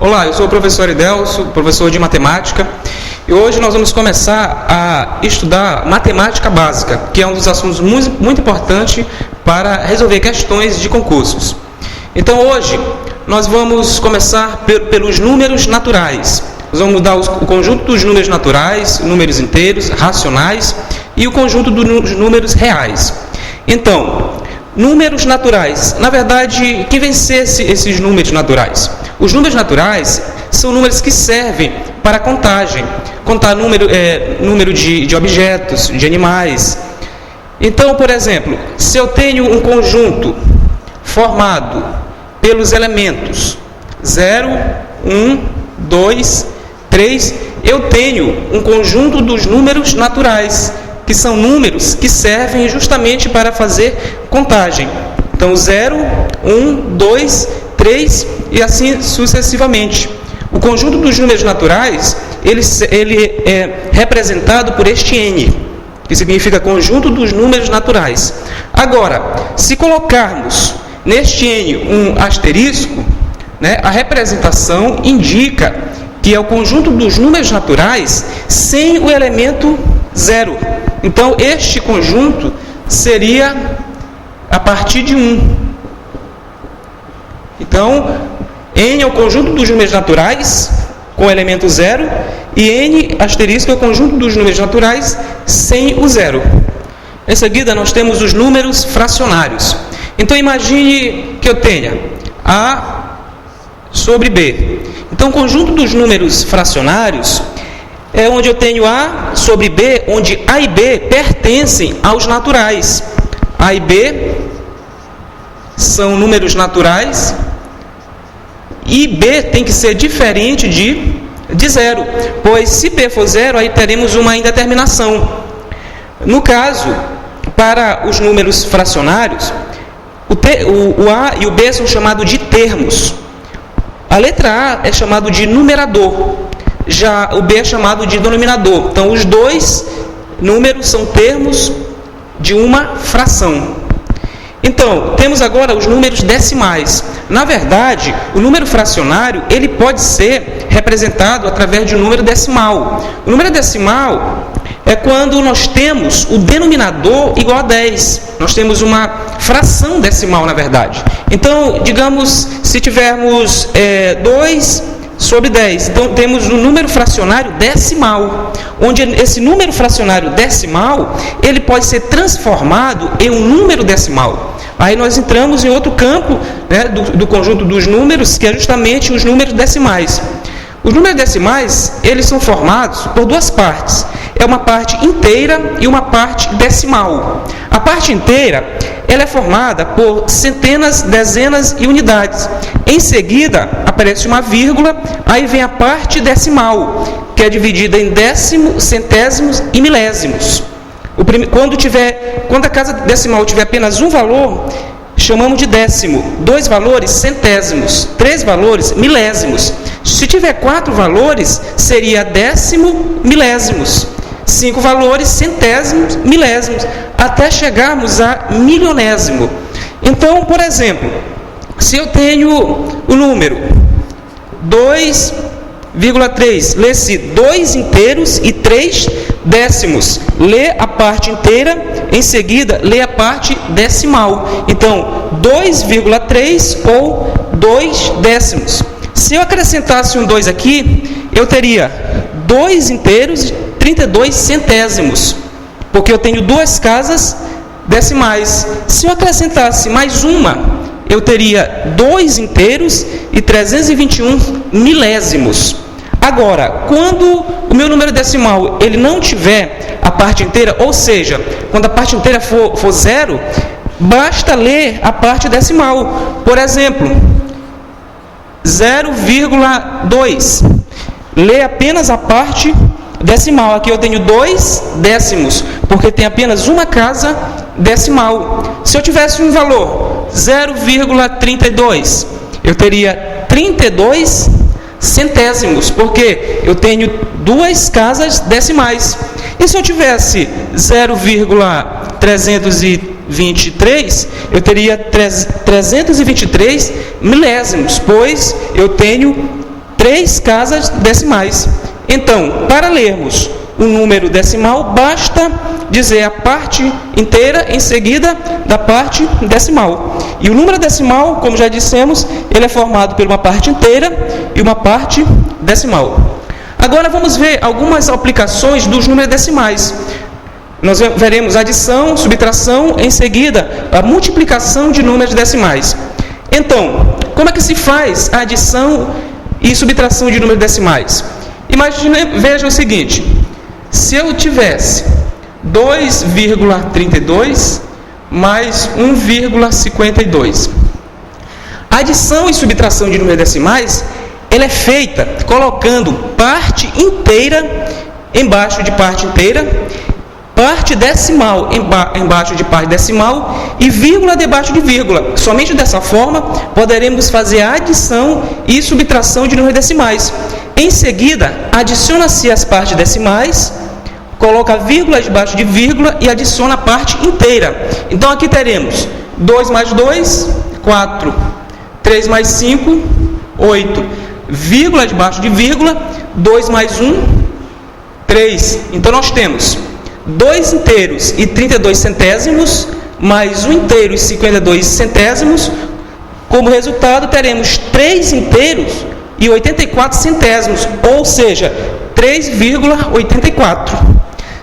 Olá, eu sou o professor Idelso, professor de matemática, e hoje nós vamos começar a estudar matemática básica, que é um dos assuntos muito importantes para resolver questões de concursos. Então hoje nós vamos começar pelos números naturais. Nós vamos mudar o conjunto dos números naturais, números inteiros, racionais e o conjunto dos números reais. Então, números naturais. Na verdade, quem vem ser esses números naturais? Os números naturais são números que servem para contagem. Contar número de objetos, de animais. Então, por exemplo, se eu tenho um conjunto formado pelos elementos 0, 1, 2, 3, eu tenho um conjunto dos números naturais, que são números que servem justamente para fazer contagem. Então, 0, 1, 2, 3 e assim sucessivamente. O conjunto dos números naturais, ele é representado por este N, que significa conjunto dos números naturais. Agora, se colocarmos neste N um asterisco, a representação indica que é o conjunto dos números naturais sem o elemento 0. Então, este conjunto seria a partir de 1. Então, N é o conjunto dos números naturais com o elemento 0 e N asterisco é o conjunto dos números naturais sem o 0. Em seguida, nós temos os números fracionários. Então, imagine que eu tenha A sobre B. Então, o conjunto dos números fracionários é onde eu tenho A sobre B, onde A e B pertencem aos naturais. A e B são números naturais e B tem que ser diferente de 0, pois se B for 0, aí teremos uma indeterminação. No caso, para os números fracionários, o A e o B são chamados de termos. A letra A é chamado de numerador, já o B é chamado de denominador. Então, os dois números são termos de uma fração. Então, temos agora os números decimais. Na verdade, o número fracionário, ele pode ser representado através de um número decimal. O número decimal é quando nós temos o denominador igual a 10. Nós temos uma fração decimal, na verdade. Então, digamos, se tivermos 2 sobre 10, então temos um número fracionário decimal, onde esse número fracionário decimal, ele pode ser transformado em um número decimal. Aí nós entramos em outro campo, do conjunto dos números, que é justamente os números decimais. Os números decimais, eles são formados por duas partes. É uma parte inteira e uma parte decimal. A parte inteira, ela é formada por centenas, dezenas e unidades. Em seguida, aparece uma vírgula, aí vem a parte decimal, que é dividida em décimos, centésimos e milésimos. Quando a casa decimal tiver apenas um valor, chamamos de décimo, 2 valores, centésimos, 3 valores, milésimos. Se tiver 4 valores, seria décimo, milésimos, 5 valores, centésimos, milésimos, até chegarmos a milionésimo. Então, por exemplo, se eu tenho o número 2,3, lê-se 2 inteiros e 3 décimos. Lê a parte inteira, em seguida, lê a parte decimal. Então, 2,3 ou 2 décimos. Se eu acrescentasse um 2 aqui, eu teria 2 inteiros e 32 centésimos, porque eu tenho duas casas decimais. Se eu acrescentasse mais uma, eu teria 2 inteiros e 321 milésimos. Agora, quando o meu número decimal ele não tiver a parte inteira, ou seja, quando a parte inteira for 0, basta ler a parte decimal. Por exemplo, 0,2. Lê apenas a parte decimal. Aqui eu tenho 2 décimos, porque tem apenas uma casa decimal. Se eu tivesse um valor 0,32, eu teria 32 centésimos, porque eu tenho duas casas decimais. E se eu tivesse 0,323, eu teria 323 milésimos, pois eu tenho 3 casas decimais. Então, para lermos o número decimal, basta dizer a parte inteira em seguida da parte decimal. E o número decimal, como já dissemos, ele é formado por uma parte inteira e uma parte decimal. Agora vamos ver algumas aplicações dos números decimais. Nós veremos adição, subtração, em seguida a multiplicação de números decimais. Então, como é que se faz a adição e subtração de números decimais? Veja o seguinte: se eu tivesse 2,32 mais 1,52, a adição e subtração de números decimais ela é feita colocando parte inteira embaixo de parte inteira, parte decimal embaixo de parte decimal e vírgula debaixo de vírgula. Somente dessa forma poderemos fazer a adição e subtração de números decimais. Em seguida, adiciona-se as partes decimais, coloca vírgula debaixo de vírgula e adiciona a parte inteira. Então aqui teremos 2 mais 2, 4, 3 mais 5, 8, vírgula debaixo de vírgula, 2 mais 1, 3. Então nós temos 2 inteiros e 32 centésimos, mais 1 inteiro e 52 centésimos. Como resultado, teremos 3 inteiros e 84 centésimos, ou seja, 3,84.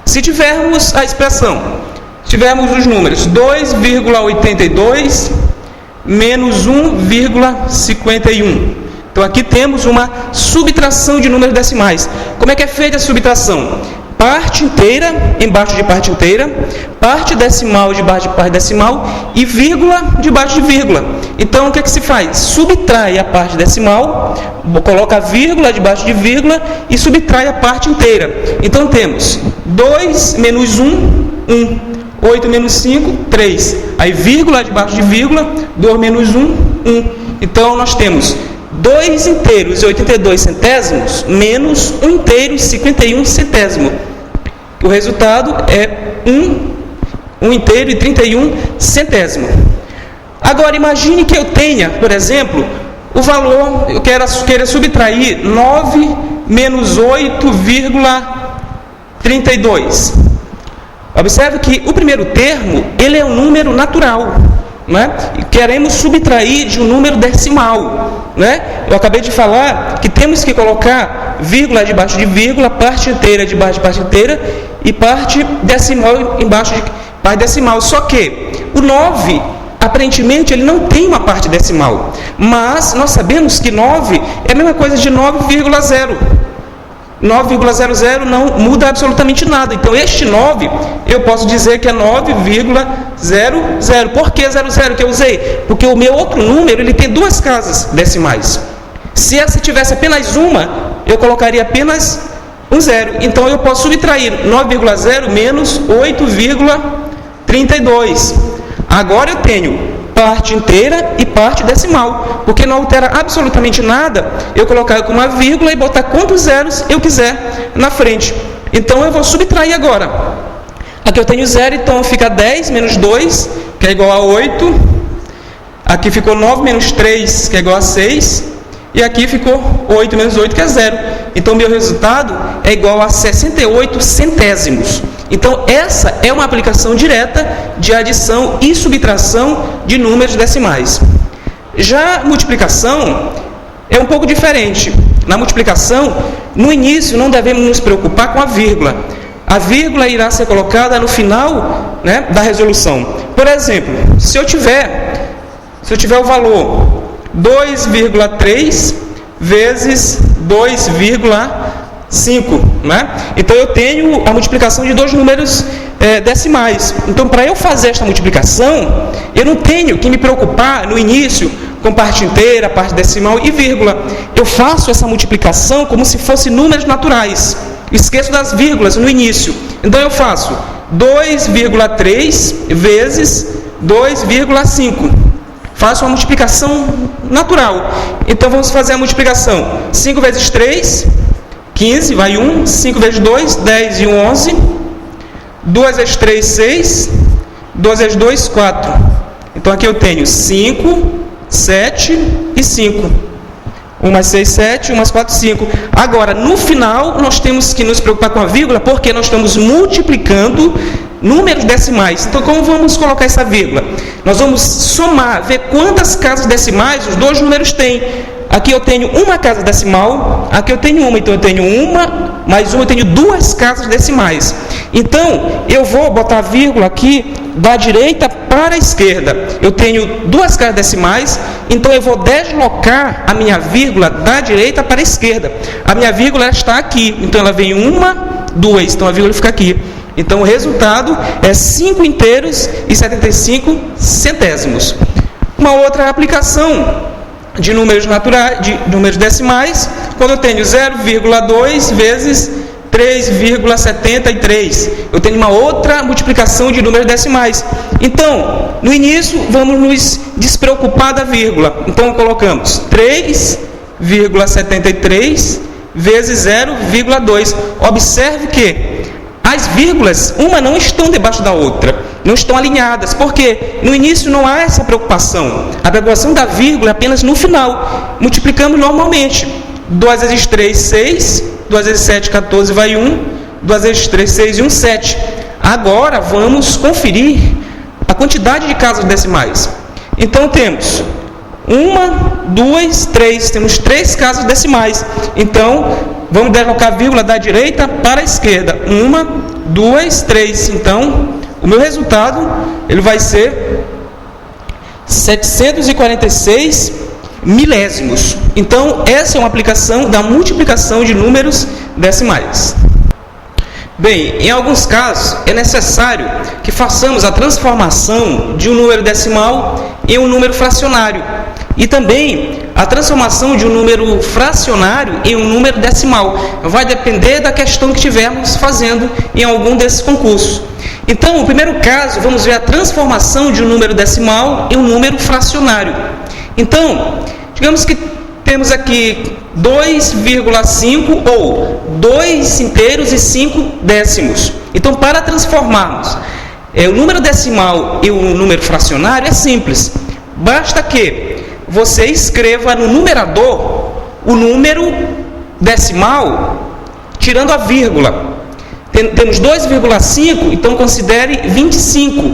Se tivermos a expressão, tivermos os números 2,82 menos 1,51. Então aqui temos uma subtração de números decimais. Como é que é feita a subtração? Parte inteira embaixo de parte inteira, parte decimal debaixo de parte decimal e vírgula debaixo de vírgula. Então o que é que se faz? Subtrai a parte decimal, coloca a vírgula debaixo de vírgula e subtrai a parte inteira. Então temos 2 menos 1, 1. 8 menos 5, 3. Aí vírgula debaixo de vírgula, 2 menos 1, 1. Então nós temos 2 inteiros e 82 centésimos menos 1 inteiro e 51 centésimo. O resultado é 1 inteiro e 31 centésimo. Agora imagine que eu tenha, por exemplo, o valor, eu queira subtrair 9 menos 8,32. Observe que o primeiro termo, ele é um número natural, né? E queremos subtrair de um número decimal, né? Eu acabei de falar que temos que colocar vírgula debaixo de vírgula, parte inteira debaixo de parte inteira e parte decimal embaixo de parte decimal. Só que o 9, aparentemente, ele não tem uma parte decimal, mas nós sabemos que 9 é a mesma coisa de 9,0. 9,00 não muda absolutamente nada. Então, este 9, eu posso dizer que é 9,00. Por que 00 que eu usei? Porque o meu outro número, ele tem 2 casas decimais. Se essa tivesse apenas uma, eu colocaria apenas um 0. Então, eu posso subtrair 9,0 menos 8,32. Agora eu tenho parte inteira e parte decimal, porque não altera absolutamente nada eu colocar com uma vírgula e botar quantos zeros eu quiser na frente. Então eu vou subtrair agora. Aqui eu tenho 0, então fica 10 menos 2, que é igual a 8. Aqui ficou 9 menos 3, que é igual a 6. E aqui ficou 8 menos 8, que é 0. Então, meu resultado é igual a 68 centésimos. Então, essa é uma aplicação direta de adição e subtração de números decimais. Já a multiplicação é um pouco diferente. Na multiplicação, no início, não devemos nos preocupar com a vírgula. A vírgula irá ser colocada no final, né, da resolução. Por exemplo, se eu tiver o valor 2,3 vezes 2,5, né? Então eu tenho a multiplicação de 2 números decimais. Então, para eu fazer esta multiplicação, eu não tenho que me preocupar no início com parte inteira, parte decimal e vírgula. Eu faço essa multiplicação como se fossem números naturais. Esqueço das vírgulas no início. Então eu faço 2,3 vezes 2,5. Faço uma multiplicação natural. Então, vamos fazer a multiplicação. 5 vezes 3, 15, vai 1. 5 vezes 2, 10 e 1, 11. 2 vezes 3, 6. 2 vezes 2, 4. Então, aqui eu tenho 5, 7 e 5. 1 mais 6, 7, 1 mais 4, 5. Agora, no final, nós temos que nos preocupar com a vírgula, porque nós estamos multiplicando números decimais. Então, como vamos colocar essa vírgula? Nós vamos somar, ver quantas casas decimais os dois números têm. Aqui eu tenho uma casa decimal, aqui eu tenho uma, então eu tenho uma, mais uma, eu tenho duas casas decimais. Então, eu vou botar a vírgula aqui da direita para a esquerda. Eu tenho duas casas decimais, então eu vou deslocar a minha vírgula da direita para a esquerda. A minha vírgula está aqui, então ela vem 1, 2, então a vírgula fica aqui. Então, o resultado é 5 inteiros e 75 centésimos. Uma outra aplicação de números naturais, de números decimais, quando eu tenho 0,2 vezes 3,73. Eu tenho uma outra multiplicação de números decimais. Então, no início, vamos nos despreocupar da vírgula. Então, colocamos 3,73 vezes 0,2. Observe que as vírgulas, uma não estão debaixo da outra, não estão alinhadas, porque no início não há essa preocupação. A preocupação da vírgula é apenas no final. Multiplicamos normalmente. 2 vezes 3, 6. 2 vezes 7, 14, vai 1. 2 vezes 3, 6 e 1, 7. Agora vamos conferir a quantidade de casas decimais. Então temos 1, 2, 3. Temos 3 casas decimais. Então, vamos deslocar a vírgula da direita para a esquerda. 1, 2, 3. Então, o meu resultado ele vai ser 746 milésimos. Então, essa é uma aplicação da multiplicação de números decimais. Bem, em alguns casos é necessário que façamos a transformação de um número decimal em um número fracionário e também a transformação de um número fracionário em um número decimal. Vai depender da questão que estivermos fazendo em algum desses concursos. Então, no primeiro caso, vamos ver a transformação de um número decimal em um número fracionário. Então, digamos que temos aqui 2,5 ou 2 inteiros e 5 décimos. Então, para transformarmos o número decimal e o número fracionário, é simples. Basta que você escreva no numerador o número decimal, tirando a vírgula. Temos 2,5, então considere 25,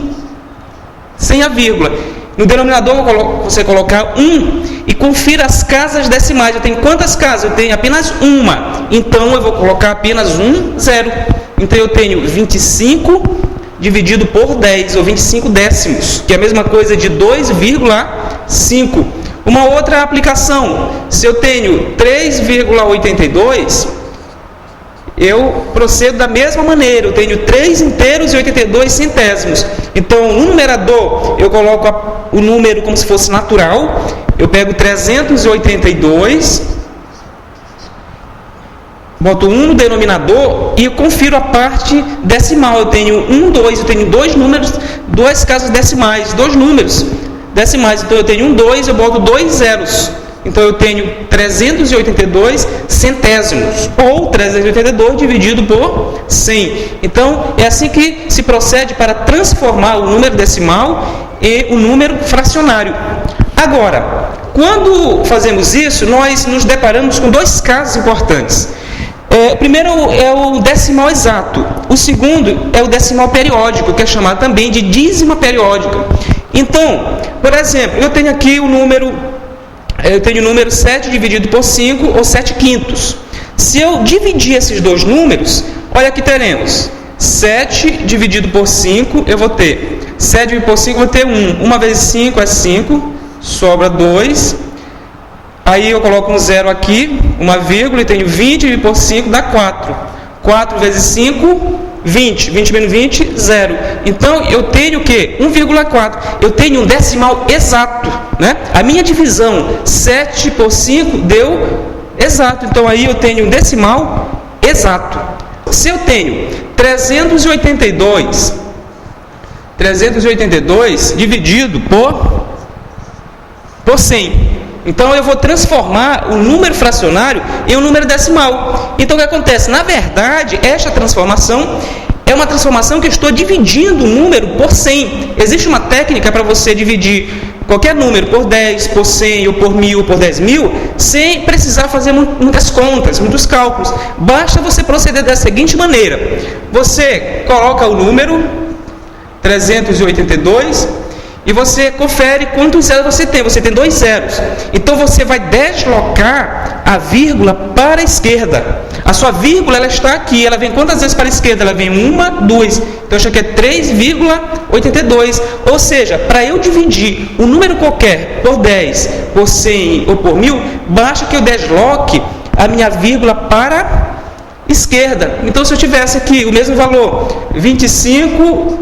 sem a vírgula. No denominador, você colocar 1 e confira as casas decimais. Eu tenho quantas casas? Eu tenho apenas uma. Então, eu vou colocar apenas 0. Então, eu tenho 25 dividido por 10, ou 25 décimos, que é a mesma coisa de 2,5. Uma outra aplicação, se eu tenho 3,82, eu procedo da mesma maneira. Eu tenho 3 inteiros e 82 centésimos. Então, no numerador, eu coloco o número como se fosse natural. Eu pego 382, boto 1 no denominador e eu confiro a parte decimal. Eu tenho 1, 2, eu tenho dois números, duas casas decimais, dois números decimais. Então, eu tenho 1, 2, eu boto 2 zeros. Então, eu tenho 382 centésimos, ou 382 dividido por 100. Então, é assim que se procede para transformar o número decimal em um número fracionário. Agora, quando fazemos isso, nós nos deparamos com dois casos importantes. O primeiro é o decimal exato. O segundo é o decimal periódico, que é chamado também de dízima periódica. Então, por exemplo, eu tenho aqui o número 7 dividido por 5, ou 7 quintos. Se eu dividir esses dois números, olha aqui teremos 7 dividido por 5, eu vou ter 7 dividido por 5, eu vou ter 1. 1 vezes 5 é 5, sobra 2. Aí eu coloco um 0 aqui, uma vírgula, e tenho 20 dividido por 5, dá 4. 4 vezes 5, 20. 20 menos 20, 0. Então, eu tenho o quê? 1,4. Eu tenho um decimal exato, né? A minha divisão, 7 por 5, deu exato. Então, aí eu tenho um decimal exato. Se eu tenho 382 dividido por 100. Então, eu vou transformar o número fracionário em um número decimal. Então, o que acontece? Na verdade, esta transformação é uma transformação que eu estou dividindo o número por 100. Existe uma técnica para você dividir qualquer número por 10, por 100, ou por 1000, ou por 10.000, sem precisar fazer muitas contas, muitos cálculos. Basta você proceder da seguinte maneira: você coloca o número 382 e você confere quantos zeros você tem. Você tem 2 zeros. Então você vai deslocar a vírgula para a esquerda. A sua vírgula, ela está aqui. Ela vem quantas vezes para a esquerda? Ela vem 1, 2. Então isso aqui é 3,82. Ou seja, para eu dividir um número qualquer por 10, por 100 ou por 1000, basta que eu desloque a minha vírgula para a esquerda. Então se eu tivesse aqui o mesmo valor, 25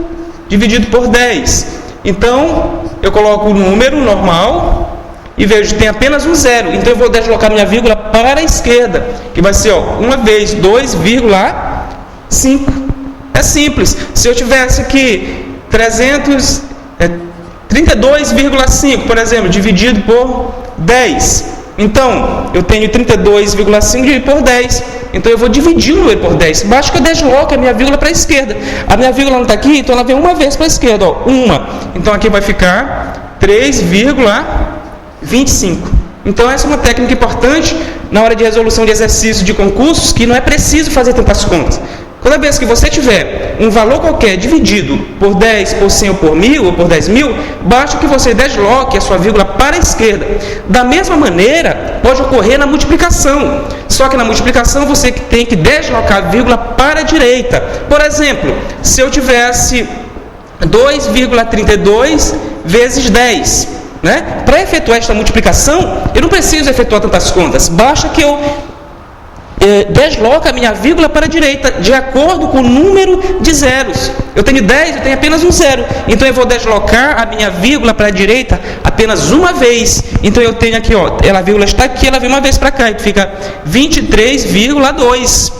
dividido por 10, então eu coloco o número normal e vejo que tem apenas um zero. Então eu vou deslocar minha vírgula para a esquerda, que vai ser, uma vez 2,5. É simples. Se eu tivesse aqui 32,5, por exemplo, dividido por 10, então eu tenho 32,5 dividido por 10. Então eu vou dividir o número por 10. Basta que eu desloque a minha vírgula para a esquerda. A minha vírgula não está aqui, então ela vem uma vez para a esquerda. Uma. Então aqui vai ficar 3,25. Então essa é uma técnica importante na hora de resolução de exercícios de concursos, que não é preciso fazer tantas contas. Toda vez que você tiver um valor qualquer dividido por 10, por 100 ou por 1000 ou por 10.000, basta que você desloque a sua vírgula para a esquerda. Da mesma maneira, pode ocorrer na multiplicação. Só que na multiplicação você tem que deslocar a vírgula para a direita. Por exemplo, se eu tivesse 2,32 vezes 10, né? Para efetuar esta multiplicação, eu não preciso efetuar tantas contas. Basta que eu desloca a minha vírgula para a direita, de acordo com o número de zeros. Eu tenho 10, eu tenho apenas um zero. Então eu vou deslocar a minha vírgula para a direita apenas uma vez. Então eu tenho aqui, a vírgula está aqui, ela vem uma vez para cá, e fica 23,2.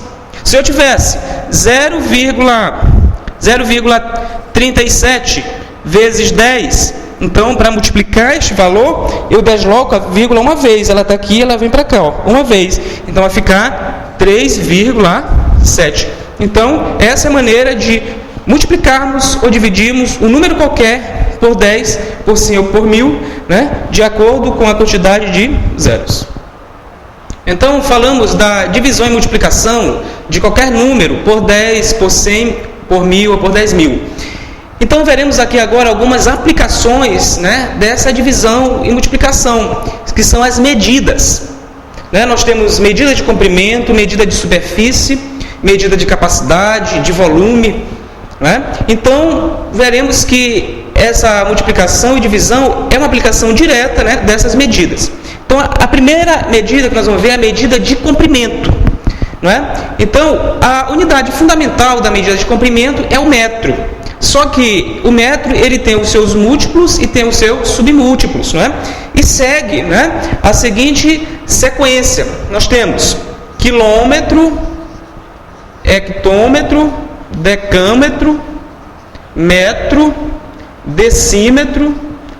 Se eu tivesse 0,37 vezes 10, então, para multiplicar este valor, eu desloco a vírgula uma vez. Ela está aqui, ela vem para cá, uma vez. Então, vai ficar 3,7. Então, essa é a maneira de multiplicarmos ou dividirmos um número qualquer por 10, por 100 ou por 1000, né, de acordo com a quantidade de zeros. Então, falamos da divisão e multiplicação de qualquer número por 10, por 100, por 1000 ou por 10.000. Então, veremos aqui agora algumas aplicações, né, dessa divisão e multiplicação, que são as medidas. Né? Nós temos medida de comprimento, medida de superfície, medida de capacidade, de volume. Né? Então, veremos que essa multiplicação e divisão é uma aplicação direta, né, dessas medidas. Então, a primeira medida que nós vamos ver é a medida de comprimento. Não é? Então, a unidade fundamental da medida de comprimento é o metro. Só que o metro, ele tem os seus múltiplos e tem os seus submúltiplos, não é? E segue, né, a seguinte sequência. Nós temos quilômetro, hectômetro, decâmetro, metro, decímetro,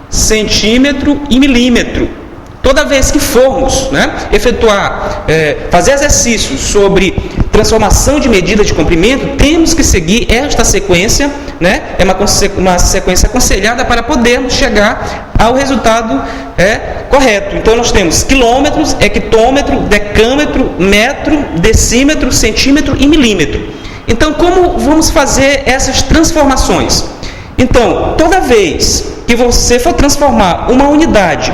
centímetro e milímetro. Toda vez que formos, né, efetuar, fazer exercícios sobre transformação de medida de comprimento, temos que seguir esta sequência, né? É uma sequência aconselhada para podermos chegar ao resultado correto. Então, nós temos quilômetros, hectômetro, decâmetro, metro, decímetro, centímetro e milímetro. Então, como vamos fazer essas transformações? Então, toda vez que você for transformar uma unidade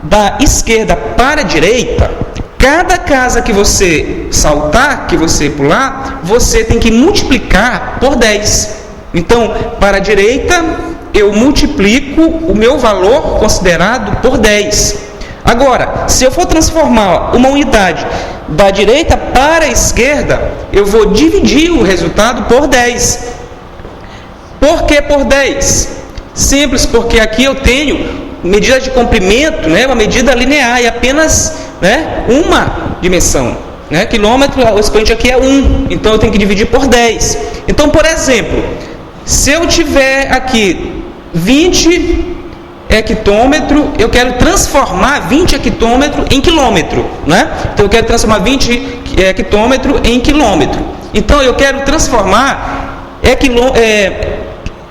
da esquerda para a direita, cada casa que você saltar, que você pular, você tem que multiplicar por 10. Então, para a direita, eu multiplico o meu valor considerado por 10. Agora, se eu for transformar uma unidade da direita para a esquerda, eu vou dividir o resultado por 10. Por que por 10? Simples, porque aqui eu tenho medida de comprimento, né, uma medida linear e apenas, né, uma dimensão. Né? Quilômetro, o expoente aqui é 1, então eu tenho que dividir por 10. Então, por exemplo, se eu tiver aqui 20 hectômetro, eu quero transformar 20 hectômetro em quilômetro. Né? Então, eu quero transformar 20 hectômetro em quilômetro. Então, eu quero transformar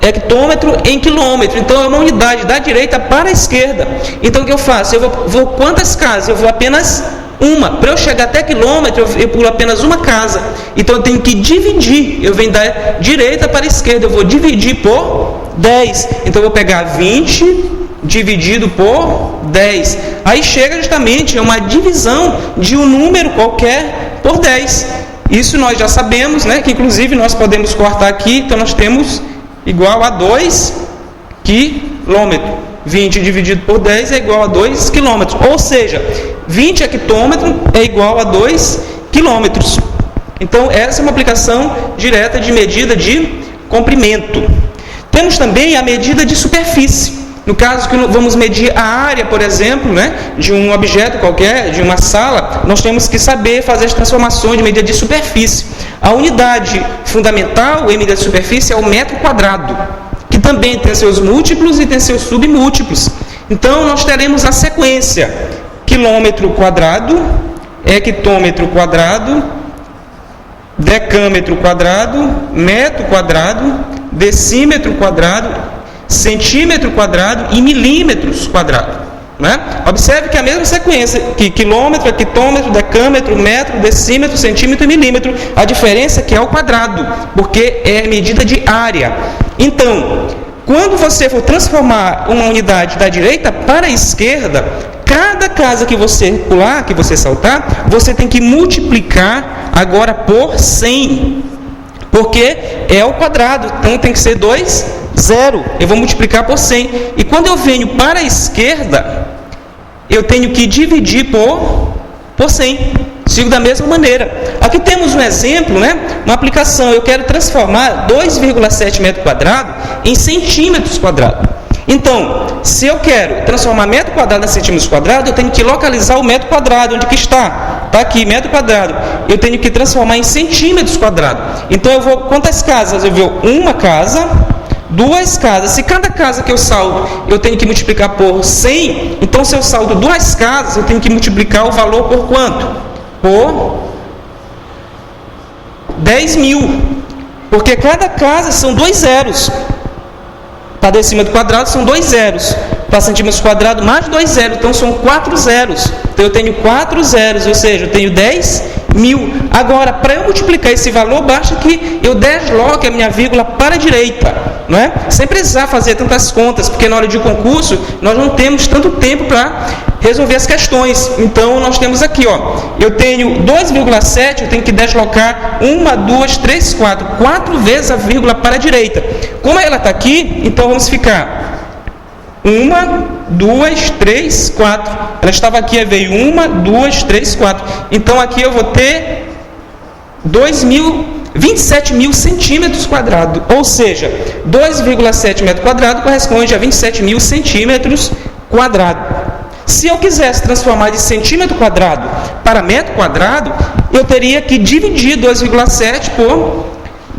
hectômetro em quilômetro. Então, é uma unidade da direita para a esquerda. Então, o que eu faço? Eu vou quantas casas? Eu vou apenas uma. Para eu chegar até quilômetro, eu pulo apenas uma casa. Então, eu tenho que dividir. Eu venho da direita para a esquerda. Eu vou dividir por 10. Então, eu vou pegar 20 dividido por 10. Aí chega justamente a uma divisão de um número qualquer por 10. Isso nós já sabemos, né? Que inclusive nós podemos cortar aqui. Então, nós temos igual a 2 quilômetros. 20 dividido por 10 é igual a 2 quilômetros. Ou seja, 20 hectômetros é igual a 2 quilômetros. Então, essa é uma aplicação direta de medida de comprimento. Temos também a medida de superfície. No caso que vamos medir a área, por exemplo, né, de um objeto qualquer, de uma sala, nós temos que saber fazer as transformações de medida de superfície. A unidade fundamental em medida de superfície é o metro quadrado, que também tem seus múltiplos e tem seus submúltiplos. Então, nós teremos a sequência: quilômetro quadrado, hectômetro quadrado, decâmetro quadrado, metro quadrado, decímetro quadrado, centímetro quadrado e milímetros quadrado, né? Observe que a mesma sequência, que quilômetro, hectômetro, decâmetro, metro, decímetro, centímetro e milímetro. A diferença é que é o quadrado, porque é medida de área. Então, quando você for transformar uma unidade da direita para a esquerda, cada casa que você pular, que você saltar, você tem que multiplicar agora por 100, porque é o quadrado, então tem que ser 2, 0. Eu vou multiplicar por 100. E quando eu venho para a esquerda, eu tenho que dividir por 100. Sigo da mesma maneira. Aqui temos um exemplo, né? Uma aplicação. Eu quero transformar 2,7 metros quadrados em centímetros quadrados. Então, se eu quero transformar metro quadrado em centímetros quadrados, eu tenho que localizar o metro quadrado. Onde que está? Está aqui, metro quadrado. Eu tenho que transformar em centímetros quadrados. Então, eu vou... Quantas casas? Eu vou uma casa, duas casas. Se cada casa que eu saldo, eu tenho que multiplicar por 100, então se eu saldo duas casas, eu tenho que multiplicar o valor por quanto? Por 10.000. Porque cada casa são 2 zeros. Para decímetro quadrado são 2 zeros. Para centímetros quadrados, mais 2 zeros. Então, são 4 zeros. Então, eu tenho 4 zeros, ou seja, eu tenho 10.000. Agora, para eu multiplicar esse valor, basta que eu desloque a minha vírgula para a direita, não é? Sem precisar fazer tantas contas, porque na hora de concurso, nós não temos tanto tempo para resolver as questões. Então, nós temos aqui, ó, eu tenho 2,7, eu tenho que deslocar 1, 2, 3, 4 vezes a vírgula para a direita. Como ela está aqui, então vamos ficar 1, 2, 3, 4. Ela estava aqui, veio 1, 2, 3, 4. Então, aqui eu vou ter 27.000 centímetros quadrados. Ou seja, 2,7 metros quadrados corresponde a 27.000 centímetros quadrados. Se eu quisesse transformar de centímetro quadrado para metro quadrado, eu teria que dividir 2,7 por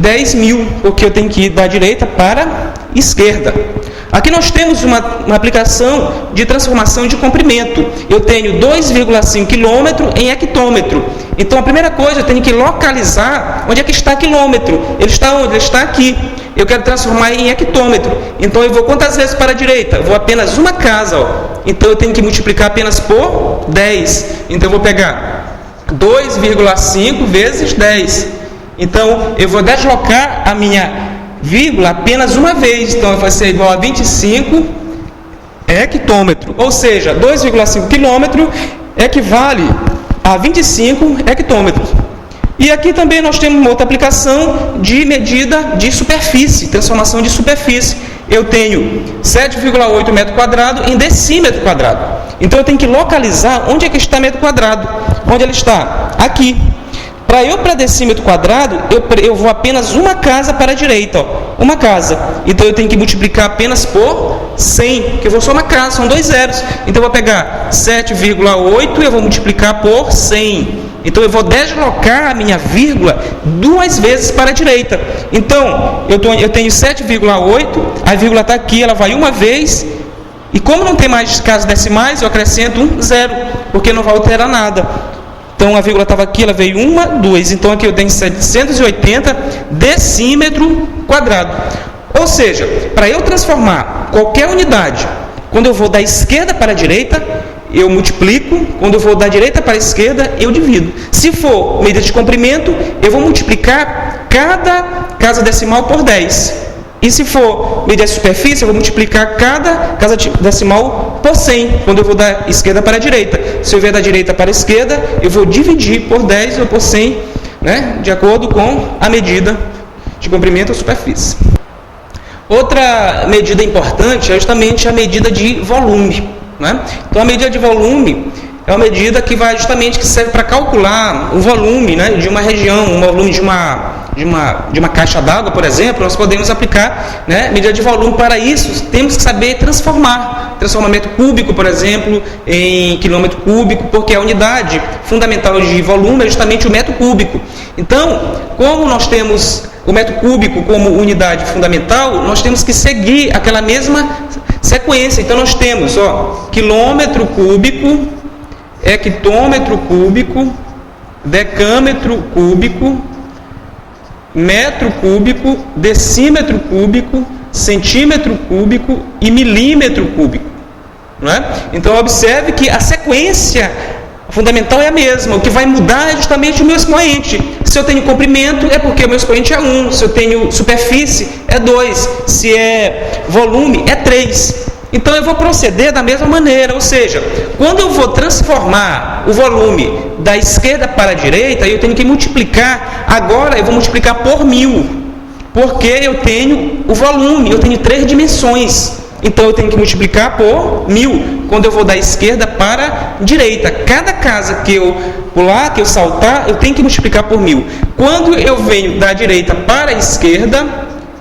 10.000, porque eu tenho que ir da direita para a esquerda. Aqui nós temos uma aplicação de transformação de comprimento. Eu tenho 2,5 quilômetro em hectômetro. Então, a primeira coisa, eu tenho que localizar onde é que está quilômetro. Ele está onde? Ele está aqui. Eu quero transformar em hectômetro. Então, eu vou quantas vezes para a direita? Eu vou apenas uma casa. Ó. Então, eu tenho que multiplicar apenas por 10. Então, eu vou pegar 2,5 vezes 10. Então, eu vou deslocar a minha vírgula apenas uma vez. Então, vai ser igual a 25 hectômetro. Ou seja, 2,5 quilômetro equivale a 25 hectômetros. E aqui também nós temos uma outra aplicação de medida de superfície, transformação de superfície. Eu tenho 7,8 metro quadrado em decímetro quadrado. Então, eu tenho que localizar onde é que está metro quadrado. Onde ele está? Aqui. Para eu para decímetro quadrado, eu vou apenas uma casa para a direita. Ó, uma casa. Então, eu tenho que multiplicar apenas por 100, porque eu vou só uma casa, são 2 zeros. Então, eu vou pegar 7,8 e eu vou multiplicar por 100. Então, eu vou deslocar a minha vírgula 2 vezes para a direita. Então, eu tenho 7,8, a vírgula está aqui, ela vai uma vez. E como não tem mais casas decimais, eu acrescento um zero, porque não vai alterar nada. Então, a vírgula estava aqui, ela veio 1, 2. Então, aqui eu tenho 780 decímetro quadrado. Ou seja, para eu transformar qualquer unidade, quando eu vou da esquerda para a direita, eu multiplico. Quando eu vou da direita para a esquerda, eu divido. Se for medida de comprimento, eu vou multiplicar cada casa decimal por 10. E se for medida de superfície, eu vou multiplicar cada casa decimal por 100, quando eu vou da esquerda para a direita. Se eu vier da direita para a esquerda, eu vou dividir por 10 ou por 100, né, de acordo com a medida de comprimento ou superfície. Outra medida importante é justamente a medida de volume, né? Então, a medida de volume é uma medida que serve para calcular o volume, né, de uma região, o volume de uma caixa d'água, por exemplo. Nós podemos aplicar, né, medida de volume. Para isso, temos que saber transformar metro cúbico, por exemplo, em quilômetro cúbico, porque a unidade fundamental de volume é justamente o metro cúbico. Então, como nós temos o metro cúbico como unidade fundamental, nós temos que seguir aquela mesma sequência. Então, nós temos quilômetro cúbico, hectômetro cúbico, decâmetro cúbico, metro cúbico, decímetro cúbico, centímetro cúbico e milímetro cúbico, não é? Então, observe que a sequência fundamental é a mesma. O que vai mudar é justamente o meu expoente. Se eu tenho comprimento, é porque o meu expoente é 1. Se eu tenho superfície, é 2. Se é volume, é 3. Então, eu vou proceder da mesma maneira. Ou seja, quando eu vou transformar o volume da esquerda para a direita, eu tenho que multiplicar. Agora, eu vou multiplicar por 1000. Porque eu tenho o volume, eu tenho 3 dimensões. Então, eu tenho que multiplicar por 1000, quando eu vou da esquerda para a direita. Cada casa que eu pular, que eu saltar, eu tenho que multiplicar por 1000. Quando eu venho da direita para a esquerda,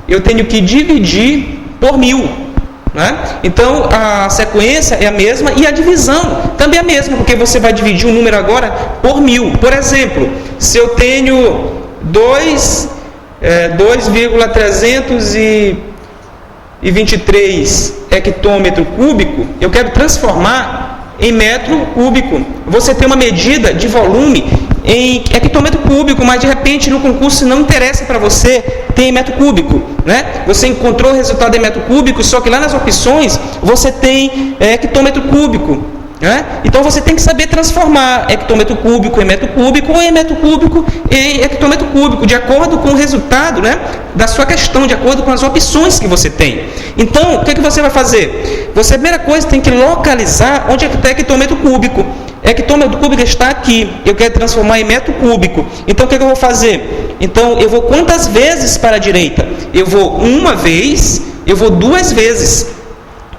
eu tenho que dividir por 1000. Né? Então, a sequência é a mesma e a divisão também é a mesma, porque você vai dividir o número agora por 1000. Por exemplo, se eu tenho 2,323 hectômetro cúbico, eu quero transformar em metro cúbico. Você tem uma medida de volume em hectômetro cúbico, mas de repente no concurso não interessa para você, tem metro cúbico, né? Você encontrou o resultado em metro cúbico, só que lá nas opções você tem hectômetro cúbico, né? Então você tem que saber transformar hectômetro cúbico em metro cúbico ou em metro cúbico em hectômetro cúbico, de acordo com o resultado, né, da sua questão, de acordo com as opções que você tem. Então, o que você vai fazer? Você, a primeira coisa, tem que localizar onde é que está hectômetro cúbico. Hectômetro cúbico está aqui, eu quero transformar em metro cúbico. Então, o que eu vou fazer? Então, eu vou quantas vezes para a direita? Eu vou uma vez, eu vou 2 vezes.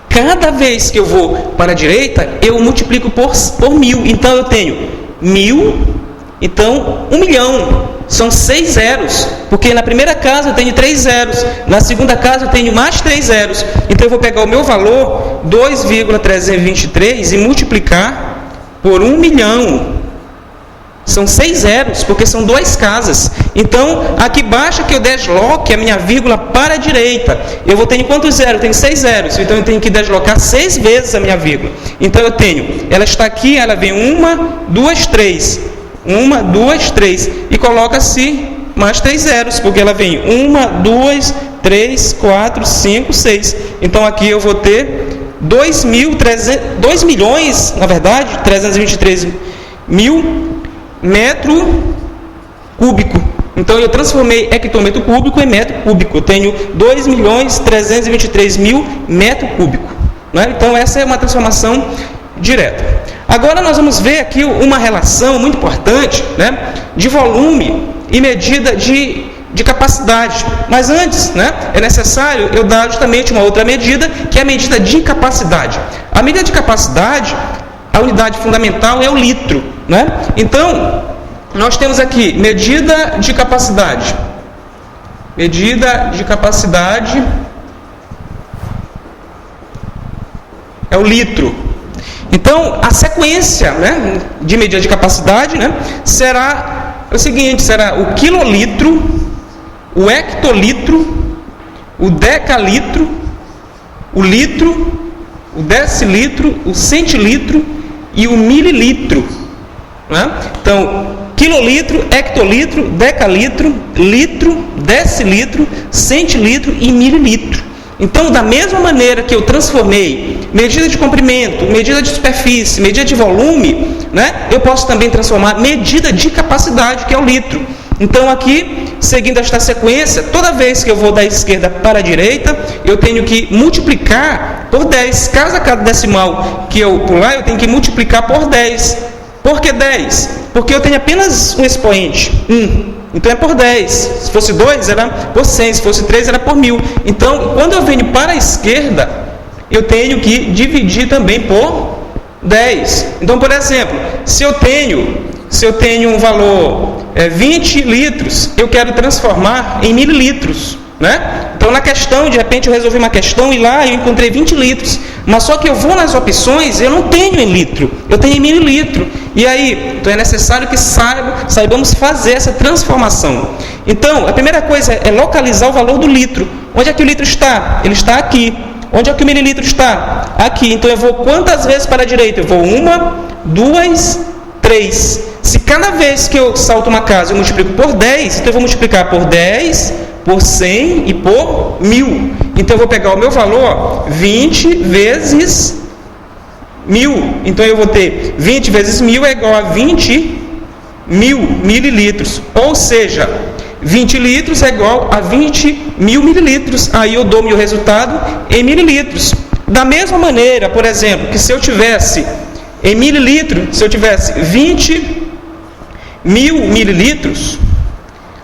Cada vez que eu vou para a direita, eu multiplico por 1000. Então, eu tenho 1000, então 1 milhão. São 6 zeros, porque na primeira casa eu tenho 3 zeros, na segunda casa eu tenho mais 3 zeros. Então, eu vou pegar o meu valor, 2,323, e multiplicar por 1 milhão. São 6 zeros, porque são 2 casas. Então, aqui basta que eu desloque a minha vírgula para a direita. Eu vou ter quantos zeros? Eu tenho 6 zeros. Então, eu tenho que deslocar 6 vezes a minha vírgula. Então, eu tenho, ela está aqui, ela vem 1, 2, 3. 1, 2, 3. E coloca-se mais 3 zeros, porque ela vem 1, 2, 3, 4, 5, 6. Então, aqui eu vou ter 2 milhões, na verdade, 323 mil metro cúbico. Então, eu transformei hectômetro cúbico em metro cúbico. Eu tenho 2.323.000 metro cúbico. Né? Então, essa é uma transformação direta. Agora, nós vamos ver aqui uma relação muito importante, né, de volume e medida de capacidade. Mas antes, né, é necessário eu dar justamente uma outra medida, que é a medida de capacidade. A medida de capacidade, a unidade fundamental é o litro, né? Então, nós temos aqui medida de capacidade. Medida de capacidade é o litro. Então, a sequência, né, de medida de capacidade, né, será o seguinte: será o quilolitro, o hectolitro, o decalitro, o litro, o decilitro, o centilitro e o mililitro. Né? Então, quilolitro, hectolitro, decalitro, litro, decilitro, centilitro e mililitro. Então, da mesma maneira que eu transformei medida de comprimento, medida de superfície, medida de volume, né, eu posso também transformar medida de capacidade, que é o litro. Então, aqui, seguindo esta sequência, toda vez que eu vou da esquerda para a direita, eu tenho que multiplicar por 10. Cada decimal que eu pular, eu tenho que multiplicar por 10. Por que 10? Porque eu tenho apenas um expoente, 1. Então é por 10. Se fosse 2, era por 100. Se fosse 3, era por 1000. Então, quando eu venho para a esquerda, eu tenho que dividir também por 10. Então, por exemplo, se eu tenho um valor 20 litros, eu quero transformar em mililitros, né? Então, na questão, de repente, eu resolvi uma questão e lá eu encontrei 20 litros. Mas só que eu vou nas opções, eu não tenho em litro, eu tenho em mililitro. E aí, então é necessário que saibamos fazer essa transformação. Então, a primeira coisa é localizar o valor do litro. Onde é que o litro está? Ele está aqui. Onde é que o mililitro está? Aqui. Então, eu vou quantas vezes para a direita? Eu vou 1, 2, 3. Se cada vez que eu salto uma casa eu multiplico por 10, então eu vou multiplicar por 10, por 100 e por 1000. Então, eu vou pegar o meu valor, 20 vezes 1000. Então, eu vou ter 20 vezes 1000 é igual a 20 mil mililitros. Ou seja, 20 litros é igual a 20 mil mililitros. Aí eu dou meu resultado em mililitros. Da mesma maneira, por exemplo, que se eu tivesse em mililitro, se eu tivesse 20 mil mililitros,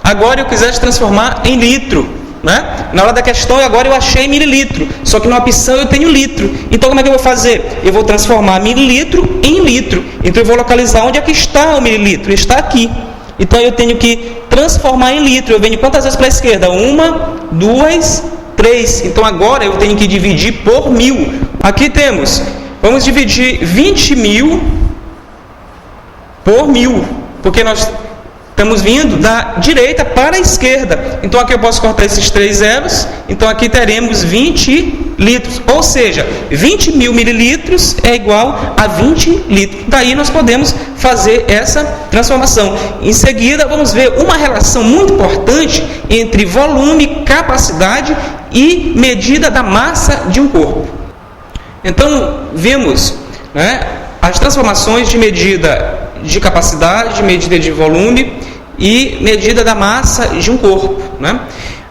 agora eu quisesse transformar em litro, né? Na hora da questão, agora eu achei mililitro, só que na opção eu tenho litro. Então, como é que eu vou fazer? Eu vou transformar mililitro em litro. Então, eu vou localizar onde é que está o mililitro. Está aqui. Então, eu tenho que transformar em litro. Eu venho quantas vezes para a esquerda? 1, 2, 3. Então, agora eu tenho que dividir por 1000. Aqui temos, vamos dividir 20 mil por 1000, porque nós estamos vindo da direita para a esquerda. Então, aqui eu posso cortar esses 3 zeros. Então, aqui teremos 20 litros. Ou seja, 20 mil mililitros é igual a 20 litros. Daí, nós podemos fazer essa transformação. Em seguida, vamos ver uma relação muito importante entre volume, capacidade e medida da massa de um corpo. Então, vimos, né, as transformações de medida de capacidade, medida de volume e medida da massa de um corpo, né?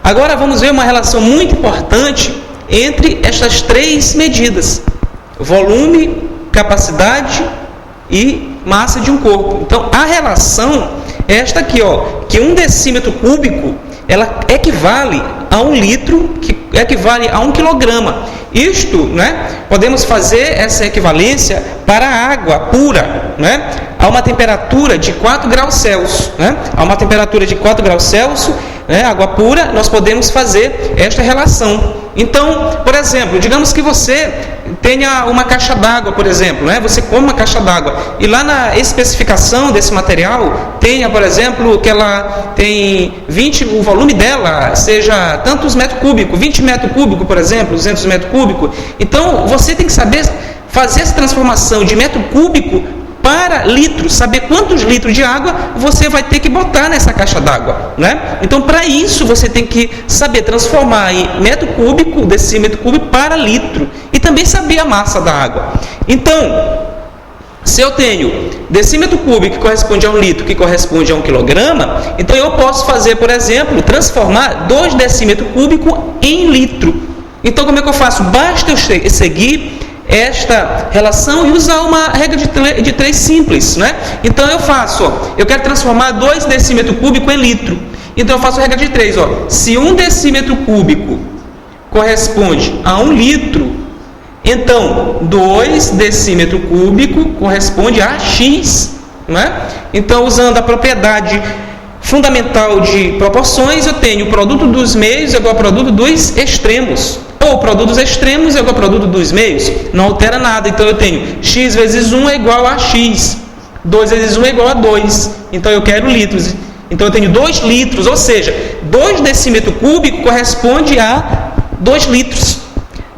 Agora vamos ver uma relação muito importante entre estas 3 medidas: volume, capacidade e massa de um corpo. Então, a relação é esta aqui, que 1 decímetro cúbico ela equivale a 1 litro, que equivale a 1 quilograma. Isto, né, podemos fazer essa equivalência para a água pura, né, a uma temperatura de 4 graus Celsius. Né, a uma temperatura de 4 graus Celsius, né, água pura, nós podemos fazer esta relação. Então, por exemplo, digamos que você tenha uma caixa d'água, por exemplo, né? Você come uma caixa d'água e lá na especificação desse material tenha, por exemplo, que ela tem o volume dela seja tantos metros cúbicos, 20 metros cúbicos, por exemplo, 200 metros cúbicos. Então, você tem que saber fazer essa transformação de metro cúbico para litros, saber quantos litros de água você vai ter que botar nessa caixa d'água, né? Então, para isso, você tem que saber transformar em metro cúbico, decímetro cúbico para litro, e também saber a massa da água. Então, se eu tenho decímetro cúbico que corresponde a 1 litro, que corresponde a 1 quilograma, então eu posso fazer, por exemplo, transformar 2 decímetros cúbicos em litro. Então, como é que eu faço? Basta eu seguir esta relação e usar uma regra de 3 simples, né? Então eu faço, eu quero transformar 2 decímetros cúbicos em litro. Então eu faço a regra de 3, se 1 decímetro cúbico corresponde a 1 litro, então 2 decímetros cúbicos corresponde a X, né? Então, usando a propriedade fundamental de proporções, eu tenho o produto dos meios igual ao produto dos extremos. Ou produto dos extremos é igual ao produto dos meios, não altera nada. Então, eu tenho x vezes 1 é igual a x, 2 vezes 1 é igual a 2. Então, eu quero litros. Então, eu tenho 2 litros, ou seja, 2 decímetros cúbicos corresponde a 2 litros.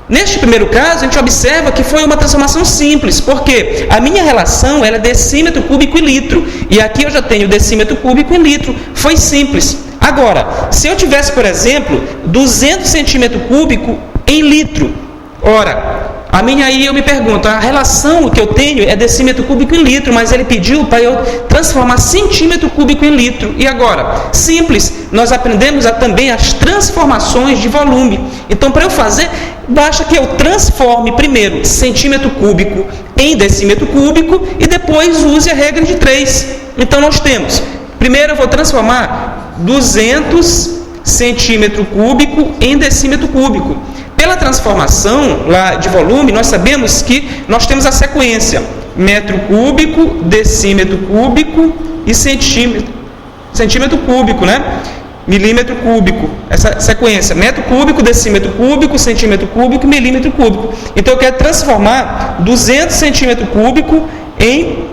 Neste primeiro caso, a gente observa que foi uma transformação simples, porque a minha relação era decímetro cúbico e litro, e aqui eu já tenho decímetro cúbico e litro, foi simples. Agora, se eu tivesse, por exemplo, 200 centímetros cúbicos em litro, ora, aí eu me pergunto, a relação que eu tenho é decímetro cúbico em litro, mas ele pediu para eu transformar centímetro cúbico em litro. E agora? Simples, nós aprendemos também as transformações de volume. Então, para eu fazer, basta que eu transforme primeiro centímetro cúbico em decímetro cúbico e depois use a regra de 3. Então, nós temos, primeiro eu vou transformar 200 centímetro cúbico em decímetro cúbico. Pela transformação lá de volume, nós sabemos que nós temos a sequência metro cúbico, decímetro cúbico e centímetro cúbico, né? Milímetro cúbico. Essa sequência, metro cúbico, decímetro cúbico, centímetro cúbico e milímetro cúbico. Então eu quero transformar 200 centímetro cúbico em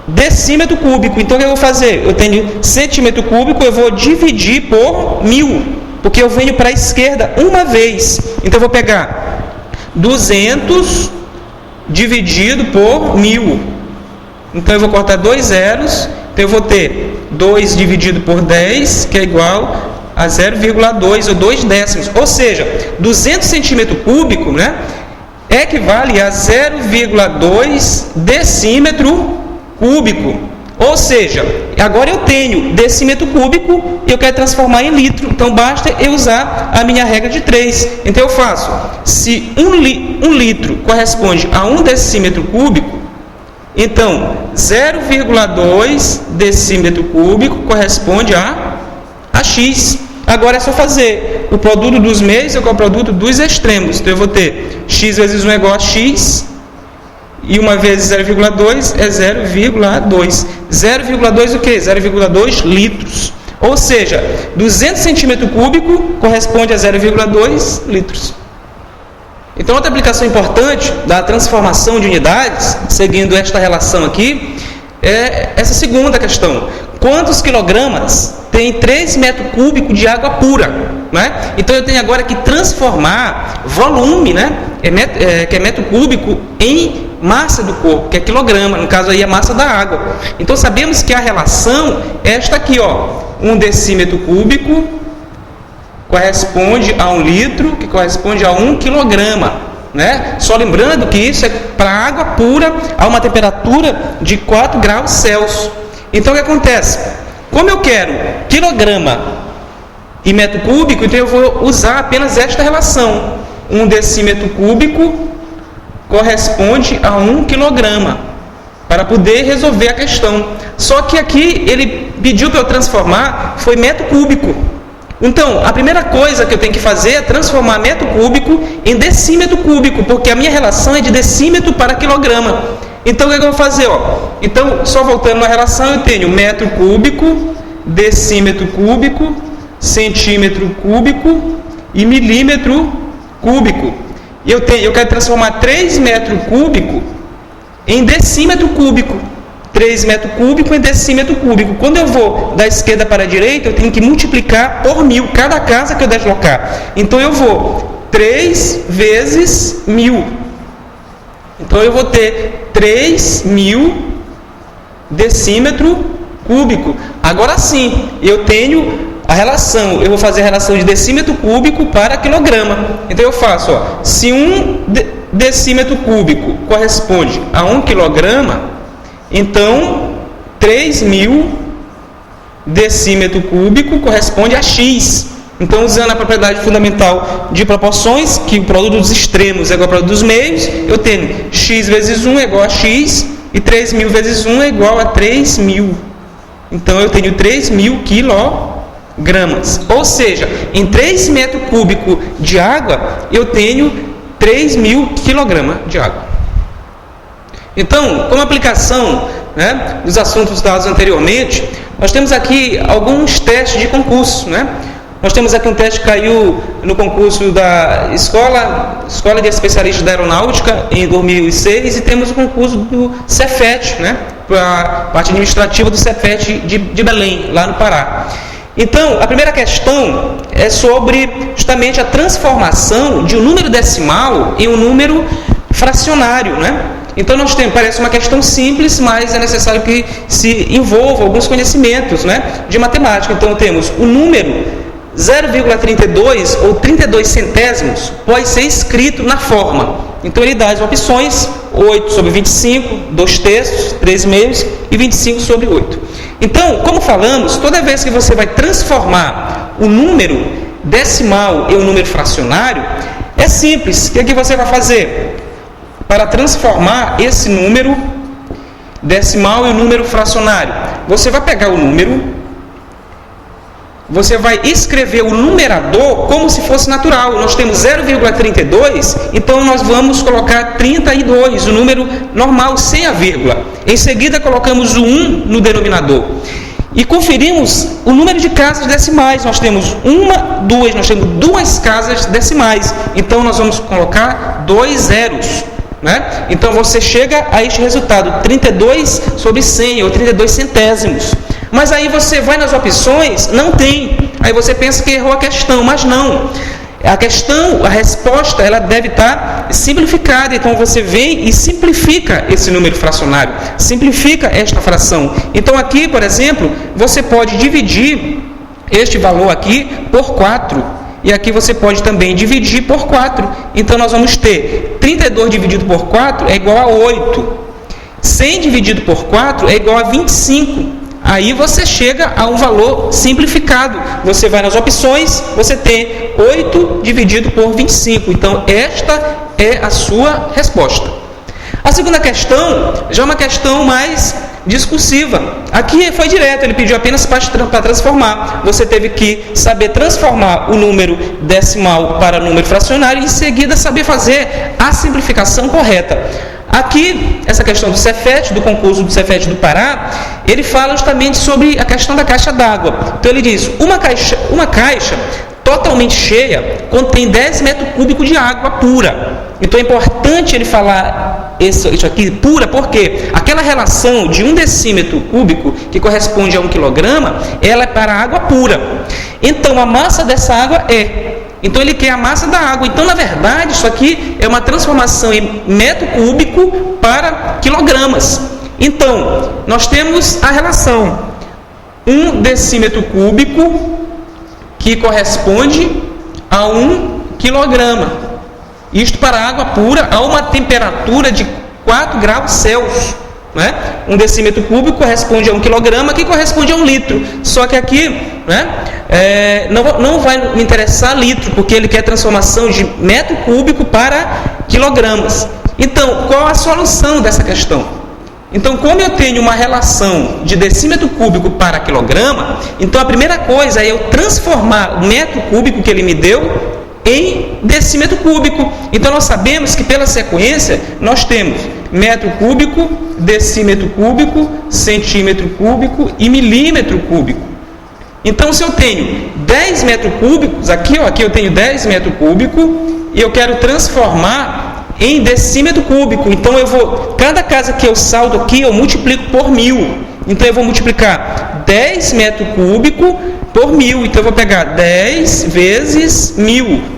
decímetro cúbico. Então o que eu vou fazer? Eu tenho centímetro cúbico, eu vou dividir por 1000. Porque eu venho para a esquerda uma vez. Então eu vou pegar 200 dividido por 1000. Então eu vou cortar 2 zeros. Então eu vou ter 2 dividido por 10, que é igual a 0,2 ou 2 décimos. Ou seja, 200 centímetros cúbicos, né, equivale a 0,2 decímetro cúbico. Ou seja, agora eu tenho decímetro cúbico e eu quero transformar em litro. Então, basta eu usar a minha regra de 3. Então, eu faço, se um litro corresponde a 1 decímetro cúbico, então 0,2 decímetro cúbico corresponde a x. Agora é só fazer o produto dos meios com o produto dos extremos. Então, eu vou ter x vezes 1 é igual a x. E 1 vezes 0,2 é 0,2. 0,2 o quê? 0,2 litros. Ou seja, 200 centímetros cúbicos corresponde a 0,2 litros. Então, outra aplicação importante da transformação de unidades, seguindo esta relação aqui, é essa segunda questão. Quantos quilogramas tem 3 metros cúbicos de água pura? Né? Então, eu tenho agora que transformar volume, né? Que é metro cúbico, em massa do corpo, que é quilograma, no caso aí a massa da água. Então sabemos que a relação é esta aqui, ó, 1 decímetro cúbico corresponde a 1 litro, que corresponde a 1 quilograma, né? Só lembrando que isso é para água pura a uma temperatura de 4 graus Celsius. Então o que acontece? Como eu quero quilograma e metro cúbico, então eu vou usar apenas esta relação. 1 decímetro cúbico corresponde a 1 quilograma, para poder resolver a questão. Só que aqui ele pediu para eu transformar, foi metro cúbico. Então, a primeira coisa que eu tenho que fazer é transformar metro cúbico em decímetro cúbico, porque a minha relação é de decímetro para quilograma. Então, o que eu vou fazer? Então, só voltando na relação, eu tenho metro cúbico, decímetro cúbico, centímetro cúbico e milímetro cúbico. Eu quero transformar 3 metros cúbicos em decímetro cúbico. 3 metros cúbicos em decímetro cúbico. Quando eu vou da esquerda para a direita, eu tenho que multiplicar por 1000 cada casa que eu deslocar. Então eu vou 3 vezes 1000. Então eu vou ter 3.000 decímetro cúbico. Agora sim, eu tenho a relação, eu vou fazer a relação de decímetro cúbico para quilograma. Então eu faço, se 1 decímetro cúbico corresponde a 1 quilograma, então 3.000 decímetro cúbico corresponde a x. Então, usando a propriedade fundamental de proporções, que o produto dos extremos é igual ao produto dos meios, eu tenho x vezes 1 é igual a x e 3.000 vezes 1 é igual a 3.000. Então, eu tenho 3.000 quilogramas. Ou seja, em 3 metros cúbicos de água, eu tenho 3.000 quilogramas de água. Então, como aplicação, dos assuntos dados anteriormente, nós temos aqui alguns testes de concurso, Nós temos aqui um teste que caiu no concurso da Escola de Especialistas da Aeronáutica em 2006 e temos o concurso do Cefet, para a parte administrativa do Cefet de Belém, lá no Pará. Então, a primeira questão é sobre justamente a transformação de um número decimal em um número fracionário, né? Então, nós temos, parece uma questão simples, mas é necessário que se envolva alguns conhecimentos, né, de matemática. Então, temos o número 0,32 ou 32 centésimos pode ser escrito na forma. Então, ele dá as opções: 8 sobre 25, 2 terços, 3 meios e 25 sobre 8. Então, como falamos, toda vez que você vai transformar o número decimal em um número fracionário, é simples. O que é que você vai fazer? Para transformar esse número decimal em um número fracionário, você vai pegar o número, você vai escrever o numerador como se fosse natural. Nós temos 0,32, então nós vamos colocar 32, o número normal, sem a vírgula. Em seguida, colocamos o 1 no denominador. E conferimos o número de casas decimais. Nós temos nós temos duas casas decimais. Então, nós vamos colocar 2 zeros, né? Então, você chega a este resultado, 32 sobre 100, ou 32 centésimos. Mas aí você vai nas opções, não tem. Aí você pensa que errou a questão, mas não. A resposta, ela deve estar simplificada. Então você vem e simplifica esse número fracionário, simplifica esta fração. Então aqui, por exemplo, você pode dividir este valor aqui por 4. E aqui você pode também dividir por 4. Então nós vamos ter 32 dividido por 4 é igual a 8. 100 dividido por 4 é igual a 25. Aí você chega a um valor simplificado. Você vai nas opções, você tem 8 dividido por 25. Então, esta é a sua resposta. A segunda questão já é uma questão mais discursiva. Aqui foi direto, ele pediu apenas para transformar. Você teve que saber transformar o número decimal para número fracionário e, em seguida, saber fazer a simplificação correta. Aqui, essa questão do Cefet, do concurso do Cefet do Pará, ele fala justamente sobre a questão da caixa d'água. Então, ele diz, uma caixa totalmente cheia contém 10 metros cúbicos de água pura. Então, é importante ele falar isso aqui, pura, porque aquela relação de 1 decímetro cúbico, que corresponde a 1 quilograma, ela é para água pura. Então, a massa dessa água Então, ele quer a massa da água. Então, na verdade, isso aqui é uma transformação em metro cúbico para quilogramas. Então, nós temos a relação 1 decímetro cúbico, que corresponde a 1 quilograma. Isto para água pura a uma temperatura de 4 graus Celsius. Né? 1 decímetro cúbico corresponde a 1 quilograma, que corresponde a 1 litro. Só que aqui, né, não vai me interessar litro, porque ele quer transformação de metro cúbico para quilogramas. Então, qual a solução dessa questão? Então, como eu tenho uma relação de decímetro cúbico para quilograma, então a primeira coisa é eu transformar o metro cúbico que ele me deu em decímetro cúbico. Então, nós sabemos que pela sequência nós temos metro cúbico, decímetro cúbico, centímetro cúbico e milímetro cúbico. Então, se eu tenho 10 metros cúbicos, aqui eu tenho 10 metros cúbicos e eu quero transformar em decímetro cúbico. Então, cada casa que eu saldo aqui, eu multiplico por 1000. Então, eu vou multiplicar 10 metros cúbicos por 1000. Então, eu vou pegar 10 vezes 1000.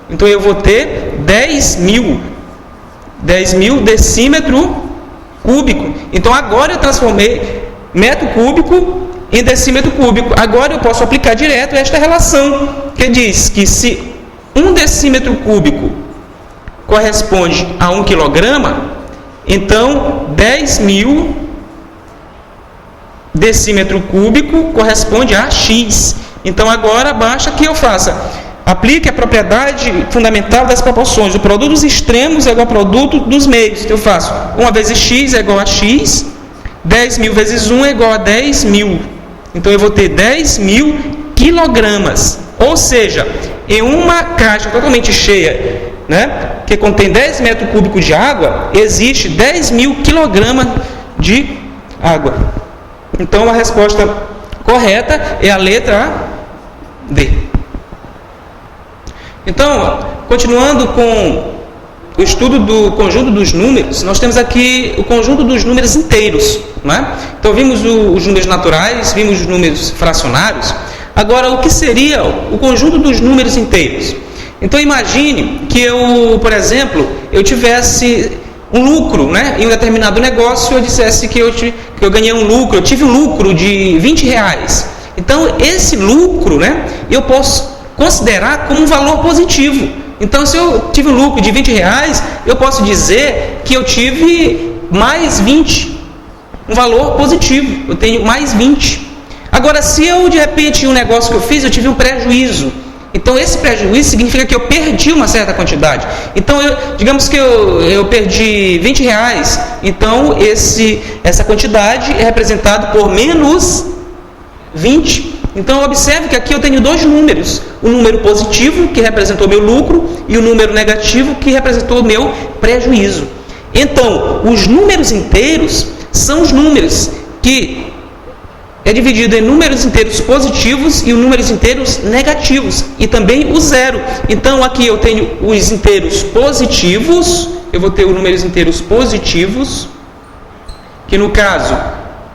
Então, eu vou ter 10.000 decímetro cúbico. Então, agora eu transformei metro cúbico em decímetro cúbico. Agora eu posso aplicar direto esta relação, que diz que se 1 decímetro cúbico corresponde a 1 quilograma, então 10.000 decímetro cúbico corresponde a X. Então, agora basta que eu faça... Aplique a propriedade fundamental das proporções. O produto dos extremos é igual ao produto dos meios. Então, eu faço 1 vezes x é igual a x, 10.000 vezes 1 é igual a 10.000. Então, eu vou ter 10.000 quilogramas. Ou seja, em uma caixa totalmente cheia, né, que contém 10 metros cúbicos de água, existe 10.000 quilogramas de água. Então, a resposta correta é a letra D. Então, continuando com o estudo do conjunto dos números, nós temos aqui o conjunto dos números inteiros. Né? Então, vimos os números naturais, vimos os números fracionários. Agora, o que seria o conjunto dos números inteiros? Então, imagine que eu, por exemplo, eu tivesse um lucro, né, em um determinado negócio, eu dissesse que eu ganhei um lucro, eu tive um lucro de R$20. Então, esse lucro, né, eu posso considerar como um valor positivo. Então, se eu tive um lucro de R$20, eu posso dizer que eu tive mais 20, um valor positivo, eu tenho mais 20. Agora, se eu, de repente, um negócio que eu fiz, eu tive um prejuízo, então esse prejuízo significa que eu perdi uma certa quantidade. Então, digamos que eu perdi R$20, então essa quantidade é representada por menos 20. Então, observe que aqui eu tenho dois números, o número positivo, que representou meu lucro, e o número negativo, que representou meu prejuízo. Então, os números inteiros são os números que é dividido em números inteiros positivos e os números inteiros negativos, e também o zero. Então, aqui eu tenho os inteiros positivos, eu vou ter os números inteiros positivos, que no caso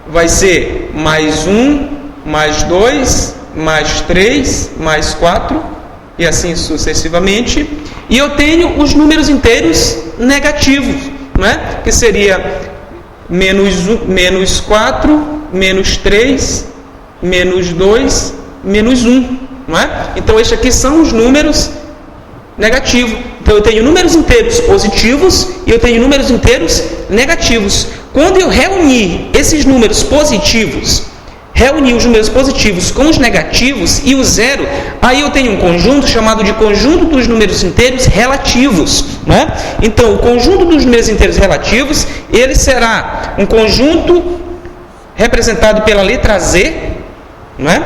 vai ser mais 1, mais 2, mais 3, mais 4, e assim sucessivamente. E eu tenho os números inteiros negativos, né? Que seria menos 4, menos 3, menos 2, menos 1. Não é? Então, estes aqui são os números negativos. Então, eu tenho números inteiros positivos e eu tenho números inteiros negativos. Quando eu reunir esses números positivos, reunir os números positivos com os negativos e o zero, aí eu tenho um conjunto chamado de conjunto dos números inteiros relativos, né? Então, o conjunto dos números inteiros relativos, ele será um conjunto representado pela letra Z, né?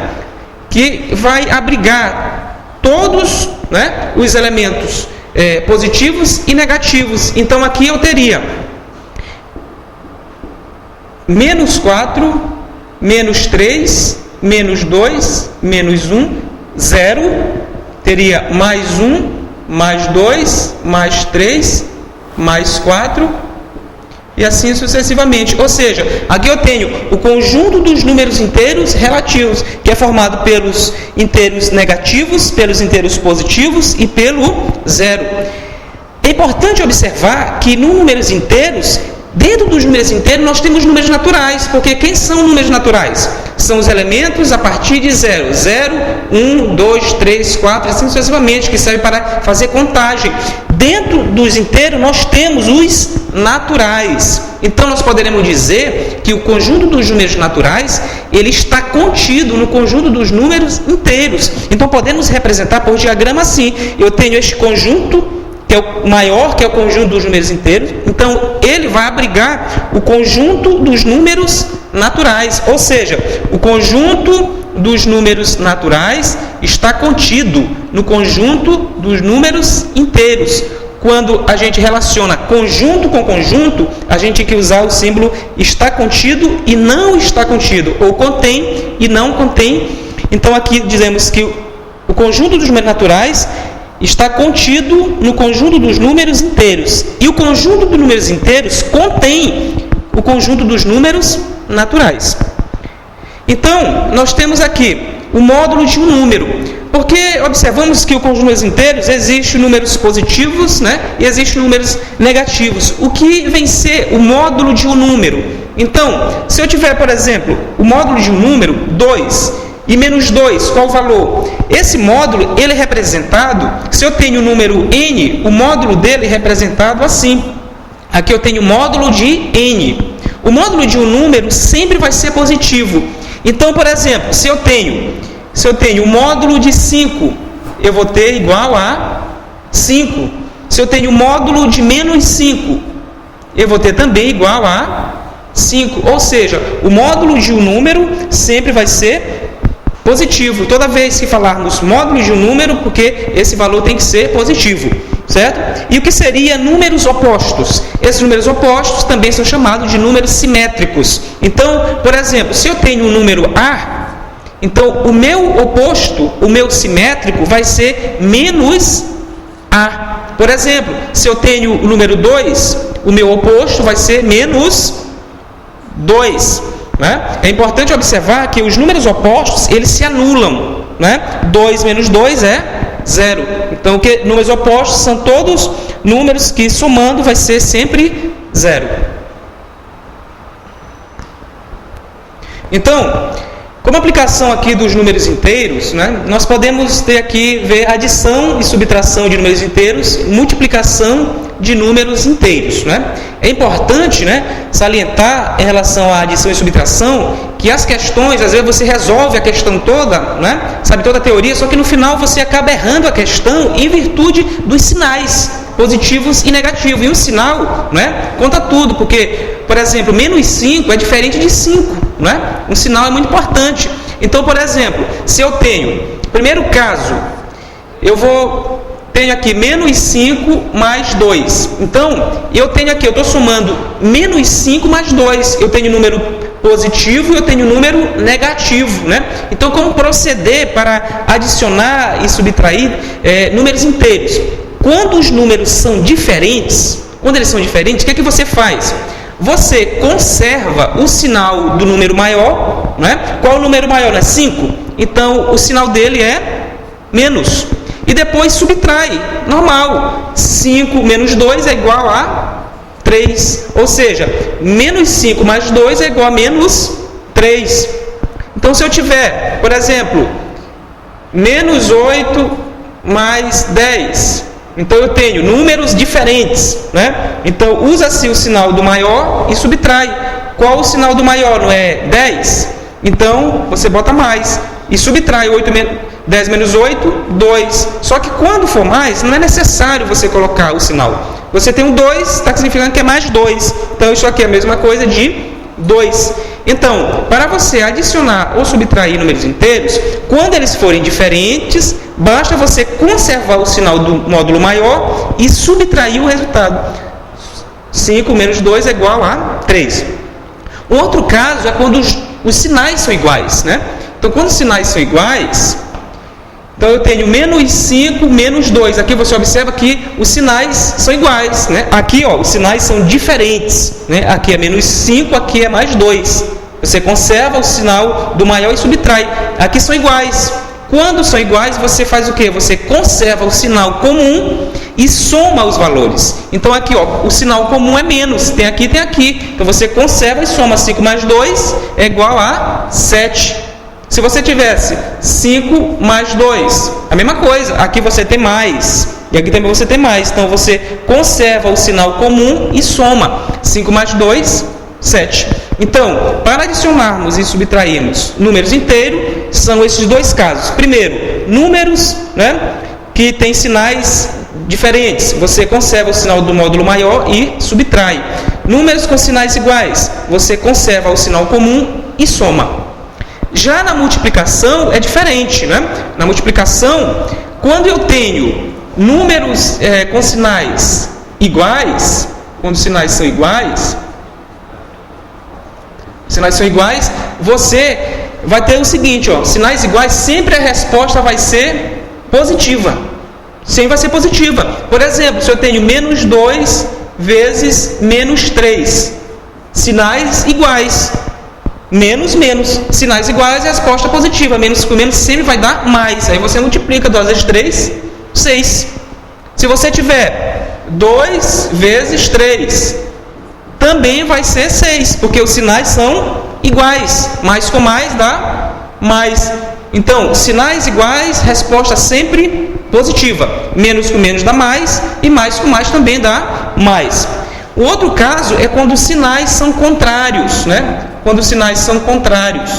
Que vai abrigar todos, né, os elementos positivos e negativos. Então, aqui eu teria menos 4, menos 3, menos 2, menos 1, 0, teria mais 1, mais 2, mais 3, mais 4, e assim sucessivamente. Ou seja, aqui eu tenho o conjunto dos números inteiros relativos, que é formado pelos inteiros negativos, pelos inteiros positivos e pelo zero. É importante observar que nos números inteiros, dentro dos números inteiros, nós temos números naturais, porque quem são números naturais? São os elementos a partir de 0. 0, 1, 2, 3, 4, assim sucessivamente, que servem para fazer contagem. Dentro dos inteiros, nós temos os naturais. Então, nós poderemos dizer que o conjunto dos números naturais, ele está contido no conjunto dos números inteiros. Então, podemos representar por diagrama assim. Eu tenho este conjunto, que é o maior, que é o conjunto dos números inteiros. Então, ele vai abrigar o conjunto dos números naturais. Ou seja, o conjunto dos números naturais está contido no conjunto dos números inteiros. Quando a gente relaciona conjunto com conjunto, a gente tem que usar o símbolo está contido e não está contido, ou contém e não contém. Então, aqui dizemos que o conjunto dos números naturais está contido no conjunto dos números inteiros. E o conjunto dos números inteiros contém o conjunto dos números naturais. Então, nós temos aqui o módulo de um número, porque observamos que o conjunto dos números inteiros existe números positivos, né, e existe números negativos. O que vem ser o módulo de um número? Então, se eu tiver, por exemplo, o módulo de um número, 2, e menos 2, qual o valor? Esse módulo, ele é representado, se eu tenho o número n, o módulo dele é representado assim. Aqui eu tenho o módulo de n. O módulo de um número sempre vai ser positivo. Então, por exemplo, se eu tenho o módulo de 5, eu vou ter igual a 5. Se eu tenho o módulo de menos 5, eu vou ter também igual a 5. Ou seja, o módulo de um número sempre vai ser positivo. Toda vez que falarmos módulo de um número, porque esse valor tem que ser positivo, certo? E o que seria números opostos? Esses números opostos também são chamados de números simétricos. Então, por exemplo, se eu tenho o número A, então o meu oposto, o meu simétrico, vai ser menos A. Por exemplo, se eu tenho o número 2, o meu oposto vai ser menos 2. Né? É importante observar que os números opostos, eles se anulam. né? 2 menos 2 é 0. Então, números opostos são todos números que, somando, vai ser sempre 0. Então, como aplicação aqui dos números inteiros, né, nós podemos ter aqui, ver adição e subtração de números inteiros, multiplicação de números inteiros. Né? É importante, né, salientar em relação à adição e subtração que as questões, às vezes você resolve a questão toda, né, sabe toda a teoria, só que no final você acaba errando a questão em virtude dos sinais positivos e negativos. E o sinal, né, conta tudo, porque, por exemplo, menos 5 é diferente de 5. Né? Um sinal é muito importante. Então, por exemplo, se eu tenho, primeiro caso, tenho aqui menos 5 mais 2. Então, eu estou somando menos 5 mais 2. Eu tenho número positivo e eu tenho número negativo. Né? Então, como proceder para adicionar e subtrair números inteiros? Quando os números são diferentes, o que você faz? Você conserva o sinal do número maior, né? Qual o número maior? Né? 5. Então, o sinal dele é menos. E depois subtrai, normal. 5 menos 2 é igual a 3. Ou seja, menos 5 mais 2 é igual a menos 3. Então, se eu tiver, por exemplo, menos 8 mais 10... Então, eu tenho números diferentes, né? Então, usa-se o sinal do maior e subtrai. Qual o sinal do maior? Não é 10? Então, você bota mais. E subtrai 10 menos 8, 2. Só que quando for mais, não é necessário você colocar o sinal. Você tem um 2, está significando que é mais 2. Então, isso aqui é a mesma coisa de 2. Então, para você adicionar ou subtrair números inteiros, quando eles forem diferentes, basta você conservar o sinal do módulo maior e subtrair o resultado. 5 menos 2 é igual a 3. Um outro caso é quando os sinais são iguais. Né? Então, quando os sinais são iguais, então eu tenho menos 5, menos 2. Aqui você observa que os sinais são iguais. Né? Aqui, os sinais são diferentes. Né? Aqui é menos 5, aqui é mais 2. Você conserva o sinal do maior e subtrai. Aqui são iguais. Quando são iguais, você faz o quê? Você conserva o sinal comum e soma os valores. Então, aqui, o sinal comum é menos. Tem aqui, tem aqui. Então, você conserva e soma. 5 mais 2 é igual a 7. Se você tivesse 5 mais 2, a mesma coisa. Aqui você tem mais. E aqui também você tem mais. Então, você conserva o sinal comum e soma. 5 mais 2, 7. Então, para adicionarmos e subtrairmos números inteiros, são esses dois casos. Primeiro, números, né, que têm sinais diferentes. Você conserva o sinal do módulo maior e subtrai. Números com sinais iguais, você conserva o sinal comum e soma. Já na multiplicação é diferente. Né? Na multiplicação, quando eu tenho números com sinais iguais, quando os sinais são iguais, você vai ter o seguinte, sinais iguais, sempre a resposta vai ser positiva. Sempre vai ser positiva. Por exemplo, se eu tenho menos 2 vezes menos 3, sinais iguais. Menos, menos. Sinais iguais, a resposta positiva. Menos com menos sempre vai dar mais. Aí você multiplica 2 vezes 3, 6. Se você tiver 2 vezes 3, também vai ser 6, porque os sinais são iguais. Mais com mais dá mais. Então, sinais iguais, resposta sempre positiva. Menos com menos dá mais, e mais com mais também dá mais. O outro caso é quando os sinais são contrários, né? Quando os sinais são contrários.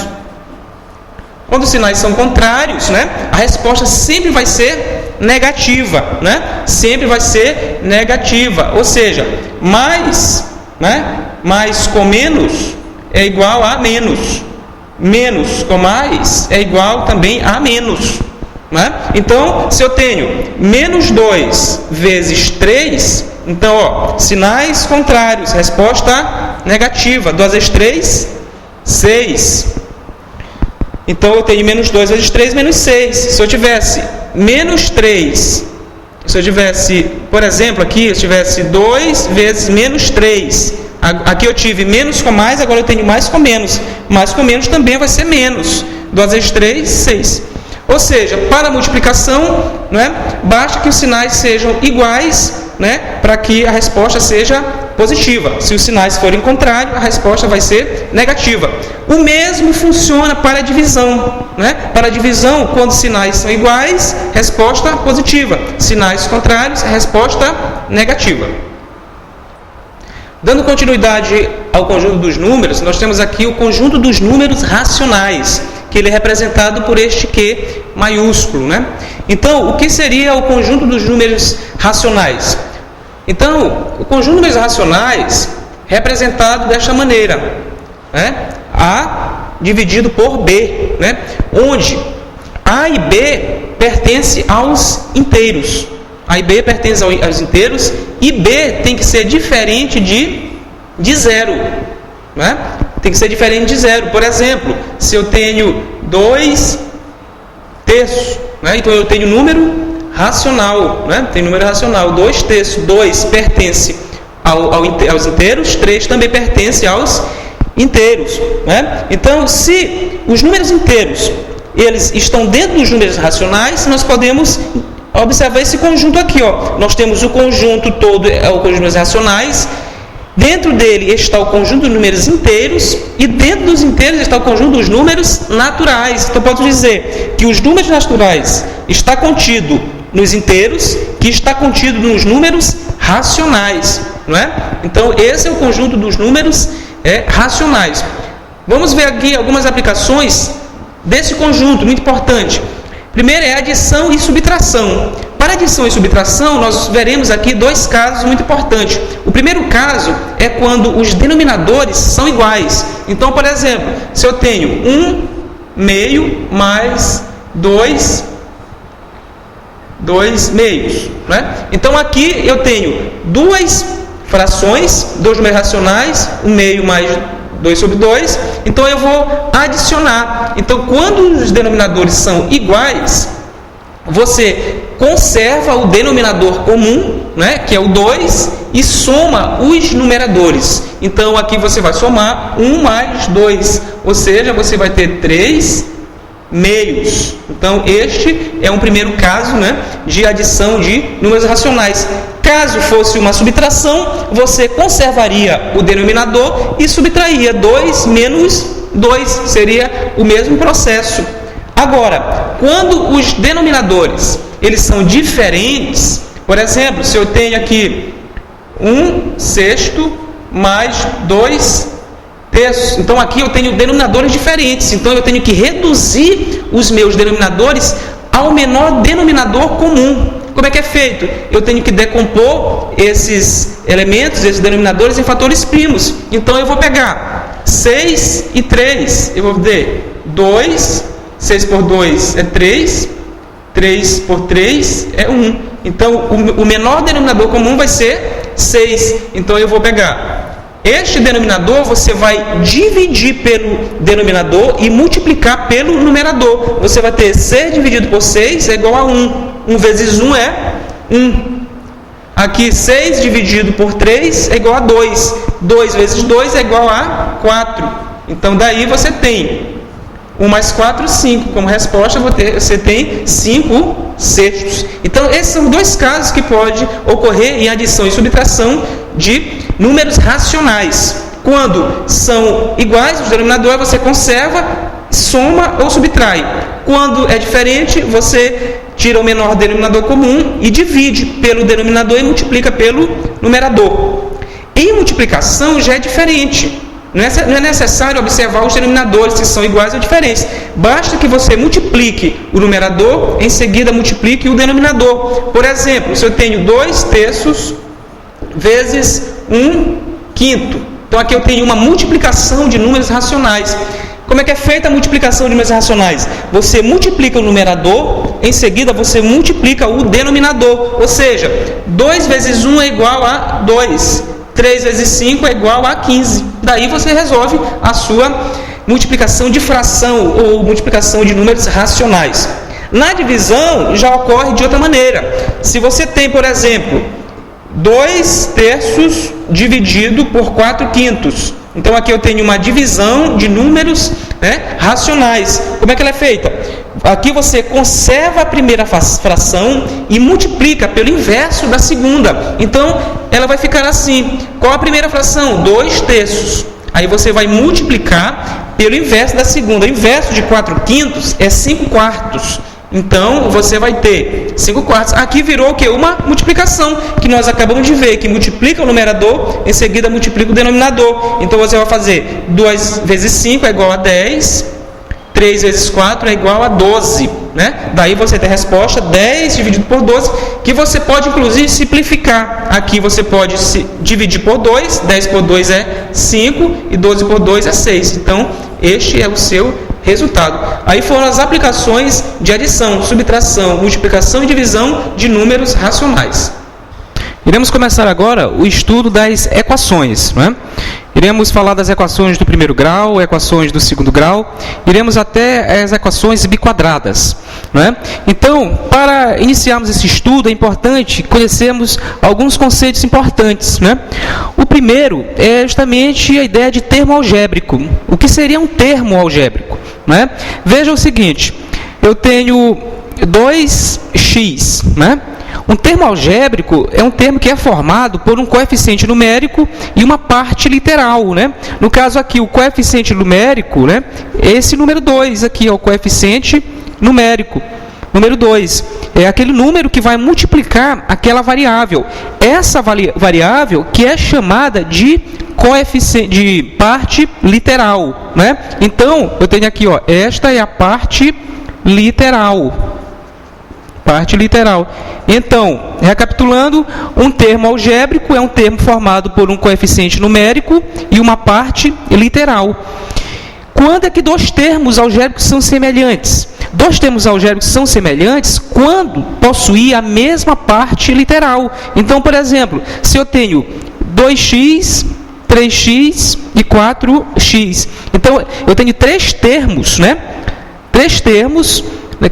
Quando os sinais são contrários, né? A resposta sempre vai ser negativa, né? Sempre vai ser negativa. Ou seja, mais, né? Mais com menos é igual a menos. Menos com mais é igual também a menos. Né? Então, se eu tenho menos 2 vezes 3, então, sinais contrários, resposta negativa. 2 vezes 3, 6. Então, eu tenho menos 2 vezes 3, menos 6. Se eu tivesse menos 3, se eu tivesse, por exemplo, aqui, se eu tivesse 2 vezes menos 3, aqui eu tive menos com mais, agora eu tenho mais com menos. Mais com menos também vai ser menos. 2 vezes 3, 6. Ou seja, para a multiplicação, né, basta que os sinais sejam iguais, né, para que a resposta seja positiva. Se os sinais forem contrários, a resposta vai ser negativa. O mesmo funciona para a divisão, né? Para a divisão, quando os sinais são iguais, resposta positiva. Sinais contrários, resposta negativa. Dando continuidade ao conjunto dos números, nós temos aqui o conjunto dos números racionais, que ele é representado por este Q maiúsculo, né? Então, o que seria o conjunto dos números racionais? Então, o conjunto dos números racionais é representado desta maneira, né? A dividido por B, né? Onde A e B pertencem aos inteiros. A e B pertencem aos inteiros e B tem que ser diferente de zero, né? Tem que ser diferente de zero. Por exemplo, se eu tenho 2 terços, né? Então eu tenho número racional, né? Tem número racional, 2 terços, 2 pertence aos inteiros, 3 também pertence aos inteiros, né? Então, se os números inteiros eles estão dentro dos números racionais, nós podemos observar esse conjunto aqui, ó. Nós temos o conjunto todo, é o conjunto de números racionais. Dentro dele está o conjunto dos números inteiros e dentro dos inteiros está o conjunto dos números naturais. Então, posso dizer que os números naturais está contido nos inteiros, que está contido nos números racionais, não é? Então, esse é o conjunto dos números racionais. Vamos ver aqui algumas aplicações desse conjunto, muito importante. Primeiro é adição e subtração. Para adição e subtração, nós veremos aqui 2 casos muito importantes. O primeiro caso é quando os denominadores são iguais. Então, por exemplo, se eu tenho 1 meio mais 2 meios, né? Então, aqui eu tenho 2 frações, 2 números racionais, 1 meio mais 2 sobre 2. Então, eu vou adicionar. Então, quando os denominadores são iguais, você conserva o denominador comum, né, que é o 2, e soma os numeradores. Então, aqui você vai somar 1 mais 2, ou seja, você vai ter 3 meios. Então, este é um primeiro caso, né, de adição de números racionais. Caso fosse uma subtração, você conservaria o denominador e subtraía 2 menos 2, seria o mesmo processo. Agora, quando os denominadores eles são diferentes, por exemplo, se eu tenho aqui 1 sexto mais 2 terços, então aqui eu tenho denominadores diferentes, então eu tenho que reduzir os meus denominadores ao menor denominador comum. Como é que é feito? Eu tenho que decompor esses elementos, esses denominadores, em fatores primos. Então eu vou pegar 6 e 3, eu vou ter 2, 6 por 2 é 3, 3 por 3 é 1. Então, o menor denominador comum vai ser 6. Então, eu vou pegar este denominador, você vai dividir pelo denominador e multiplicar pelo numerador. Você vai ter 6 dividido por 6 é igual a 1. 1 vezes 1 é 1. Aqui, 6 dividido por 3 é igual a 2. 2 vezes 2 é igual a 4. Então, daí você tem 1 mais 4, 5. Como resposta, você tem 5 sextos. Então, esses são 2 casos que pode ocorrer em adição e subtração de números racionais. Quando são iguais os denominadores, você conserva, soma ou subtrai. Quando é diferente, você tira o menor denominador comum e divide pelo denominador e multiplica pelo numerador. Em multiplicação já é diferente. Não é necessário observar os denominadores se são iguais ou diferentes. Basta que você multiplique o numerador, em seguida multiplique o denominador. Por exemplo, se eu tenho 2 terços vezes 1 quinto. Então aqui eu tenho uma multiplicação de números racionais. Como é que é feita a multiplicação de números racionais? Você multiplica o numerador, em seguida você multiplica o denominador. Ou seja, 2 vezes 1 é igual a 2. 3 vezes 5 é igual a 15. Daí você resolve a sua multiplicação de fração ou multiplicação de números racionais. Na divisão já ocorre de outra maneira. Se você tem, por exemplo, 2 terços dividido por 4 quintos. Então aqui eu tenho uma divisão de números, né, racionais. Como é que ela é feita? Aqui você conserva a primeira fração e multiplica pelo inverso da segunda. Então ela vai ficar assim. Qual a primeira fração? 2/3. Aí você vai multiplicar pelo inverso da segunda. O inverso de 4/5 é 5/4. Então, você vai ter 5/4. Aqui virou o quê? Uma multiplicação, que nós acabamos de ver, que multiplica o numerador, em seguida multiplica o denominador. Então, você vai fazer 2 vezes 5 é igual a 10, 3 vezes 4 é igual a 12. Né? Daí você tem a resposta 10 dividido por 12, que você pode, inclusive, simplificar. Aqui você pode dividir por 2, 10 por 2 é 5, e 12 por 2 é 6. Então, este é o seu resultado. Aí foram as aplicações de adição, subtração, multiplicação e divisão de números racionais. Iremos começar agora o estudo das equações. Né? Iremos falar das equações do primeiro grau, equações do segundo grau, iremos até as equações biquadradas. Né? Então, para iniciarmos esse estudo, é importante conhecermos alguns conceitos importantes. Né? O primeiro é justamente a ideia de termo algébrico. O que seria um termo algébrico? Né? Veja o seguinte, eu tenho 2x, né? Um termo algébrico é um termo que é formado por um coeficiente numérico e uma parte literal, né? No caso aqui, o coeficiente numérico, né? Esse número 2 aqui é o coeficiente numérico. Número 2 é aquele número que vai multiplicar aquela variável. Essa variável que é chamada de coeficiente de parte literal, né? Então, eu tenho aqui, ó, esta é a parte literal. Parte literal. Então, recapitulando, um termo algébrico é um termo formado por um coeficiente numérico e uma parte literal. Quando é que dois termos algébricos são semelhantes? Dois termos algébricos são semelhantes quando possuem a mesma parte literal. Então, por exemplo, se eu tenho 2x, 3x e 4x. Então, eu tenho três termos, né? Três termos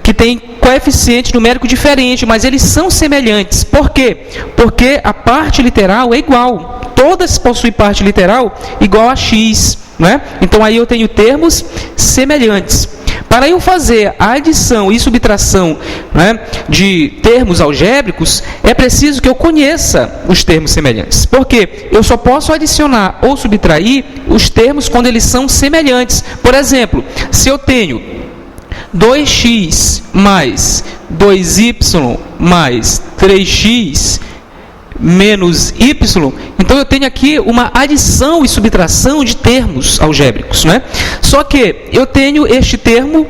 que têm coeficiente numérico diferente, mas eles são semelhantes. Por quê? Porque a parte literal é igual. Todas possuem parte literal igual a x. Né? Então, aí eu tenho termos semelhantes. Para eu fazer a adição e subtração, né, de termos algébricos, é preciso que eu conheça os termos semelhantes. Por quê? Eu só posso adicionar ou subtrair os termos quando eles são semelhantes. Por exemplo, se eu tenho 2x mais 2y mais 3x menos y, então eu tenho aqui uma adição e subtração de termos algébricos, né? Só que eu tenho este termo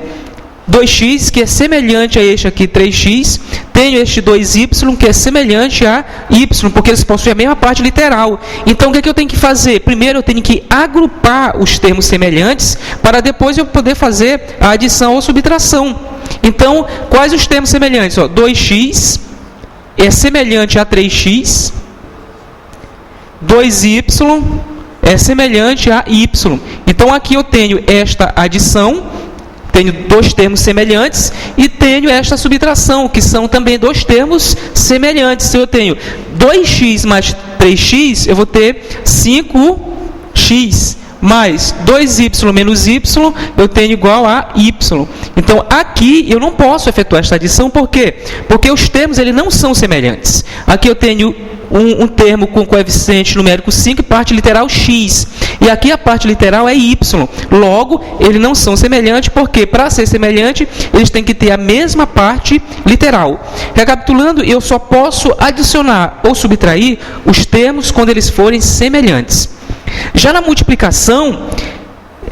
2x, que é semelhante a este aqui 3x, tenho este 2y, que é semelhante a y, porque eles possuem a mesma parte literal. Então, o que eu tenho que fazer? Primeiro, eu tenho que agrupar os termos semelhantes, para depois eu poder fazer a adição ou subtração. Então, quais os termos semelhantes? 2x é semelhante a 3x, 2y é semelhante a y. Então, aqui eu tenho esta adição, tenho dois termos semelhantes, e tenho esta subtração, que são também dois termos semelhantes. Se eu tenho 2x mais 3x, eu vou ter 5x. Mais 2y menos y, eu tenho igual a y. Então, aqui eu não posso efetuar esta adição, por quê? Porque os termos eles não são semelhantes. Aqui eu tenho um termo com coeficiente numérico 5 e parte literal x. E aqui a parte literal é y. Logo, eles não são semelhantes, porque para ser semelhante, eles têm que ter a mesma parte literal. Recapitulando, eu só posso adicionar ou subtrair os termos quando eles forem semelhantes. Já na multiplicação,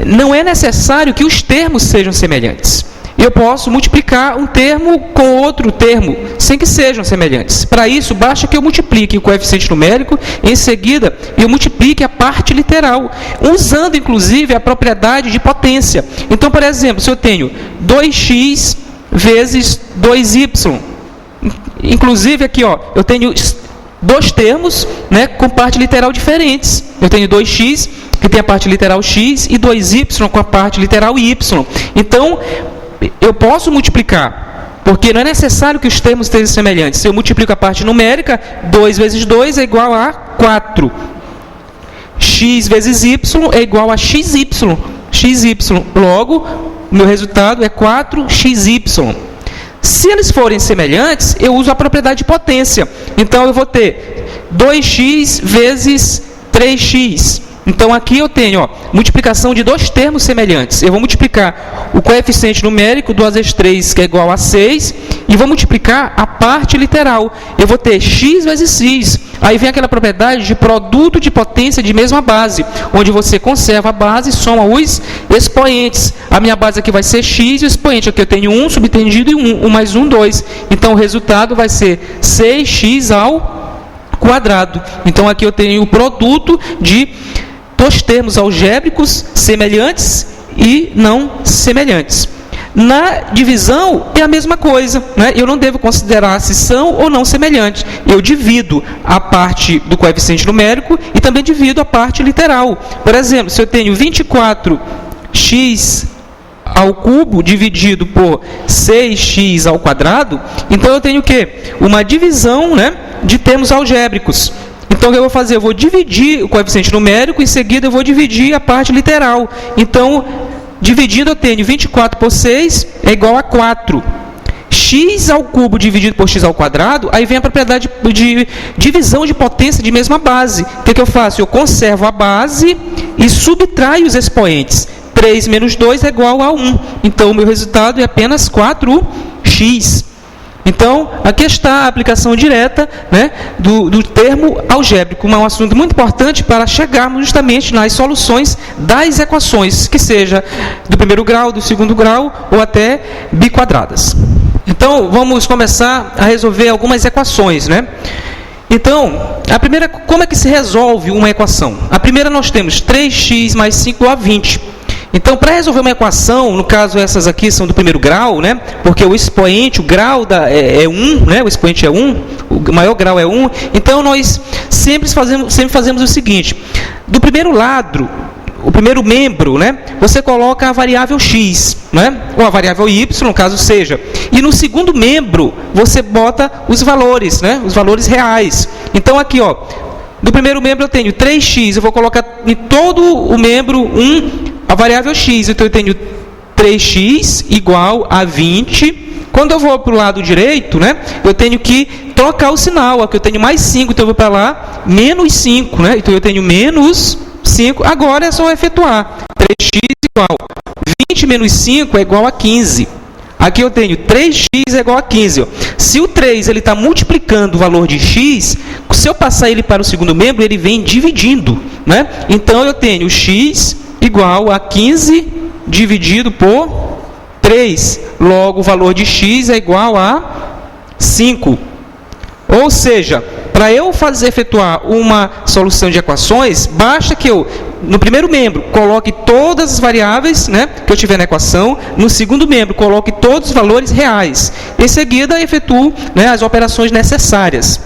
não é necessário que os termos sejam semelhantes. Eu posso multiplicar um termo com outro termo, sem que sejam semelhantes. Para isso, basta que eu multiplique o coeficiente numérico, em seguida, eu multiplique a parte literal, usando, inclusive, a propriedade de potência. Então, por exemplo, se eu tenho 2x vezes 2y, inclusive aqui, ó, eu tenho dois termos, né, com parte literal diferentes. Eu tenho 2x, que tem a parte literal x, e 2y com a parte literal y. Então, eu posso multiplicar, porque não é necessário que os termos estejam semelhantes. Se eu multiplico a parte numérica, 2 vezes 2 é igual a 4. x vezes y é igual a xy. Logo, o meu resultado é 4xy. Se eles forem semelhantes, eu uso a propriedade de potência. Então, eu vou ter 2x vezes 3x. Então, aqui eu tenho multiplicação de dois termos semelhantes. Eu vou multiplicar o coeficiente numérico, 2 vezes 3, que é igual a 6, e vou multiplicar a parte literal. Eu vou ter x vezes x. Aí vem aquela propriedade de produto de potência de mesma base, onde você conserva a base e soma os expoentes. A minha base aqui vai ser x e o expoente aqui eu tenho 1 subtendido e 1 mais 1, 2. Então, o resultado vai ser 6x ao quadrado. Então, aqui eu tenho o produto de dois termos algébricos semelhantes e não semelhantes. Na divisão é a mesma coisa, né? Eu não devo considerar se são ou não semelhantes. Eu divido a parte do coeficiente numérico e também divido a parte literal. Por exemplo, se eu tenho 24x ao cubo dividido por 6x ao quadrado, então eu tenho o quê? Uma divisão, né, de termos algébricos. Então, o que eu vou fazer? Eu vou dividir o coeficiente numérico, em seguida eu vou dividir a parte literal. Então, dividindo, eu tenho 24 por 6 é igual a 4. X ao cubo dividido por x ao quadrado, aí vem a propriedade de divisão de potência de mesma base. O que eu faço? Eu conservo a base e subtraio os expoentes. 3 menos 2 é igual a 1. Então, o meu resultado é apenas 4x. Então, aqui está a aplicação direta, né, do termo algébrico, um assunto muito importante para chegarmos justamente nas soluções das equações, que seja do primeiro grau, do segundo grau ou até biquadradas. Então, vamos começar a resolver algumas equações, né? Então, a primeira, como é que se resolve uma equação? A primeira nós temos 3x mais 5 igual a 20. Então, para resolver uma equação, no caso essas aqui são do primeiro grau, né? Porque o expoente, o grau é 1, né? O expoente é 1, o maior grau é 1. Então, nós sempre fazemos o seguinte: do primeiro lado, o primeiro membro, né? Você coloca a variável x, né? Ou a variável y, no caso seja. E no segundo membro, você bota os valores, né? Os valores reais. Então, aqui, do primeiro membro eu tenho 3x, eu vou colocar em todo o membro 1 a variável x, então eu tenho 3x igual a 20. Quando eu vou para o lado direito, né, eu tenho que trocar o sinal. Aqui eu tenho mais 5, então eu vou para lá, menos 5. Né? Então eu tenho menos 5. Agora é só efetuar. 3x igual 20 menos 5 é igual a 15. Aqui eu tenho 3x é igual a 15. Se o 3 está multiplicando o valor de x, se eu passar ele para o segundo membro, ele vem dividindo. Né? Então eu tenho x igual a 15 dividido por 3. Logo, o valor de x é igual a 5. Ou seja, para eu efetuar uma solução de equações, basta que eu, no primeiro membro, coloque todas as variáveis, né, que eu tiver na equação. No segundo membro, coloque todos os valores reais. Em seguida, efetuo, né, as operações necessárias.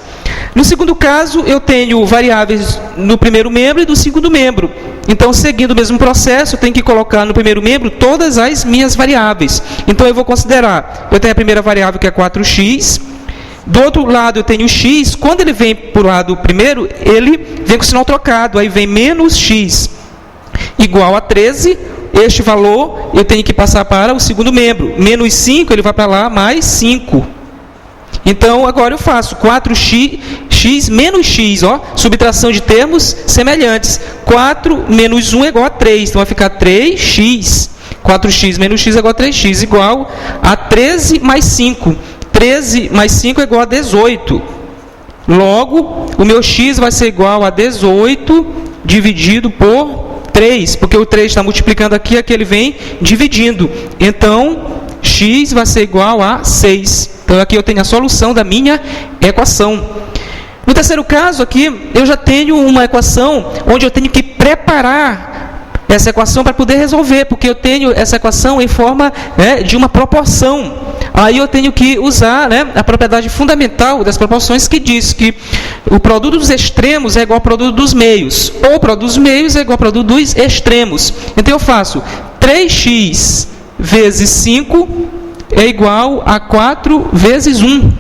No segundo caso, eu tenho variáveis no primeiro membro e no segundo membro. Então, seguindo o mesmo processo, eu tenho que colocar no primeiro membro todas as minhas variáveis. Então, eu vou considerar, eu tenho a primeira variável que é 4x. Do outro lado, eu tenho o x. Quando ele vem para o lado primeiro, ele vem com o sinal trocado. Aí vem menos x igual a 13. Este valor eu tenho que passar para o segundo membro. Menos 5, ele vai para lá, mais 5. Então, agora eu faço 4x menos x, subtração de termos semelhantes. 4 menos 1 é igual a 3, então vai ficar 3x. 4x menos x é igual a 3x, igual a 13 mais 5. 13 mais 5 é igual a 18. Logo, o meu x vai ser igual a 18 dividido por 3, porque o 3 está multiplicando aqui, aqui ele vem dividindo. Então, x vai ser igual a 6. Então, aqui eu tenho a solução da minha equação. No terceiro caso aqui, eu já tenho uma equação onde eu tenho que preparar essa equação para poder resolver, porque eu tenho essa equação em forma, né, de uma proporção. Aí eu tenho que usar, né, a propriedade fundamental das proporções, que diz que o produto dos extremos é igual ao produto dos meios, ou o produto dos meios é igual ao produto dos extremos. Então eu faço 3x vezes 5 é igual a 4 vezes 1.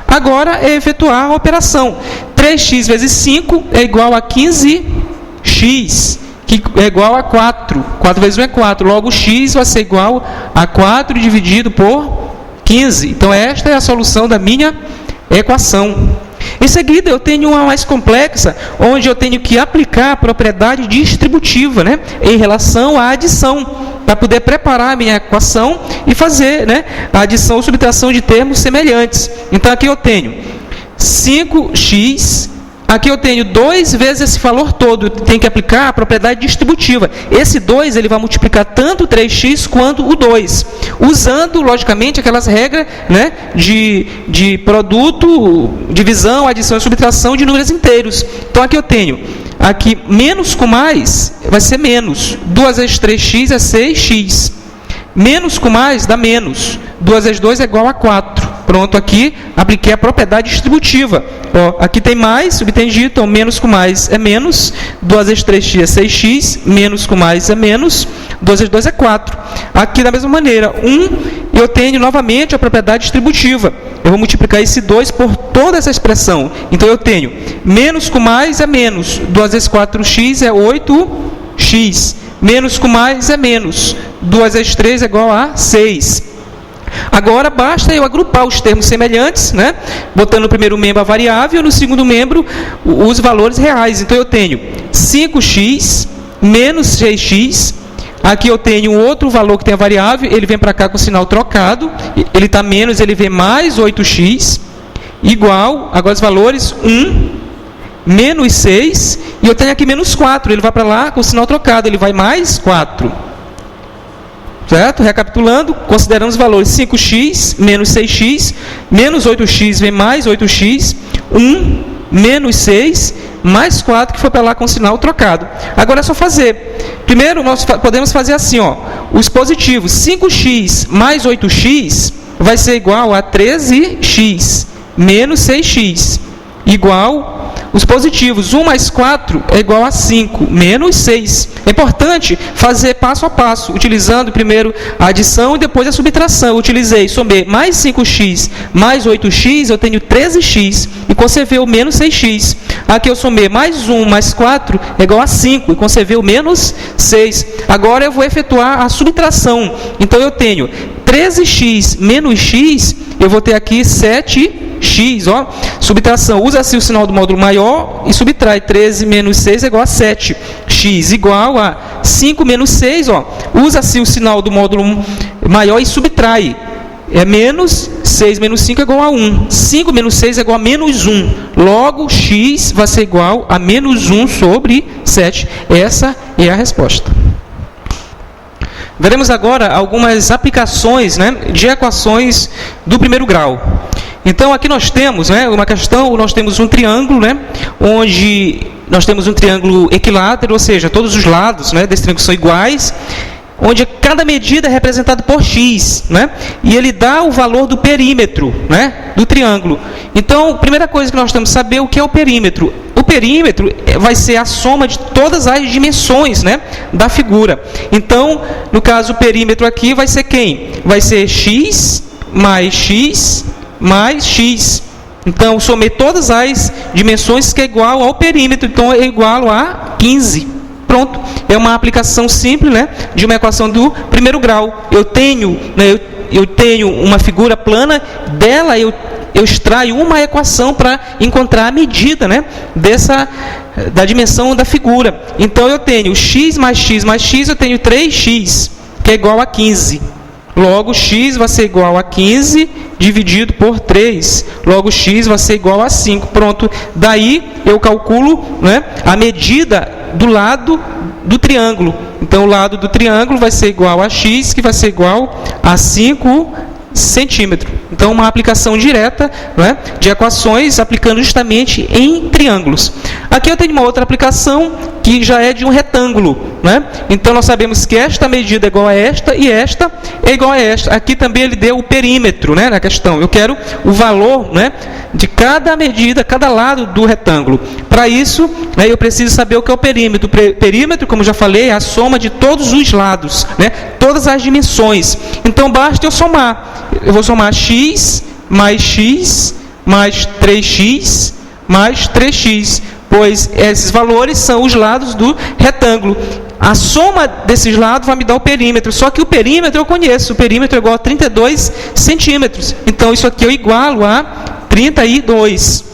Agora é efetuar a operação. 3x vezes 5 é igual a 15x. x, que é igual a 4. 4 vezes 1 é 4. Logo, x vai ser igual a 4 dividido por 15. Então, esta é a solução da minha equação. Em seguida, eu tenho uma mais complexa, onde eu tenho que aplicar a propriedade distributiva, né, em relação à adição, para poder preparar a minha equação e fazer, né, a adição ou subtração de termos semelhantes. Então, aqui eu tenho 5x, aqui eu tenho 2 vezes esse valor todo, tem que aplicar a propriedade distributiva. Esse 2 ele vai multiplicar tanto o 3x quanto o 2, usando, logicamente, aquelas regras, né, de produto, divisão, adição e subtração de números inteiros. Então, aqui eu tenho, aqui menos com mais vai ser menos, 2 vezes 3x é 6x, menos com mais dá menos, 2 vezes 2 é igual a 4. Pronto, aqui apliquei a propriedade distributiva. Ó, aqui tem mais, subtendido, então menos com mais é menos, 2 vezes 3x é 6x, menos com mais é menos, 2 vezes 2 é 4. Aqui, da mesma maneira, 1, eu tenho novamente a propriedade distributiva. Eu vou multiplicar esse 2 por toda essa expressão. Então, eu tenho menos com mais é menos, 2 vezes 4x é 8x, menos com mais é menos, 2 vezes 3 é igual a 6. Agora, basta eu agrupar os termos semelhantes, né? Botando no primeiro membro a variável e no segundo membro os valores reais. Então, eu tenho 5x menos 6x. Aqui eu tenho um outro valor que tem a variável, ele vem para cá com o sinal trocado. Ele está menos, ele vem mais 8x. Igual, agora os valores 1, menos 6. E eu tenho aqui menos 4, ele vai para lá com o sinal trocado, ele vai mais 4. Certo? Recapitulando, consideramos os valores 5x menos 6x, menos 8x vem mais 8x, 1 menos 6, mais 4 que foi para lá com o sinal trocado. Agora é só fazer. Primeiro, nós podemos fazer assim, ó, os positivos. 5x mais 8x vai ser igual a 13x menos 6x, igual os positivos. 1 mais 4 é igual a 5, menos 6. É importante fazer passo a passo, utilizando primeiro a adição e depois a subtração. Eu utilizei, somei mais 5x mais 8x, eu tenho 13x, e conservei o menos 6x. Aqui eu somei mais 1 mais 4 é igual a 5, e conservei o menos 6. Agora eu vou efetuar a subtração. Então, eu tenho 13x menos x, eu vou ter aqui 7x, ó, subtração, usa-se o sinal do módulo maior e subtrai 13 menos 6 é igual a 7, x igual a 5 menos 6, ó, usa-se o sinal do módulo maior e subtrai, é menos 6 menos 5 é igual a 1, 5 menos 6 é igual a menos 1, logo x vai ser igual a menos 1 sobre 7, essa é a resposta. Veremos agora algumas aplicações, né, de equações do primeiro grau. Então, aqui nós temos, né, uma questão, nós temos um triângulo, né, onde nós temos um triângulo equilátero, ou seja, todos os lados, né, desse triângulo são iguais, onde cada medida é representada por x, né, e ele dá o valor do perímetro, né, do triângulo. Então, a primeira coisa que nós temos que saber é o que é o perímetro. O perímetro vai ser a soma de todas as dimensões, né, da figura. Então, no caso, o perímetro aqui vai ser quem? Vai ser x mais x mais x. Então, eu somei todas as dimensões que é igual ao perímetro. Então, é igual a 15. Pronto. É uma aplicação simples, né, de uma equação do primeiro grau. Eu tenho, né, eu tenho uma figura plana, dela eu extraio uma equação para encontrar a medida, né, da dimensão da figura. Então, eu tenho x mais x mais x, eu tenho 3x, que é igual a 15. Logo, x vai ser igual a 15 dividido por 3. Logo, x vai ser igual a 5. Pronto. Daí, eu calculo, né, a medida do lado do triângulo. Então, o lado do triângulo vai ser igual a x, que vai ser igual a 5 centímetros. Então, uma aplicação direta, né, de equações aplicando justamente em triângulos. Aqui eu tenho uma outra aplicação que já é de um retângulo, né? Então, nós sabemos que esta medida é igual a esta e esta é igual a esta. Aqui também ele deu o perímetro, né, na questão. Eu quero o valor, né, de cada medida, cada lado do retângulo. Para isso, né, eu preciso saber o que é o perímetro. Perímetro, como já falei, é a soma de todos os lados, né, todas as dimensões. Então, basta eu somar. Eu vou somar x mais 3x mais 3x. pois esses valores são os lados do retângulo. A soma desses lados vai me dar o perímetro, só que o perímetro eu conheço, o perímetro é igual a 32 centímetros. Então, isso aqui eu igualo a 32.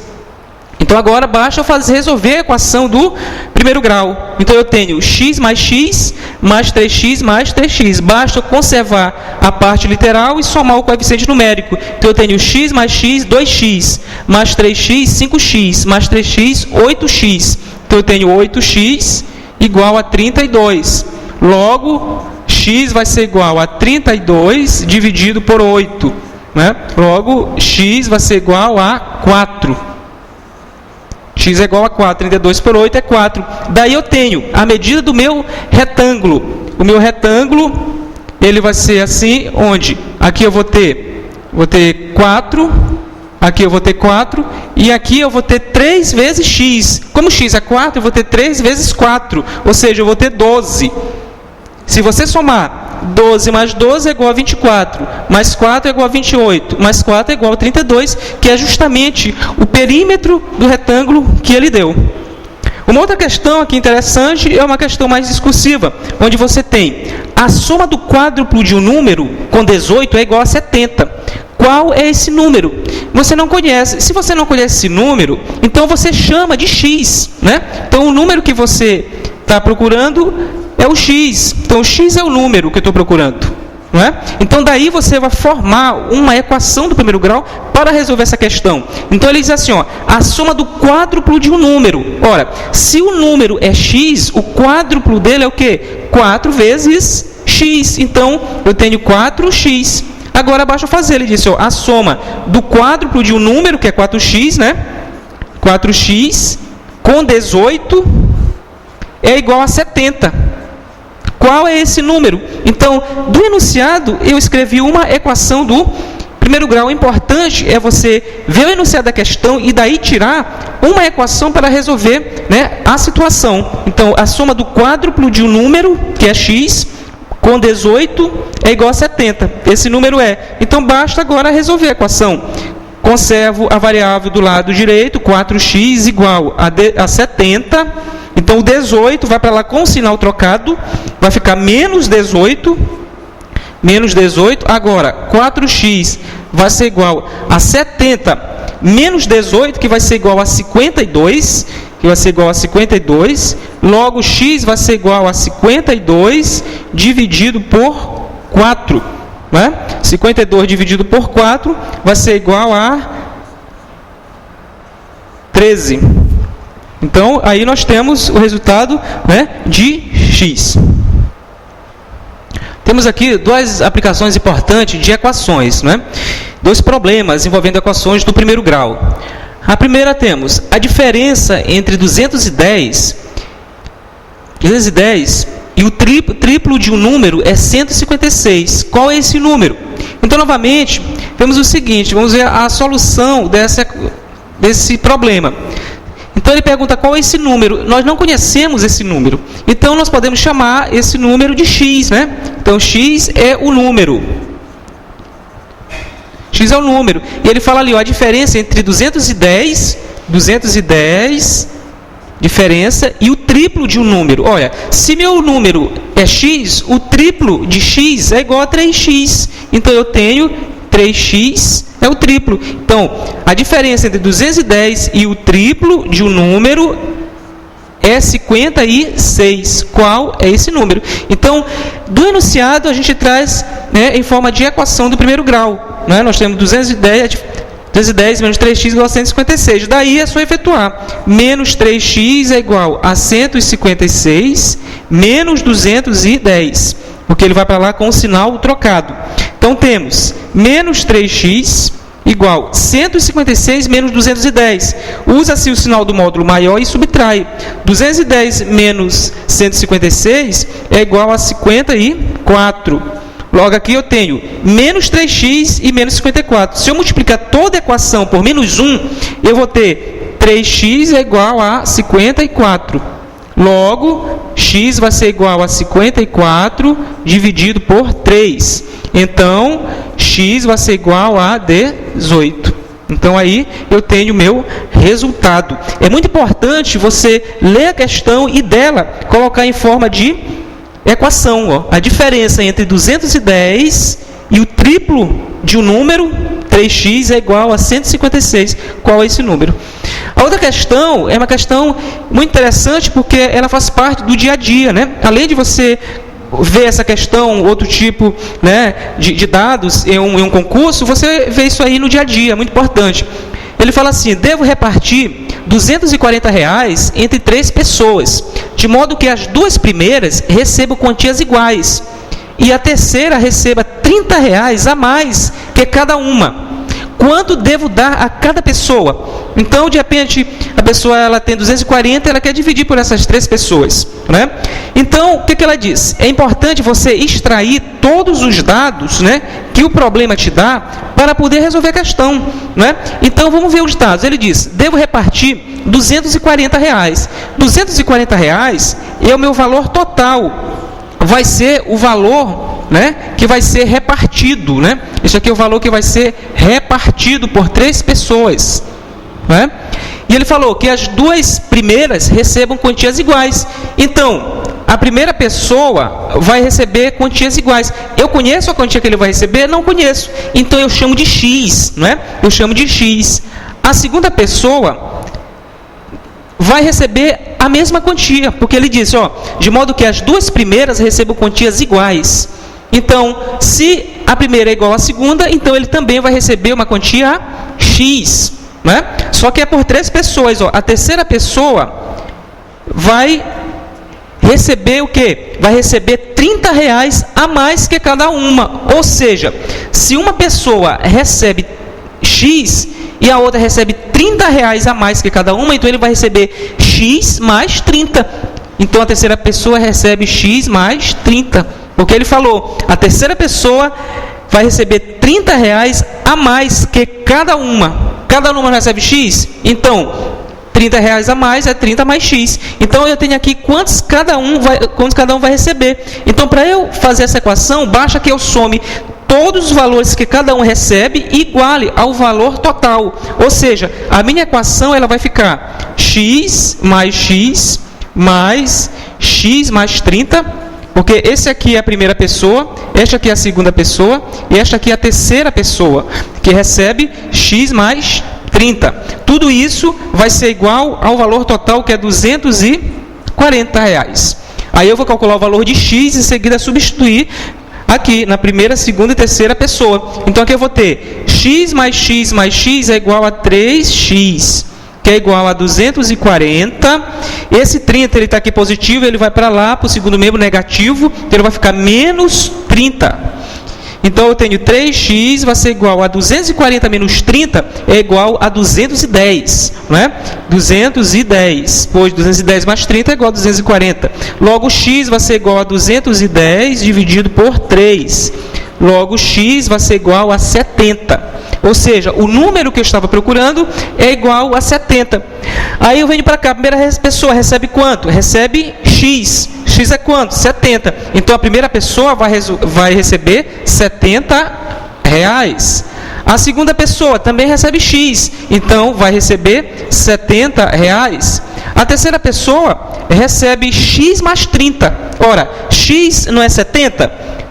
Então, agora basta eu resolver a equação do primeiro grau. Então, eu tenho x mais 3x mais 3x. Basta eu conservar a parte literal e somar o coeficiente numérico. Então, eu tenho x mais x, 2x, mais 3x, 5x, mais 3x, 8x. Então, eu tenho 8x igual a 32. Logo, x vai ser igual a 32 dividido por 8. Né? Logo, x vai ser igual a 4. X é igual a 4, 32 por 8 é 4. Daí eu tenho a medida do meu retângulo. O meu retângulo, ele vai ser assim, onde aqui eu vou ter 4, aqui eu vou ter 4, e aqui eu vou ter 3 vezes x. Como x é 4, eu vou ter 3 vezes 4, ou seja, eu vou ter 12. Se você somar 12 mais 12 é igual a 24, mais 4 é igual a 28, mais 4 é igual a 32, que é justamente o perímetro do retângulo que ele deu. Uma outra questão aqui interessante é uma questão mais discursiva, onde você tem a soma do quádruplo de um número com 18 é igual a 70. Qual é esse número? Você não conhece. Se você não conhece esse número, então você chama de x, né? Então, o número que você está procurando é o x. Então, o x é o número que eu estou procurando, não é? Então, daí você vai formar uma equação do primeiro grau para resolver essa questão. Então, ele diz assim, ó, a soma do quádruplo de um número. Ora, se o número é x, o quádruplo dele é o quê? 4 vezes x. Então, eu tenho 4x. Agora, basta fazer. Ele disse, ó, a soma do quádruplo de um número, que é 4x, né? 4x com 18 é igual a 70. Qual é esse número? Então, do enunciado, eu escrevi uma equação do primeiro grau. O importante é você ver o enunciado da questão e daí tirar uma equação para resolver, né, a situação. Então, a soma do quádruplo de um número, que é x, com 18 é igual a 70. Esse número é. Então, basta agora resolver a equação. Conservo a variável do lado direito, 4x igual a 70. Então, o 18 vai para lá com o sinal trocado, vai ficar menos 18. Menos 18. Agora, 4x vai ser igual a 70 menos 18, que vai ser igual a 52. Que vai ser igual a 52. Logo, x vai ser igual a 52 dividido por 4. Né? 52 dividido por 4 vai ser igual a 13. Então, aí nós temos o resultado, né, de x. Temos aqui duas aplicações importantes de equações, né? Dois problemas envolvendo equações do primeiro grau. A primeira temos a diferença entre 210 e o triplo de um número é 156. Qual é esse número? Então, novamente, vemos o seguinte, vamos ver a solução desse problema. Então, ele pergunta qual é esse número. Nós não conhecemos esse número. Então, nós podemos chamar esse número de x, né? Então, x é o número. X é o número. E ele fala ali, ó, a diferença entre 210, diferença, e o triplo de um número. Olha, se meu número é x, o triplo de x é igual a 3x. Então, eu tenho 3x é o triplo. Então, a diferença entre 210 e o triplo de um número é 56. Qual é esse número? Então, do enunciado, a gente traz, né, em forma de equação do primeiro grau. Né? Nós temos 210 menos 3x igual a 156. Daí é só efetuar. Menos 3x é igual a 156 menos 210. Porque ele vai para lá com o sinal trocado. Então, temos menos 3x igual a 156 menos 210. Usa-se o sinal do módulo maior e subtrai. 210 menos 156 é igual a 54. Logo, aqui eu tenho menos 3x e menos 54. Se eu multiplicar toda a equação por menos 1, eu vou ter 3x é igual a 54. Logo, x vai ser igual a 54 dividido por 3. Então, x vai ser igual a 18. Então aí eu tenho o meu resultado. É muito importante você ler a questão e dela colocar em forma de equação. Ó. A diferença entre 210 e o triplo de um número, 3x é igual a 156. Qual é esse número? A outra questão é uma questão muito interessante porque ela faz parte do dia a dia, né? Além de você ver essa questão, outro tipo, né, de dados em um concurso, você vê isso aí no dia a dia, muito importante. Ele fala assim: devo repartir R$240 entre 3 pessoas, de modo que as 2 primeiras recebam quantias iguais e a terceira receba R$30 a mais que cada uma. Quanto devo dar a cada pessoa? Então, de repente, a pessoa ela tem 240, ela quer dividir por essas 3 pessoas, né? Então, o que ela diz? É importante você extrair todos os dados, né, que o problema te dá para poder resolver a questão, né? Então, vamos ver os dados. Ele diz: devo repartir R$240. R$240 é o meu valor total. Vai ser o valor, né, que vai ser repartido, né? Isso aqui é o valor que vai ser repartido por 3 pessoas, né? E ele falou que as 2 primeiras recebam quantias iguais. Então, a primeira pessoa vai receber quantias iguais. Eu conheço a quantia que ele vai receber? Não conheço. Então, eu chamo de X, né? Eu chamo de X. A segunda pessoa vai receber a mesma quantia, porque ele disse, ó, de modo que as 2 primeiras recebam quantias iguais. Então, se a primeira é igual à segunda, então ele também vai receber uma quantia X, né? Só que é por 3 pessoas, ó. A terceira pessoa vai receber o quê? Vai receber R$30 a mais que cada uma. Ou seja, se uma pessoa recebe X e a outra recebe R$30 a mais que cada uma, então ele vai receber X mais 30. Então a terceira pessoa recebe X mais 30. Porque ele falou, a terceira pessoa vai receber R$30 a mais que cada uma. Cada uma recebe X, então R$30 a mais é 30 mais X. Então eu tenho aqui quantos cada um vai receber. Então, para eu fazer essa equação, basta que eu some todos os valores que cada um recebe e iguale ao valor total. Ou seja, a minha equação ela vai ficar X mais X mais 30, porque esse aqui é a primeira pessoa, esta aqui é a segunda pessoa e esta aqui é a terceira pessoa, que recebe X mais 30. Tudo isso vai ser igual ao valor total, que é R$240. Aí eu vou calcular o valor de X e em seguida substituir aqui na primeira, segunda e terceira pessoa. Então aqui eu vou ter X mais X mais X é igual a 3X, que é igual a 240. Esse 30 ele está aqui positivo, ele vai para lá, para o segundo membro negativo, então ele vai ficar menos 30. Então eu tenho 3x vai ser igual a 240 menos 30 é igual a 210, não é? 210, pois 210 mais 30 é igual a 240. Logo, x vai ser igual a 210 dividido por 3. Logo, x vai ser igual a 70. Ou seja, o número que eu estava procurando é igual a 70. Aí eu venho para cá, a primeira pessoa recebe quanto? Recebe x. X é quanto? 70. Então, a primeira pessoa vai receber R$70. A segunda pessoa também recebe X. Então, vai receber R$70. A terceira pessoa recebe X mais 30. Ora, X não é 70?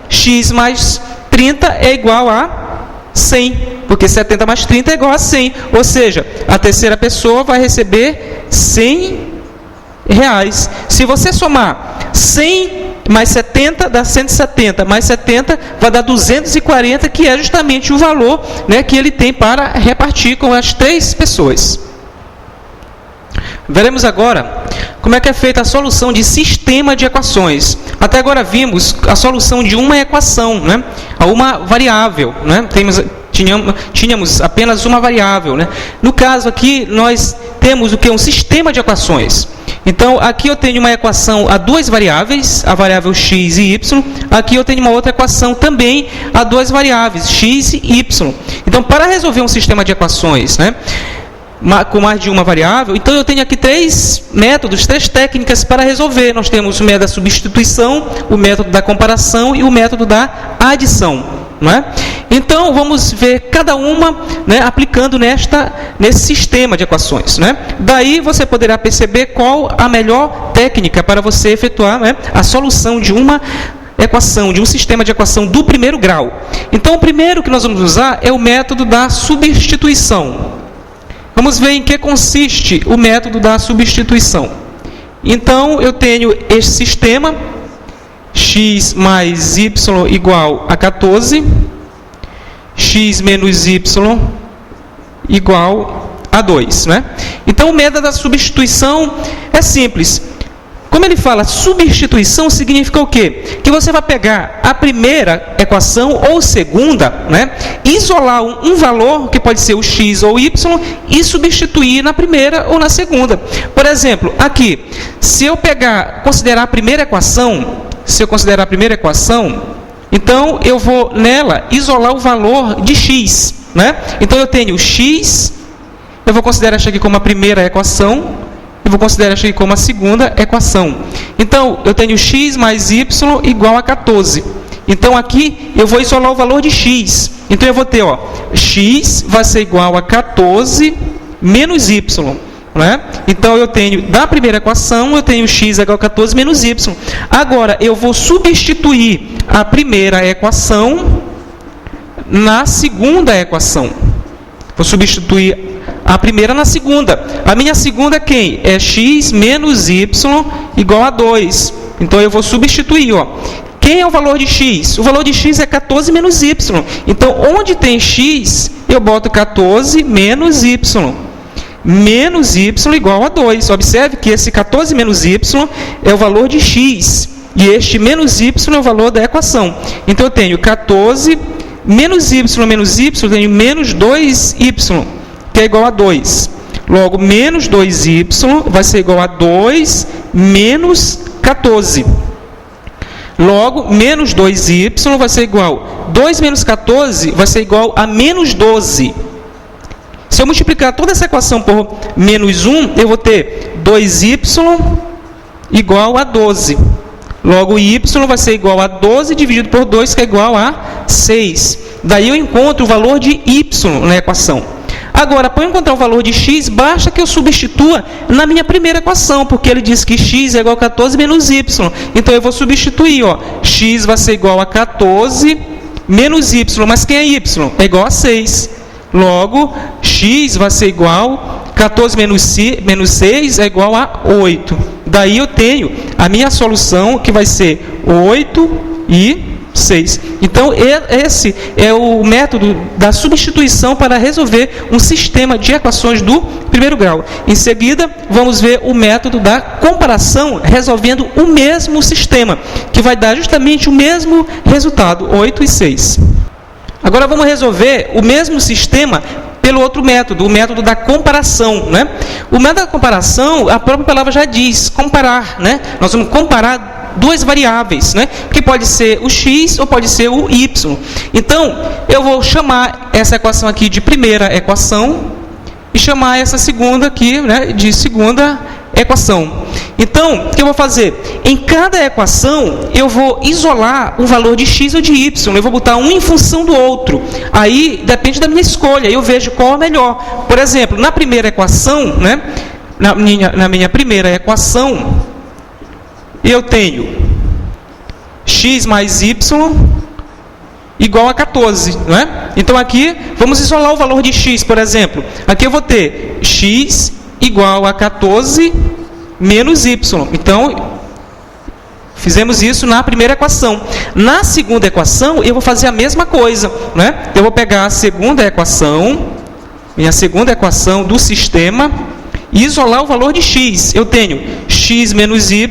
X mais 30 é igual a 100. Porque 70 mais 30 é igual a 100. Ou seja, a terceira pessoa vai receber R$100. Se você somar 100 mais 70 dá 170, mais 70 vai dar 240, que é justamente o valor, né, que ele tem para repartir com as 3 pessoas. Veremos agora como é que é feita a solução de sistema de equações. Até agora vimos a solução de uma equação, né, a uma variável, né? Tínhamos apenas uma variável, né? No caso aqui nós temos o que? Um sistema de equações. Então, aqui eu tenho uma equação a 2 variáveis, a variável x e y. Aqui eu tenho uma outra equação também a 2 variáveis, x e y. Então, para resolver um sistema de equações, né, com mais de uma variável, então eu tenho aqui 3 métodos, 3 técnicas para resolver. Nós temos o método da substituição, o método da comparação e o método da adição. Não é? Então, vamos ver cada uma, né, aplicando nesse sistema de equações, né? Daí você poderá perceber qual a melhor técnica para você efetuar, né, a solução de uma equação, de um sistema de equação do primeiro grau. Então, o primeiro que nós vamos usar é o método da substituição. Vamos ver em que consiste o método da substituição. Então, eu tenho este sistema, x mais y igual a 14, x menos y igual a 2. Né? Então, o método da substituição é simples. Como ele fala, substituição significa o quê? Que você vai pegar a primeira equação ou segunda, né? Isolar um valor, que pode ser o x ou o y, e substituir na primeira ou na segunda. Por exemplo, aqui, se eu considerar a primeira equação, então eu vou nela isolar o valor de x, né? Então eu tenho x, eu vou considerar isso aqui como a primeira equação, eu vou considerar isso aqui como a segunda equação. Então, eu tenho x mais y igual a 14. Então, aqui eu vou isolar o valor de x. Então, eu vou ter, x vai ser igual a 14 menos y. Né? Então, eu tenho, da primeira equação, eu tenho x igual a 14 menos y. Agora, eu vou substituir a primeira equação na segunda equação. Vou substituir a primeira na segunda. A minha segunda é quem? É x menos y igual a 2. Então, eu vou substituir. Quem é o valor de x? O valor de x é 14 menos y. Então, onde tem x, eu boto 14 menos y. Menos y igual a 2. Observe que esse 14 menos y é o valor de x. E este menos y é o valor da equação. Então, eu tenho 14 menos y, eu tenho menos 2y. Que é igual a 2. Logo, menos 2y vai ser igual a 2 menos 14. Logo, menos 2y vai ser igual... 2 menos 14 vai ser igual a menos 12. Se eu multiplicar toda essa equação por menos 1, eu vou ter 2y igual a 12. Logo, y vai ser igual a 12 dividido por 2, que é igual a 6. Daí eu encontro o valor de y na equação. Agora, para eu encontrar o valor de x, basta que eu substitua na minha primeira equação, porque ele diz que x é igual a 14 menos y. Então, eu vou substituir. X vai ser igual a 14 menos y. Mas quem é y? É igual a 6. Logo, x vai ser igual a 14 menos 6 é igual a 8. Daí eu tenho a minha solução, que vai ser 8 e 6. Então, esse é o método da substituição para resolver um sistema de equações do primeiro grau. Em seguida, vamos ver o método da comparação, resolvendo o mesmo sistema, que vai dar justamente o mesmo resultado, 8 e 6. Agora, vamos resolver o mesmo sistema pelo outro método, o método da comparação, né? O método da comparação, a própria palavra já diz, comparar, né? Nós vamos comparar duas variáveis, né? Que pode ser o x ou pode ser o y. Então, eu vou chamar essa equação aqui de primeira equação e chamar essa segunda aqui, né, de segunda equação. Então, o que eu vou fazer? Em cada equação, eu vou isolar um valor de x ou de y. Eu vou botar um em função do outro. Aí, depende da minha escolha. Eu vejo qual é melhor. Por exemplo, na primeira equação, né, na minha primeira equação, eu tenho x mais y igual a 14, não é? Então, aqui, vamos isolar o valor de x, por exemplo. Aqui eu vou ter x igual a 14 menos y. Então, fizemos isso na primeira equação. Na segunda equação, eu vou fazer a mesma coisa, né? Eu vou pegar a segunda equação, minha segunda equação do sistema, e isolar o valor de x. Eu tenho x menos y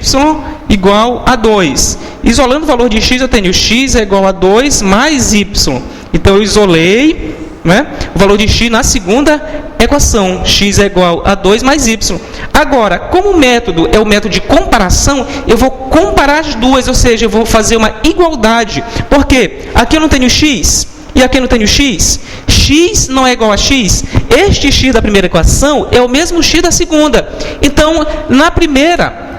igual a 2. Isolando o valor de x, eu tenho x é igual a 2 mais y. Então, eu isolei, né, o valor de x na segunda equação. X é igual a 2 mais y. Agora, como o método é o método de comparação, eu vou comparar as duas, ou seja, eu vou fazer uma igualdade. Por quê? Aqui eu não tenho x e aqui eu não tenho x. X não é igual a x. Este x da primeira equação é o mesmo x da segunda. Então, na primeira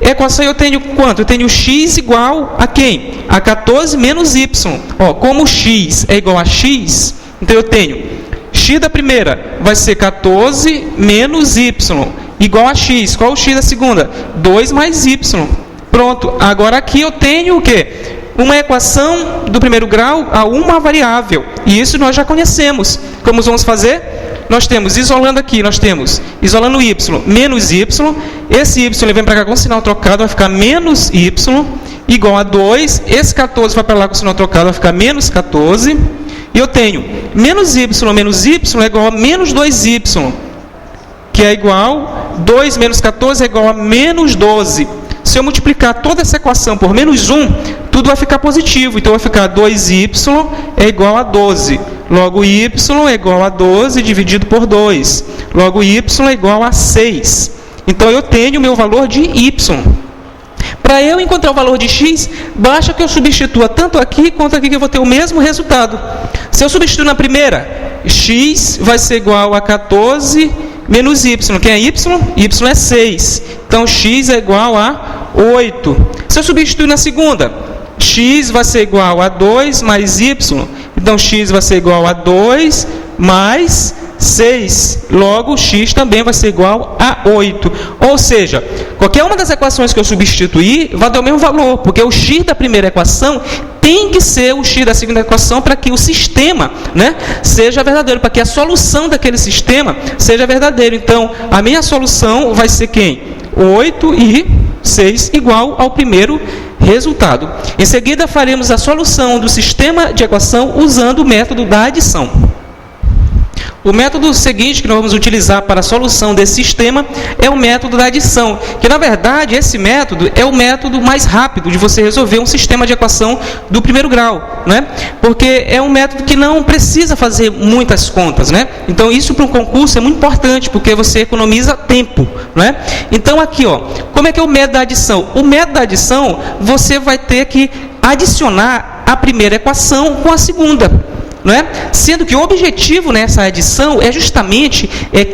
equação eu tenho quanto? Eu tenho x igual a quem? A 14 menos y. Como x é igual a x, então eu tenho x da primeira vai ser 14 menos y, igual a x. Qual é o x da segunda? 2 mais y. Pronto. Agora aqui eu tenho o quê? Uma equação do primeiro grau a uma variável. E isso nós já conhecemos. Como vamos fazer? Nós temos, isolando aqui, isolando y, menos y. Esse y ele vem para cá com sinal trocado, vai ficar menos y, igual a 2. Esse 14 vai para lá com sinal trocado, vai ficar menos 14. E eu tenho menos y é igual a menos 2y, que é igual, 2 menos 14 é igual a menos 12. Se eu multiplicar toda essa equação por menos 1, tudo vai ficar positivo. Então, vai ficar 2y é igual a 12. Logo, y é igual a 12 dividido por 2. Logo, y é igual a 6. Então, eu tenho o meu valor de y. Para eu encontrar o valor de x, basta que eu substitua tanto aqui quanto aqui, que eu vou ter o mesmo resultado. Se eu substituir na primeira, x vai ser igual a 14 menos y. Quem é y? Y é 6. Então, x é igual a 8. Se eu substituir na segunda, x vai ser igual a 2 mais y. Então, x vai ser igual a 2 mais 6. Logo, x também vai ser igual a 8. Ou seja, qualquer uma das equações que eu substituir vai dar o mesmo valor, porque o x da primeira equação tem que ser o x da segunda equação para que o sistema, seja verdadeiro, para que a solução daquele sistema seja verdadeira. Então, a minha solução vai ser quem? 8 e 6 igual ao primeiro resultado. Em seguida, faremos a solução do sistema de equação usando o método da adição. O método seguinte que nós vamos utilizar para a solução desse sistema é o método da adição, que na verdade esse método é o método mais rápido de você resolver um sistema de equação do primeiro grau, Porque é um método que não precisa fazer muitas contas, Então isso para um concurso é muito importante, porque você economiza tempo, Então aqui, como é que é o método da adição? O método da adição, você vai ter que adicionar a primeira equação com a segunda. Sendo que o objetivo nessa adição é justamente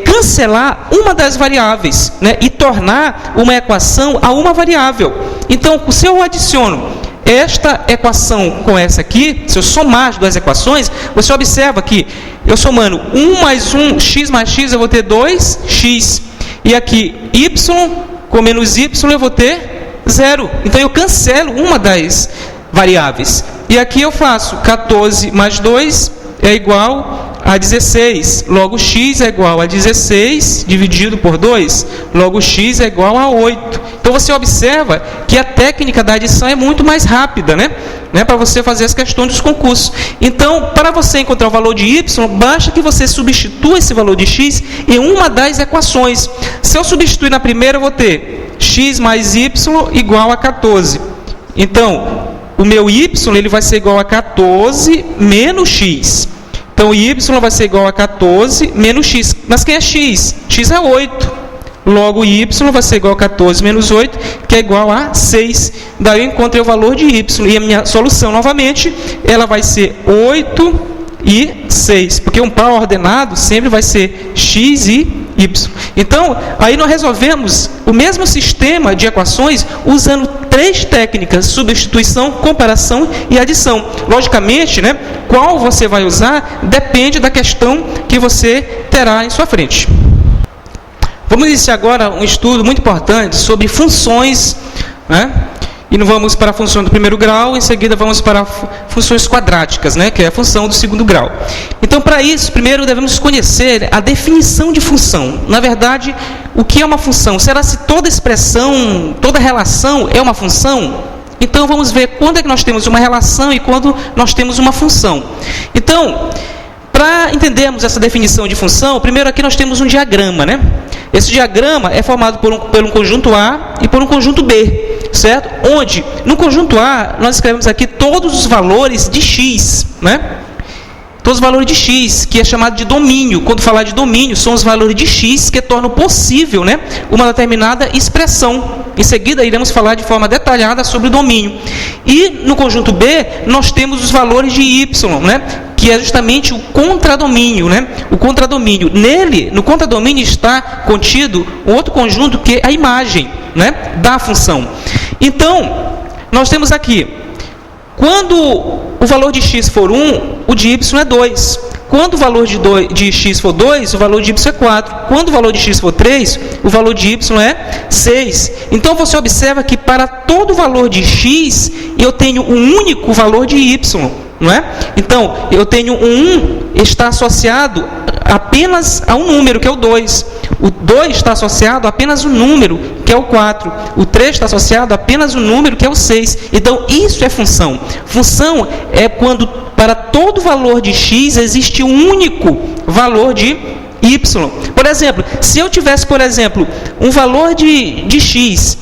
cancelar uma das variáveis, e tornar uma equação a uma variável. Então, se eu adiciono esta equação com essa aqui, se eu somar as duas equações, você observa que eu somando 1 mais 1, x mais x, eu vou ter 2x. E aqui, y com menos y, eu vou ter 0. Então, eu cancelo uma das variáveis. E aqui eu faço 14 mais 2 é igual a 16. Logo, x é igual a 16 dividido por 2. Logo, x é igual a 8. Então, você observa que a técnica da adição é muito mais rápida, para você fazer as questões dos concursos. Então, para você encontrar o valor de y, basta que você substitua esse valor de x em uma das equações. Se eu substituir na primeira, eu vou ter x mais y igual a 14. Então, o meu y ele vai ser igual a 14 menos x. Então, o y vai ser igual a 14 menos x. Mas quem é x? X é 8. Logo, o y vai ser igual a 14 menos 8, que é igual a 6. Daí eu encontrei o valor de y. E a minha solução, novamente, ela vai ser 8 e 6. Porque um par ordenado sempre vai ser x e y. Então, aí nós resolvemos o mesmo sistema de equações usando 3 técnicas: substituição, comparação e adição. Logicamente, qual você vai usar depende da questão que você terá em sua frente. Vamos iniciar agora um estudo muito importante sobre funções, E não vamos para a função do primeiro grau, em seguida vamos para funções quadráticas, que é a função do segundo grau. Então, para isso, primeiro devemos conhecer a definição de função. Na verdade, o que é uma função? Será se toda expressão, toda relação é uma função? Então, vamos ver quando é que nós temos uma relação e quando nós temos uma função. Então, para entendermos essa definição de função, primeiro aqui nós temos um diagrama, Esse diagrama é formado por um conjunto A e por um conjunto B, certo? Onde, no conjunto A, nós escrevemos aqui todos os valores de x, Todos os valores de x, que é chamado de domínio. Quando falar de domínio, são os valores de x que tornam possível, uma determinada expressão. Em seguida, iremos falar de forma detalhada sobre o domínio. E no conjunto B, nós temos os valores de y, que é justamente o contradomínio, O contradomínio. Nele, no contradomínio está contido um outro conjunto que é a imagem. né, da função. Então, nós temos aqui, quando o valor de x for 1, o de y é 2. Quando o valor de x for 2, o valor de y é 4. Quando o valor de x for 3, o valor de y é 6. Então, você observa que para todo valor de x, eu tenho um único valor de y, não é? Então, eu tenho um 1 está associado apenas a um número, que é o 2. O 2 está associado a apenas um número, que é o 4. O 3 está associado a apenas um número, que é o 6. Então, isso é função. Função é quando, para todo valor de x, existe um único valor de y. Por exemplo, se eu tivesse, por exemplo, um valor de x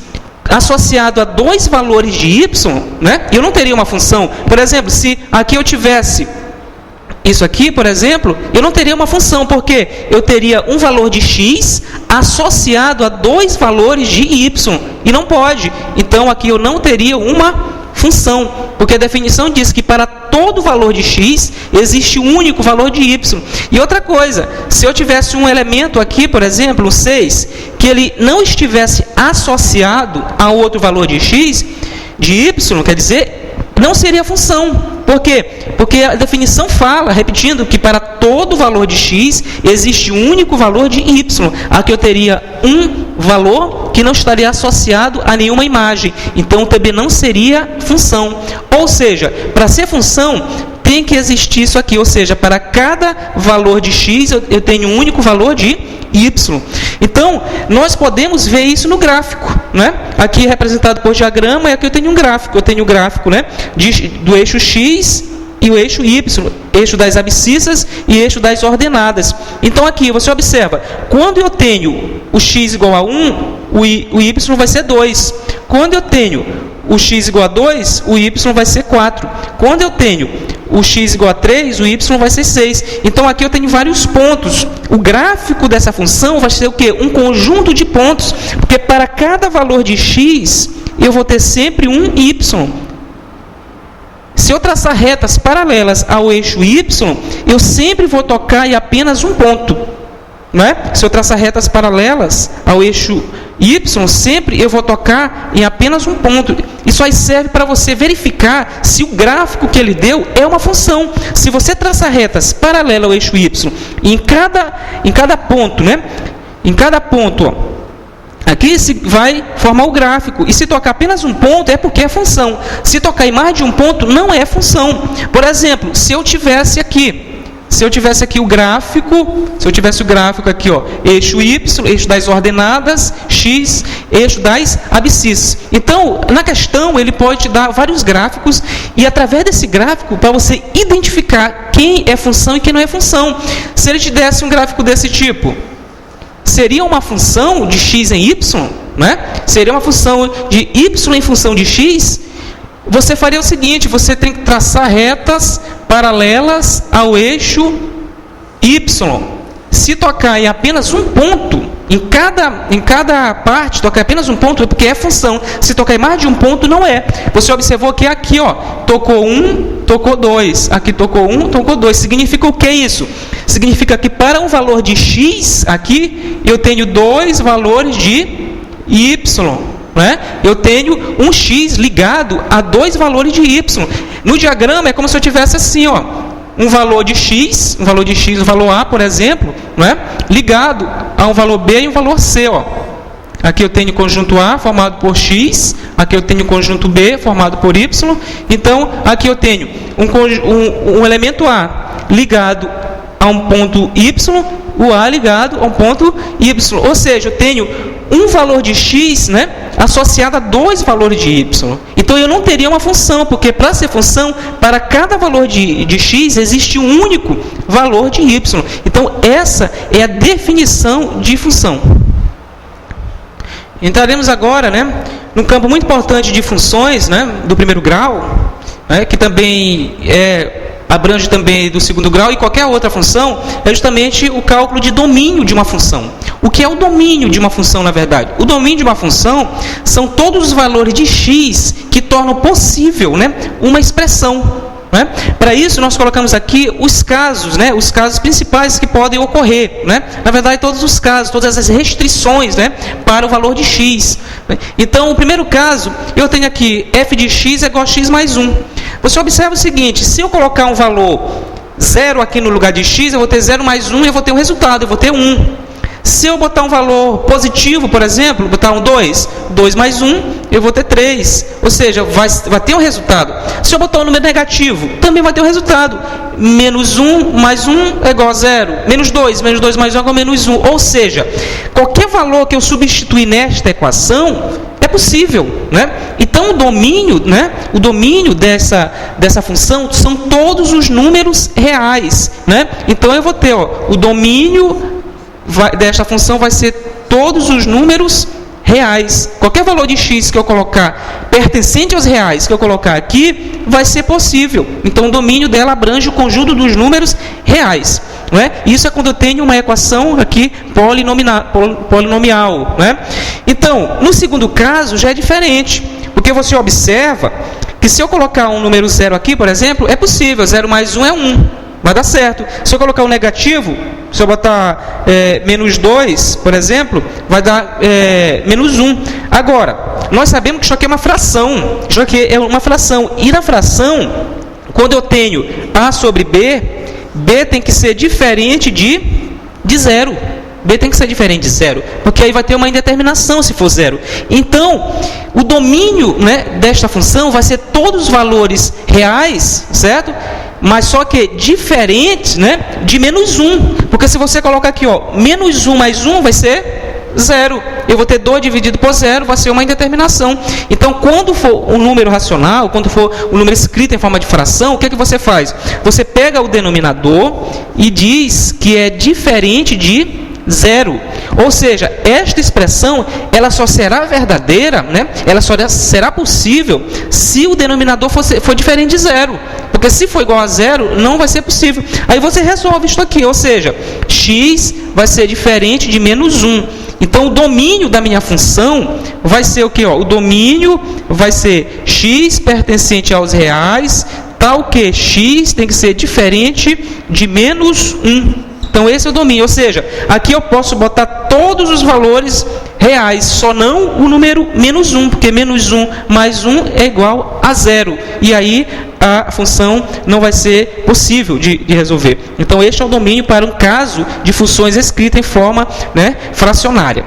associado a dois valores de y, né, eu não teria uma função. Por exemplo, se aqui eu tivesse isso aqui, por exemplo, eu não teria uma função, porque eu teria um valor de x associado a dois valores de y, e não pode. Então, aqui eu não teria uma função, porque a definição diz que para todo valor de x existe um único valor de y. E outra coisa, se eu tivesse um elemento aqui, por exemplo, o 6, que ele não estivesse associado a outro valor de x, de y, quer dizer, não seria função. Por quê? Porque a definição fala, repetindo, que para todo valor de x existe um único valor de y. Aqui eu teria um valor que não estaria associado a nenhuma imagem. Então, também não seria função. Ou seja, para ser função, tem que existir isso aqui. Ou seja, para cada valor de x, eu tenho um único valor de y. Então, nós podemos ver isso no gráfico, né? Aqui é representado por diagrama, e aqui eu tenho um gráfico. Eu tenho o gráfico, né, do eixo x e o eixo y, eixo das abscissas e eixo das ordenadas. Então, aqui você observa, quando eu tenho o x igual a 1, o y vai ser 2. Quando eu tenho o x igual a 2, o y vai ser 4. Quando eu tenho o x igual a 3, o y vai ser 6. Então, aqui eu tenho vários pontos. O gráfico dessa função vai ser o quê? Um conjunto de pontos, porque para cada valor de x, eu vou ter sempre um y. Se eu traçar retas paralelas ao eixo y, eu sempre vou tocar em apenas um ponto. Não é? Se eu traçar retas paralelas ao eixo y, sempre eu vou tocar em apenas um ponto. Isso aí serve para você verificar se o gráfico que ele deu é uma função. Se você traçar retas paralelas ao eixo y, em cada ponto, né? Em cada ponto, ó, aqui se vai formar o gráfico. E se tocar apenas um ponto, é porque é função. Se tocar em mais de um ponto, não é função. Por exemplo, se eu tivesse aqui o gráfico, aqui, ó, eixo y, eixo das ordenadas, x, eixo das abscissas. Então, na questão, ele pode te dar vários gráficos, e através desse gráfico, para você identificar quem é função e quem não é função. Se ele te desse um gráfico desse tipo, seria uma função de x em y, né? Seria uma função de y em função de x. Você faria o seguinte: você tem que traçar retas paralelas ao eixo y. Se tocar em apenas um ponto, em cada parte, tocar apenas um ponto, é porque é função. Se tocar em mais de um ponto, não é. Você observou que aqui, ó, tocou 1, tocou 2. Aqui tocou 1, tocou 2. Significa o que isso? Significa que para um valor de x, aqui, eu tenho dois valores de y. Né? Eu tenho um x ligado a dois valores de y. No diagrama é como se eu tivesse assim, ó, um valor de x, um valor A, por exemplo, né, ligado a um valor B e um valor C. Ó. Aqui eu tenho o conjunto A formado por x, aqui eu tenho o conjunto B formado por y. Então, aqui eu tenho um elemento A ligado a um ponto y, o A ligado a um ponto y. Ou seja, eu tenho um valor de x, né, associado a dois valores de y. Então, eu não teria uma função, porque para ser função, para cada valor de x, existe um único valor de y. Então, essa é a definição de função. Entraremos agora, né, num campo muito importante de funções, né, do primeiro grau, né, que também abrange também do segundo grau, e qualquer outra função, é justamente o cálculo de domínio de uma função. O que é o domínio de uma função, na verdade? O domínio de uma função são todos os valores de x que tornam possível, né, uma expressão. né? Para isso, nós colocamos aqui os casos, né? Os casos principais que podem ocorrer, né? Na verdade, todos os casos, todas as restrições, né? Para o valor de x. Né? Então, o primeiro caso, eu tenho aqui f de x é igual a x mais 1. Você observa o seguinte, se eu colocar um valor 0 aqui no lugar de x, eu vou ter 0 mais 1 e eu vou ter um resultado, eu vou ter 1. Se eu botar um valor positivo, por exemplo, botar um 2, 2 mais 1, eu vou ter 3. Ou seja, vai ter um resultado. Se eu botar um número negativo, também vai ter um resultado. Menos 1 mais 1 é igual a 0. Menos 2 mais 1 é igual a menos 1. Ou seja, qualquer valor que eu substituir nesta equação, é possível, né? Então, o domínio, né? O domínio dessa função são todos os números reais, né? Então, eu vou ter, ó, o domínio desta função vai ser todos os números reais. Qualquer valor de x que eu colocar pertencente aos reais que eu colocar aqui, vai ser possível. Então, o domínio dela abrange o conjunto dos números reais. Não é? Isso é quando eu tenho uma equação aqui polinomial. Não é? Então, no segundo caso, já é diferente. Porque você observa que se eu colocar um número 0 aqui, por exemplo, é possível. 0 mais 1 é 1. Vai dar certo. Se eu colocar um negativo, se eu botar menos 2, por exemplo, vai dar menos 1. Agora, nós sabemos que isso aqui é uma fração. Isso aqui é uma fração. E na fração, quando eu tenho A sobre B, B tem que ser diferente de 0. B tem que ser diferente de 0, porque aí vai ter uma indeterminação se for 0. Então, o domínio, né, desta função vai ser todos os valores reais, certo? Mas só que diferentes, né, de menos 1. Porque se você colocar aqui, ó, menos 1 mais 1 vai ser 0. Eu vou ter 2 dividido por 0, vai ser uma indeterminação. Então, quando for um número racional, quando for um número escrito em forma de fração, o que é que você faz? Você pega o denominador e diz que é diferente de 0. Ou seja, esta expressão, ela só será verdadeira, né? Ela só será possível se o denominador for diferente de 0. Porque se for igual a 0, não vai ser possível. Aí você resolve isso aqui, ou seja, x vai ser diferente de menos 1. Então, o domínio da minha função vai ser o quê? O domínio vai ser x pertencente aos reais, tal que x tem que ser diferente de menos 1. Então, esse é o domínio. Ou seja, aqui eu posso botar todos os valores reais, só não o número menos 1, porque menos 1 mais 1 é igual a 0. E aí, a função não vai ser possível de resolver. Então, este é o domínio para um caso de funções escritas em forma, né, fracionária.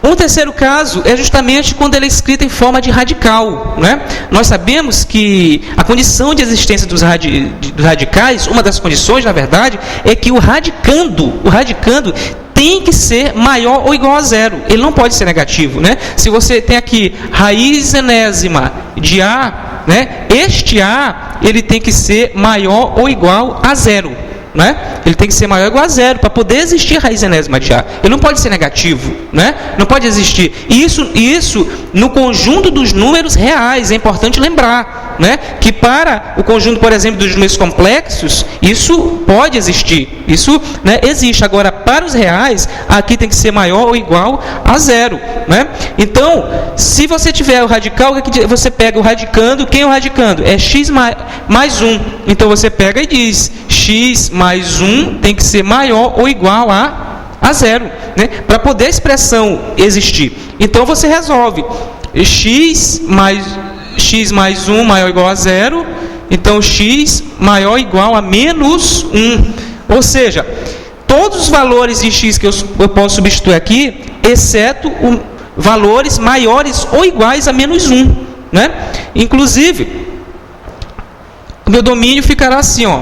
Um terceiro caso é justamente quando ela é escrita em forma de radical, né? Nós sabemos que a condição de existência dos radicais, uma das condições, na verdade, é que o radicando tem que ser maior ou igual a 0. Ele não pode ser negativo, né? Se você tem aqui raiz enésima de A, né? Este A, ele tem que ser maior ou igual a 0. Né? Ele tem que ser maior ou igual a 0 para poder existir a raiz enésima de A. Ele não pode ser negativo, né? Não pode existir. Isso no conjunto dos números reais, é importante lembrar, né? Que para o conjunto, por exemplo, dos números complexos, isso pode existir. Isso, né, existe. Agora, para os reais, aqui tem que ser maior ou igual a 0. Né? Então, se você tiver o radical, você pega o radicando. Quem é o radicando? É x mais 1. Então, você pega e diz x mais 1 tem que ser maior ou igual a 0, né? Para poder a expressão existir. Então, você resolve x mais 1 maior ou igual a 0. Então, x maior ou igual a menos 1. Ou seja, todos os valores de x que eu posso substituir aqui, exceto valores maiores ou iguais a menos 1. Né? Inclusive, o meu domínio ficará assim, ó.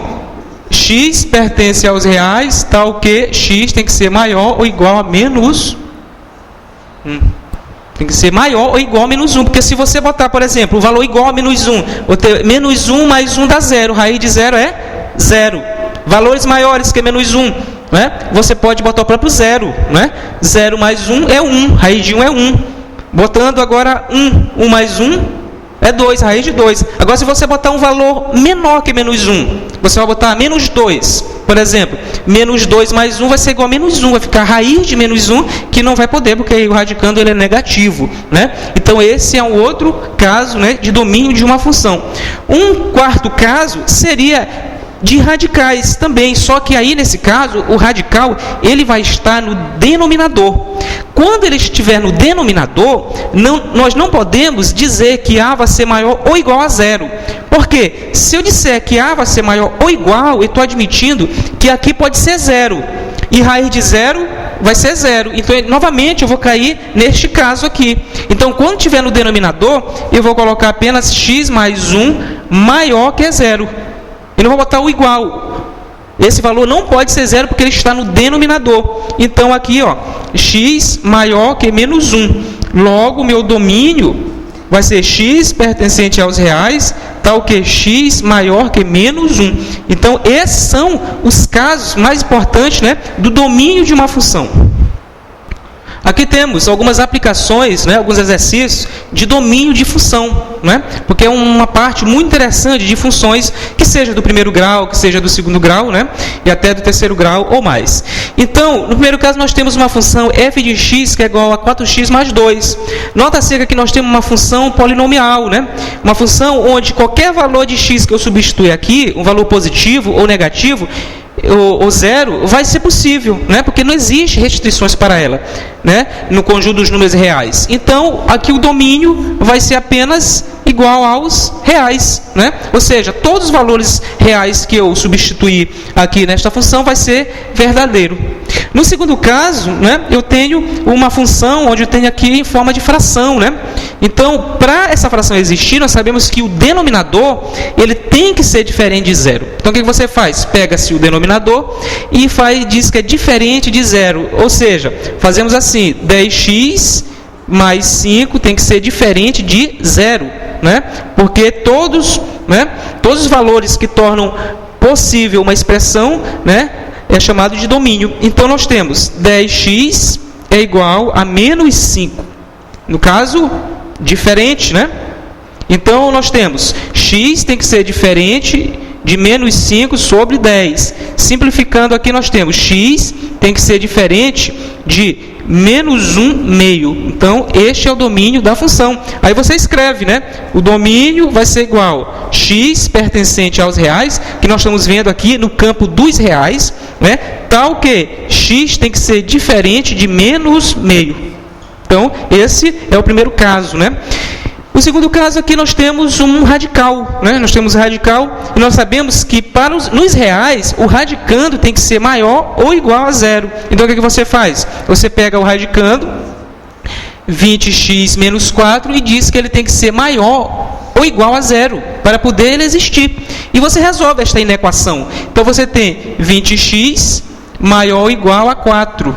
X pertence aos reais, tal que x tem que ser maior ou igual a menos 1. Tem que ser maior ou igual a menos 1. Porque se você botar, por exemplo, o valor igual a menos 1, vou ter menos 1 mais 1 dá 0. Raiz de 0 é 0. Valores maiores que menos 1, né? Você pode botar o próprio 0. Né? 0 mais 1 é 1. Raiz de 1 é 1. Botando agora 1. 1 mais 1 É 2, raiz de 2. Agora, se você botar um valor menor que menos 1, você vai botar menos 2. Por exemplo, menos 2 mais 1 vai ser igual a menos 1. Vai ficar a raiz de menos 1, que não vai poder, porque aí o radicando ele é negativo, né? Então, esse é um outro caso, né, de domínio de uma função. Um quarto caso seria de radicais também, só que aí nesse caso o radical ele vai estar no denominador. Quando ele estiver no denominador, nós não podemos dizer que A vai ser maior ou igual a 0. Porque se eu disser que A vai ser maior ou igual, eu estou admitindo que aqui pode ser 0. E raiz de 0 vai ser 0. Então, novamente, eu vou cair neste caso aqui. Então, quando estiver no denominador, eu vou colocar apenas x mais 1 maior que 0. E não vou botar o igual. Esse valor não pode ser 0 porque ele está no denominador. Então, aqui, ó, x maior que menos 1. Logo, meu domínio vai ser x pertencente aos reais, tal que x maior que menos 1. Então, esses são os casos mais importantes, né, do domínio de uma função. Aqui temos algumas aplicações, né, alguns exercícios de domínio de função, né, porque é uma parte muito interessante de funções, que seja do primeiro grau, que seja do segundo grau, né, e até do terceiro grau ou mais. Então, no primeiro caso, nós temos uma função f de x que é igual a 4x mais 2. Nota-se que aqui nós temos uma função polinomial, né, uma função onde qualquer valor de x que eu substituir aqui, um valor positivo ou negativo, ou 0, vai ser possível, né? Porque não existe restrições para ela, né? No conjunto dos números reais. Então, aqui o domínio vai ser apenas igual aos reais, né? Ou seja, todos os valores reais que eu substituir aqui nesta função vai ser verdadeiro. No segundo caso, né, eu tenho uma função onde eu tenho aqui em forma de fração, né? Então, para essa fração existir, nós sabemos que o denominador ele tem que ser diferente de 0. Então, o que você faz? Pega-se o denominador e diz que é diferente de 0. Ou seja, fazemos assim, 10x mais 5 tem que ser diferente de 0, né? Porque todos os valores que tornam possível uma expressão, né, é chamado de domínio. Então, nós temos 10x é igual a menos 5. No caso, diferente, né? Então, nós temos x tem que ser diferente de menos 5 sobre 10. Simplificando aqui, nós temos x tem que ser diferente de menos 1 meio. Então, este é o domínio da função. Aí você escreve, né? O domínio vai ser igual a x pertencente aos reais, que nós estamos vendo aqui no campo dos reais, né? Tal que x tem que ser diferente de menos meio. Então, esse é o primeiro caso, né? O segundo caso aqui nós temos um radical, né? Nós temos radical e nós sabemos que nos reais o radicando tem que ser maior ou igual a 0. Então o que você faz? Você pega o radicando 20x menos 4 e diz que ele tem que ser maior ou igual a 0 para poder ele existir. E você resolve esta inequação. Então você tem 20x maior ou igual a 4.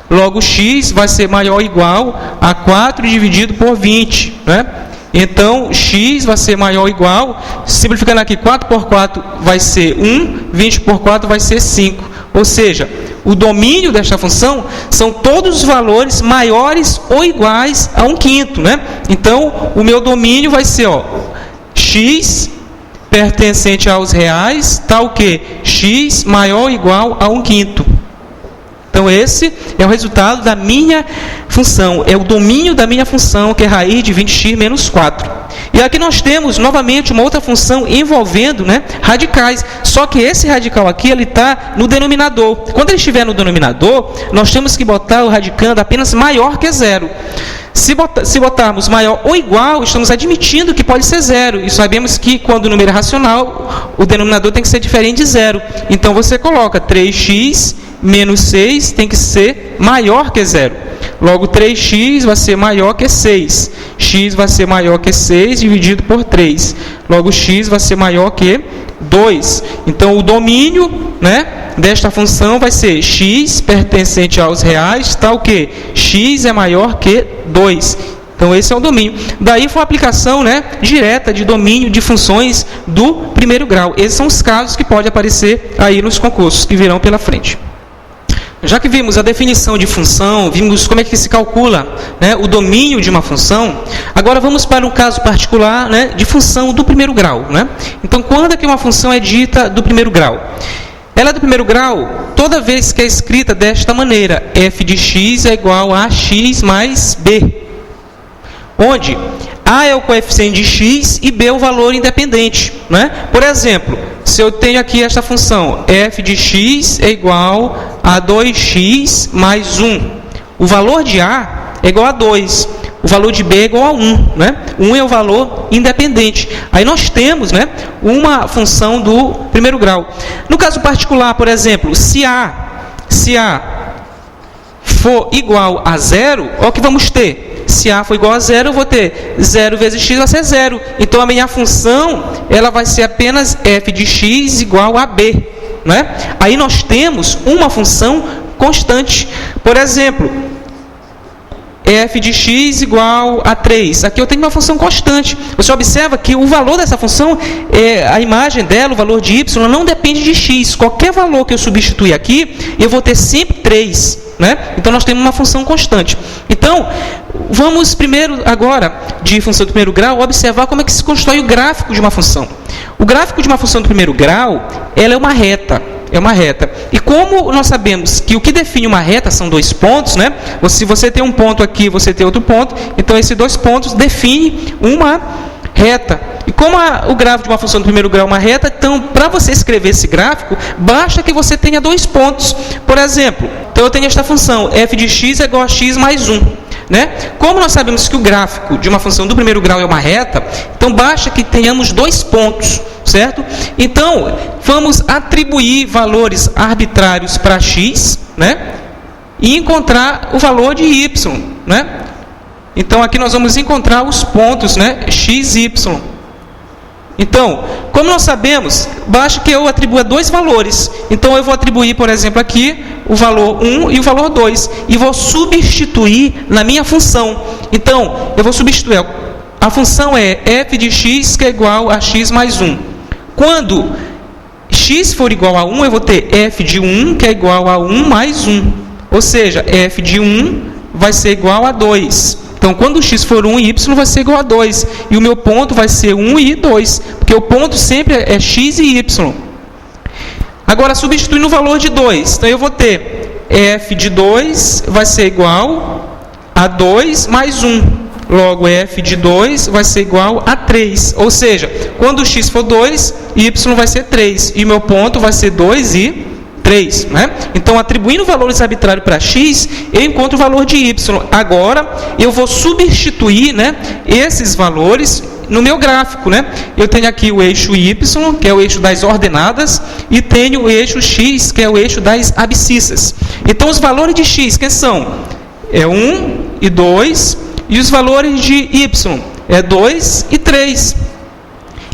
Logo x vai ser maior ou igual a 4 dividido por 20, né? Então, x vai ser maior ou igual, simplificando aqui, 4 por 4 vai ser 1, 20 por 4 vai ser 5. Ou seja, o domínio desta função são todos os valores maiores ou iguais a 1/5, né? Então, o meu domínio vai ser, ó, x pertencente aos reais, tal que x maior ou igual a 1/5. Então, esse é o resultado da minha função, é o domínio da minha função, que é raiz de 20x menos 4. E aqui nós temos, novamente, uma outra função envolvendo, né, radicais. Só que esse radical aqui, ele está no denominador. Quando ele estiver no denominador, nós temos que botar o radicando apenas maior que 0. Se botarmos maior ou igual, estamos admitindo que pode ser 0. E sabemos que, quando o número é racional, o denominador tem que ser diferente de 0. Então, você coloca 3x menos 6 tem que ser maior que 0. Logo, 3x vai ser maior que 6. X vai ser maior que 6 dividido por 3. Logo, x vai ser maior que 2. Então, o domínio, né, desta função vai ser x pertencente aos reais, tal que x é maior que 2. Então, esse é o domínio. Daí foi a aplicação, né, direta de domínio de funções do primeiro grau. Esses são os casos que podem aparecer aí nos concursos que virão pela frente. Já que vimos a definição de função, vimos como é que se calcula, né, o domínio de uma função, agora vamos para um caso particular, né, de função do primeiro grau. Né? Então, quando é que uma função é dita do primeiro grau? Ela é do primeiro grau toda vez que é escrita desta maneira: f de x é igual a x mais b, onde a é o coeficiente de x e b é o valor independente. Né? Por exemplo, se eu tenho aqui esta função, f de x é igual a 2x mais 1. O valor de a é igual a 2. O valor de b é igual a 1. Né? 1 é o valor independente. Aí nós temos, né, uma função do primeiro grau. No caso particular, por exemplo, se a for igual a 0, olha o que vamos ter. Se a for igual a 0, eu vou ter 0 vezes x vai ser 0. Então, a minha função ela vai ser apenas f de x igual a b. Né? Aí nós temos uma função constante. Por exemplo, f de x igual a 3. Aqui eu tenho uma função constante. Você observa que o valor dessa função, a imagem dela, o valor de y, não depende de x. Qualquer valor que eu substituir aqui, eu vou ter sempre 3. Né? Então, nós temos uma função constante. Então, vamos primeiro, agora, de função do primeiro grau, observar como é que se constrói o gráfico de uma função. O gráfico de uma função do primeiro grau, ela é uma reta. É uma reta. E como nós sabemos que o que define uma reta são dois pontos, né? Se você tem um ponto aqui, você tem outro ponto, então esses dois pontos definem uma reta. E como o gráfico de uma função do primeiro grau é uma reta, então, para você escrever esse gráfico, basta que você tenha dois pontos. Por exemplo, então eu tenho esta função, f de x é igual a x mais 1. Né? Como nós sabemos que o gráfico de uma função do primeiro grau é uma reta, então basta que tenhamos dois pontos, certo? Então, vamos atribuir valores arbitrários para x, né? E encontrar o valor de y, né? Então, aqui nós vamos encontrar os pontos, né? x e y. Então, como nós sabemos, basta que eu atribua dois valores. Então, eu vou atribuir, por exemplo, aqui o valor 1 e o valor 2. E vou substituir na minha função. Então, eu vou substituir. A função é f de x que é igual a x mais 1. Quando x for igual a 1, eu vou ter f de 1 que é igual a 1 mais 1. Ou seja, f de 1 vai ser igual a 2. Então, quando x for 1, y vai ser igual a 2. E o meu ponto vai ser 1 e 2. Porque o ponto sempre é x e y. Agora, substituindo o valor de 2. Então, eu vou ter f de 2 vai ser igual a 2 mais 1. Logo, f de 2 vai ser igual a 3. Ou seja, quando x for 2, y vai ser 3. E o meu ponto vai ser 2 e 3. Né? Então, atribuindo valores arbitrários para x, eu encontro o valor de y. Agora, eu vou substituir, né, esses valores no meu gráfico. Né? Eu tenho aqui o eixo y, que é o eixo das ordenadas, e tenho o eixo x, que é o eixo das abscissas. Então, os valores de x, que são? É 1 e 2, e os valores de y é 2 e 3.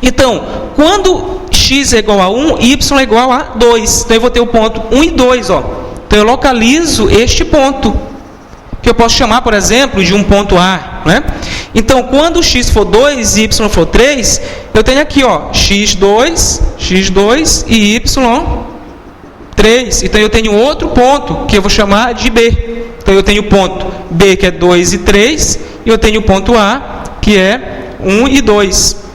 Então, quando x é igual a 1, y é igual a 2. Então, eu vou ter o ponto 1 e 2. Ó. Então, eu localizo este ponto, que eu posso chamar, por exemplo, de um ponto A. Né? Então, quando x for 2 e y for 3, eu tenho aqui ó, x2 e y3. Então, eu tenho outro ponto, que eu vou chamar de B. Então, eu tenho o ponto B, que é 2 e 3, e eu tenho o ponto A, que é 1 e 2.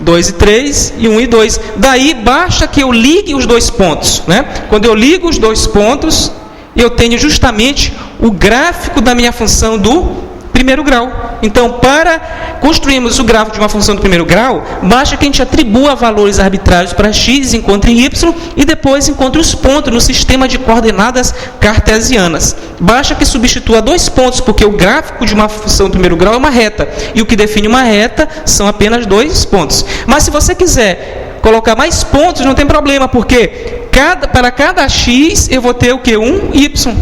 2 e 3 e 1 e 2. Daí, basta que eu ligue os dois pontos. Né? Quando eu ligo os dois pontos, eu tenho justamente o gráfico da minha função do primeiro grau. Então, para construirmos o gráfico de uma função do primeiro grau, basta que a gente atribua valores arbitrários para x, encontre y, e depois encontre os pontos no sistema de coordenadas cartesianas. Basta que substitua dois pontos, porque o gráfico de uma função do primeiro grau é uma reta, e o que define uma reta são apenas dois pontos. Mas se você quiser colocar mais pontos, não tem problema, porque para cada x eu vou ter o quê? Um y.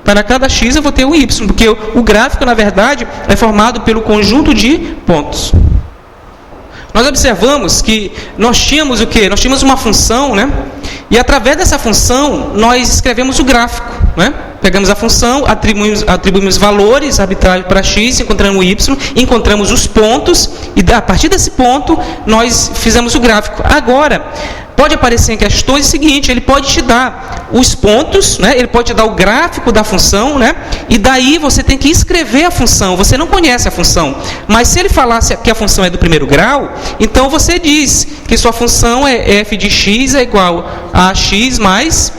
Para cada x eu vou ter um y, porque o gráfico, na verdade, é formado pelo conjunto de pontos. Nós observamos que nós tínhamos o quê? Nós tínhamos uma função, né? E através dessa função, nós escrevemos o gráfico, né? Pegamos a função, atribuímos valores arbitrários para x, encontramos o y, encontramos os pontos, e a partir desse ponto, nós fizemos o gráfico. Agora, pode aparecer em questões o seguinte: ele pode te dar os pontos, né? Ele pode te dar o gráfico da função, né? E daí você tem que escrever a função. Você não conhece a função, mas se ele falasse que a função é do primeiro grau, então você diz que sua função é f de x é igual a x mais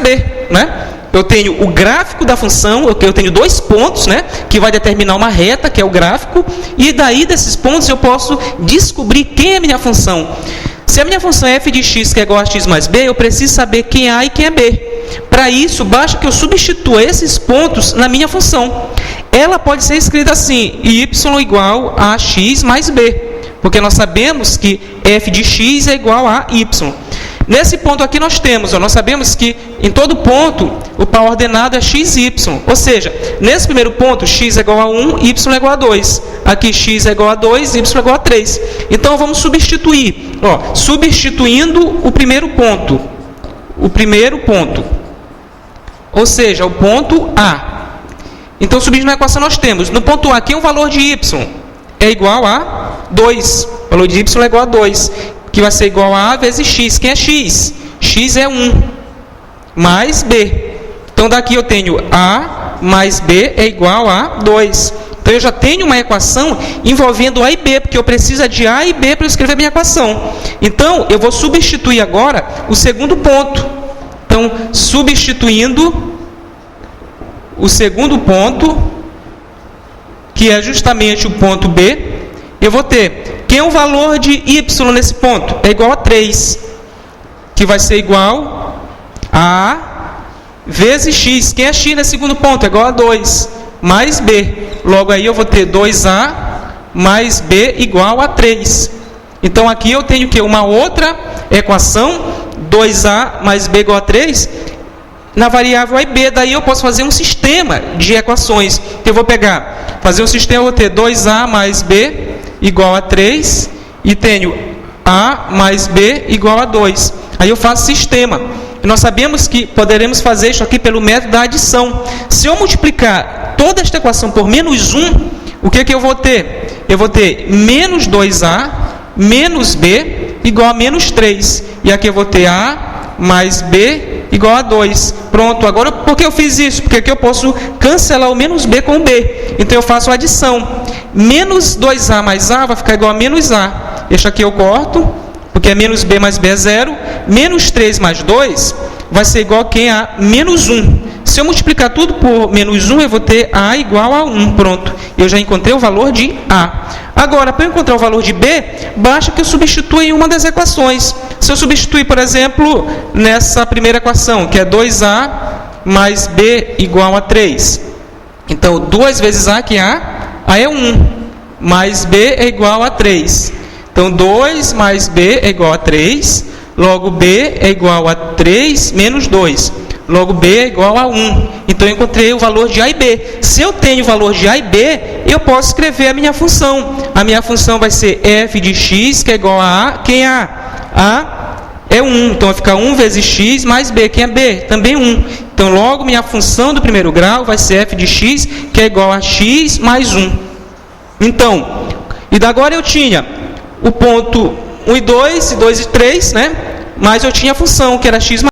b, né? Eu tenho o gráfico da função, eu tenho 2 pontos, né, que vai determinar uma reta, que é o gráfico, e daí desses pontos eu posso descobrir quem é a minha função. Se a minha função é f de x, que é igual a x mais b, eu preciso saber quem é a e quem é b. Para isso, basta que eu substitua esses pontos na minha função. Ela pode ser escrita assim: y igual a x mais b, porque nós sabemos que f de x é igual a y. Nesse ponto aqui nós temos, nós sabemos que em todo ponto o par ordenado é x e y. Ou seja, nesse primeiro ponto, x é igual a 1, y é igual a 2. Aqui x é igual a 2, y é igual a 3. Então vamos substituir. Substituindo o primeiro ponto. Ou seja, o ponto A. Então, substituindo na equação nós temos, no ponto A, aqui o valor de y é igual a 2. O valor de y é igual a 2. Que vai ser igual a vezes x. Quem é x? X é 1 mais b. Então, daqui eu tenho a mais b é igual a 2. Então, eu já tenho uma equação envolvendo a e b, porque eu preciso de a e b para eu escrever a minha equação. Então, eu vou substituir agora o segundo ponto. Então, substituindo o segundo ponto, que é justamente o ponto b, eu vou ter... Quem é o valor de y nesse ponto? É igual a 3, que vai ser igual a vezes x. Quem é x nesse segundo ponto? É igual a 2, mais b. Logo aí eu vou ter 2a mais b igual a 3. Então aqui eu tenho que uma outra equação, 2a mais b igual a 3, na variável a e b. Daí eu posso fazer um sistema de equações. Eu vou fazer um sistema, eu vou ter 2a mais b igual a 3, e tenho a mais b igual a 2. Aí eu faço sistema. E nós sabemos que poderemos fazer isso aqui pelo método da adição. Se eu multiplicar toda esta equação por menos 1, o que eu vou ter? Eu vou ter menos 2a menos b igual a menos 3. E aqui eu vou ter a mais b igual a 2. Pronto. Agora, por que eu fiz isso? Porque aqui eu posso cancelar o menos b com o b. Então, eu faço a adição. Menos 2a mais a vai ficar igual a menos a. Este aqui eu corto, porque é menos b mais b é 0. Menos 3 mais 2 vai ser igual a menos 1. Se eu multiplicar tudo por menos 1, eu vou ter a igual a 1. Pronto. Eu já encontrei o valor de a. Agora, para eu encontrar o valor de b, basta que eu substitua em uma das equações. Se eu substituir, por exemplo, nessa primeira equação, que é 2a mais b igual a 3. Então, 2 vezes a, que é a é 1, mais b é igual a 3. Então, 2 mais b é igual a 3, logo b é igual a 3 menos 2. Logo, b é igual a 1. Então, eu encontrei o valor de a e b. Se eu tenho o valor de a e b, eu posso escrever a minha função. A minha função vai ser f de x, que é igual a a. Quem é a? A é 1. Então, vai ficar 1 vezes x mais b. Quem é b? Também 1. Então, logo, minha função do primeiro grau vai ser f de x, que é igual a x mais 1. Então, e agora eu tinha o ponto 1 e 2, e 2 e 3, né? Mas eu tinha a função, que era x mais